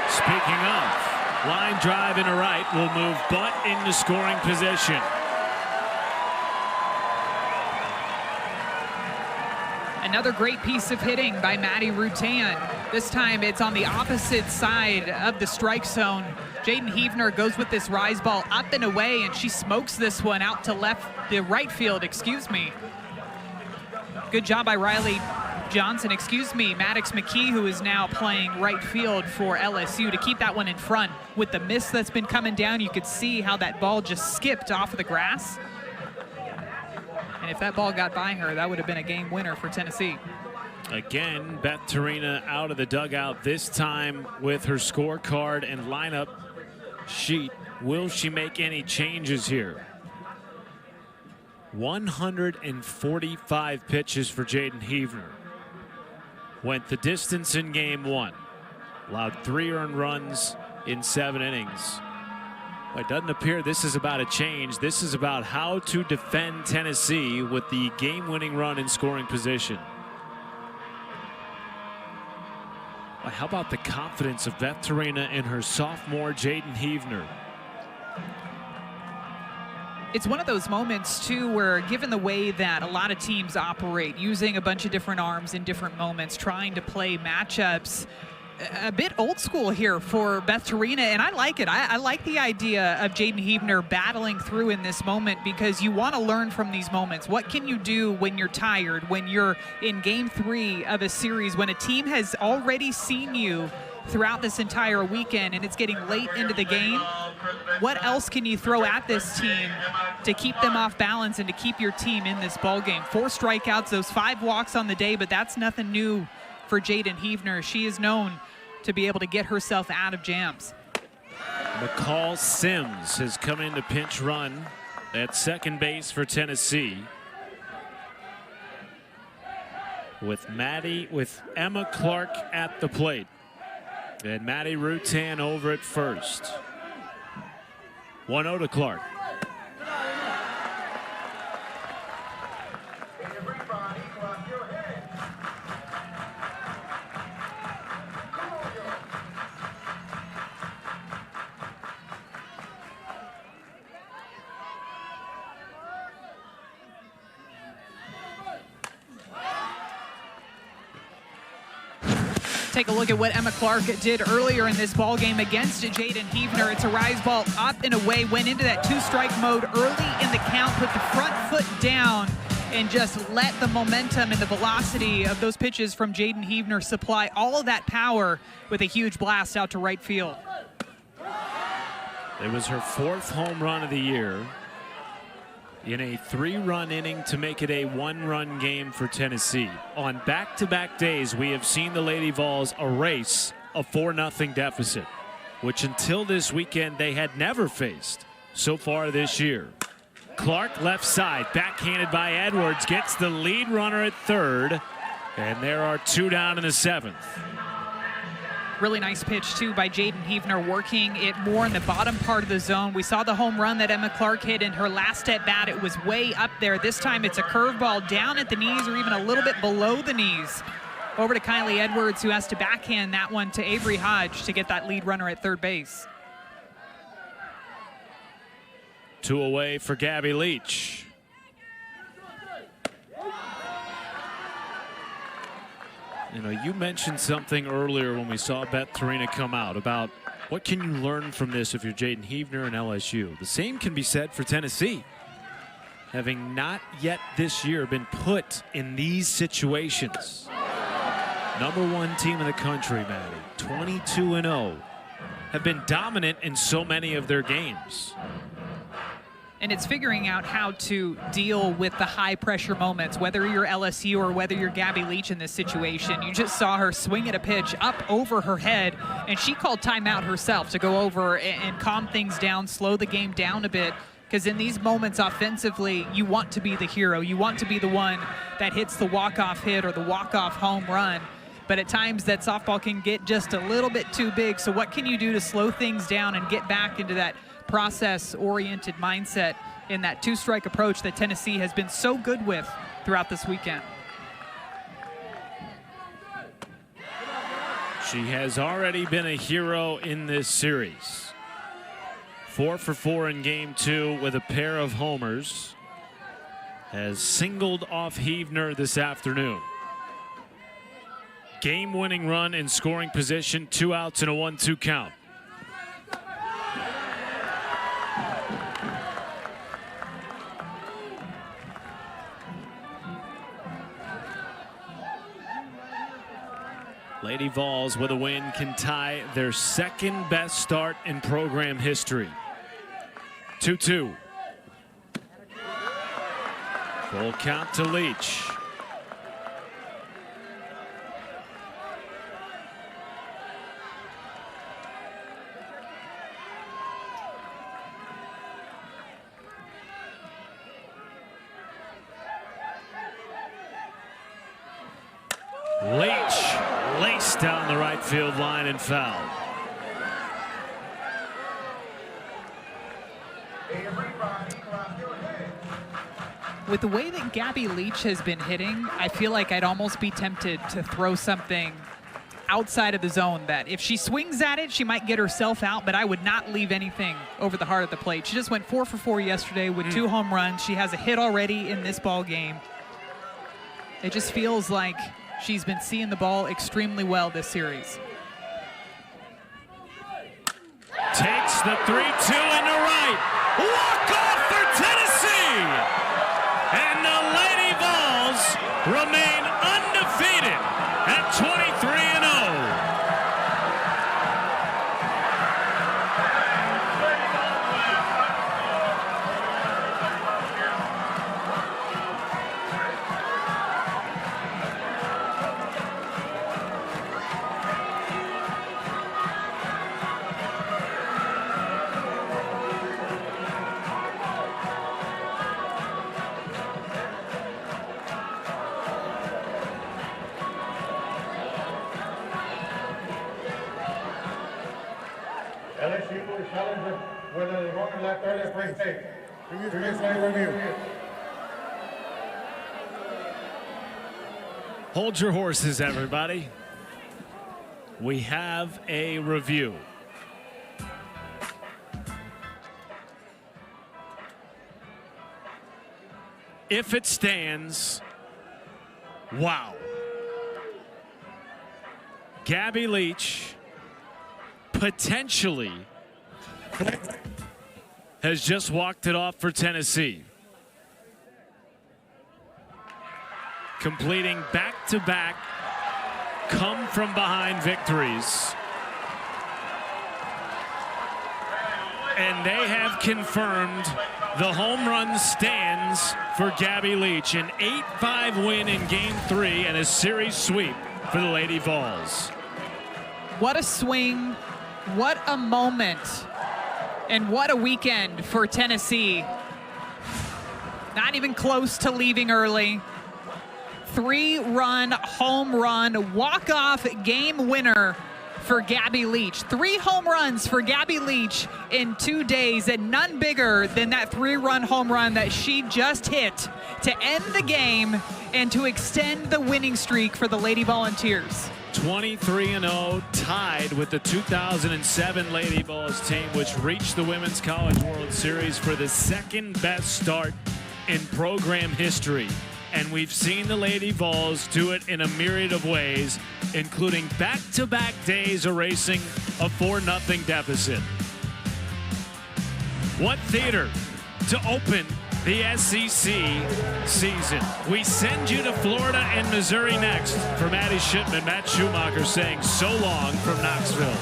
Speaking of, line drive into right will move Butt into scoring position. Another great piece of hitting by Maddie Rutan. This time it's on the opposite side of the strike zone. Jaden Heavner goes with this rise ball up and away, and she smokes this one out to right field, excuse me. Good job by Riley Maddox McKee, who is now playing right field for LSU, to keep that one in front. With the mist that's been coming down, you could see how that ball just skipped off of the grass. And if that ball got by her, that would have been a game winner for Tennessee. Again, Beth Torina out of the dugout, this time with her scorecard and lineup sheet. Will she make any changes here? 145 pitches for Jaden Heavner. Went the distance in game 1. Allowed 3 earned runs in 7 innings. But it doesn't appear this is about a change. This is about how to defend Tennessee with the game-winning run in scoring position. Well, how about the confidence of Beth Torina and her sophomore Jaden Heavner? It's one of those moments, too, where given the way that a lot of teams operate, using a bunch of different arms in different moments, trying to play matchups, a bit old school here for Beth Torina, and I like it. I like the idea of Jaden Heavner battling through in this moment, because you want to learn from these moments. What can you do when you're tired, when you're in game 3 of a series, when a team has already seen you throughout this entire weekend and it's getting late into the game? What else can you throw at this team to keep them off balance and to keep your team in this ball game? 4 strikeouts, those 5 walks on the day, but that's nothing new for Jaden Heavner. She is known to be able to get herself out of jams. McCall Sims has come in to pinch run at second base for Tennessee, with Emma Clark at the plate. And Maddie Rutan over at first. 1-0 to Clark. Take a look at what Emma Clark did earlier in this ball game against Jaden Heavner. It's a rise ball up and away, went into that 2-strike mode early in the count, put the front foot down, and just let the momentum and the velocity of those pitches from Jaden Heavner supply all of that power with a huge blast out to right field. It was her 4th home run of the year in a 3-run inning to make it a 1-run game for Tennessee. On back-to-back days, we have seen the Lady Vols erase a 4-0 deficit, which until this weekend they had never faced so far this year. Clark left side, backhanded by Edwards, gets the lead runner at third, and there are 2 down in the 7th. Really nice pitch, too, by Jaden Heavner, working it more in the bottom part of the zone. We saw the home run that Emma Clark hit in her last at-bat. It was way up there. This time it's a curveball down at the knees or even a little bit below the knees. Over to Kylie Edwards, who has to backhand that one to Avery Hodge to get that lead runner at third base. 2 away for Gabby Leach. You know, you mentioned something earlier when we saw Beth Torina come out about what can you learn from this if you're Jaden Heavner and LSU. The same can be said for Tennessee, having not yet this year been put in these situations. #1 team in the country, Maddie, 22-0, have been dominant in so many of their games. And it's figuring out how to deal with the high-pressure moments, whether you're LSU or whether you're Gabby Leach in this situation. You just saw her swing at a pitch up over her head, and she called timeout herself to go over and calm things down, slow the game down a bit, because in these moments offensively, you want to be the hero. You want to be the one that hits the walk-off hit or the walk-off home run. But at times that softball can get just a little bit too big. So what can you do to slow things down and get back into that process-oriented mindset in that 2-strike approach that Tennessee has been so good with throughout this weekend? She has already been a hero in this series. 4 for 4 in game 2 with a pair of homers. Has singled off Heavner this afternoon. Game-winning run in scoring position, 2 outs and a 1-2 count. Lady Vols with a win can tie their second best start in program history. 2-2. Full count to Leach. Leach laced down the right field line and fouled. With the way that Gabby Leach has been hitting, I feel like I'd almost be tempted to throw something outside of the zone that if she swings at it, she might get herself out, but I would not leave anything over the heart of the plate. She just went 4 for 4 yesterday with 2 home runs. She has a hit already in this ball game. It just feels like she's been seeing the ball extremely well this series. Takes the 3-2 into right. Walk off for Tennessee! And the Lady Vols remain undefeated at 23-0. LSU will challenge them whether they want to let earlier spring state. Review. Hold your horses, everybody. We have a review. If it stands, wow. Gabby Leach potentially has just walked it off for Tennessee. Completing back-to-back come-from-behind victories. And they have confirmed the home run stands for Gabby Leach. An 8-5 win in Game 3 and a series sweep for the Lady Vols. What a swing, what a moment, and what a weekend for Tennessee. Not even close to leaving early. 3-run home run walk-off game winner for Gabby Leach. 3 home runs for Gabby Leach in 2 days, and none bigger than that 3-run home run that she just hit to end the game and to extend the winning streak for the Lady Volunteers. 23-0, tied with the 2007 Lady Vols team, which reached the Women's College World Series for the second best start in program history. And we've seen the Lady Vols do it in a myriad of ways, including back-to-back days erasing a 4-0 deficit. What theater to open the SEC season. We send you to Florida and Missouri next. For Maddie Shipman, Matt Schumacher saying so long from Knoxville.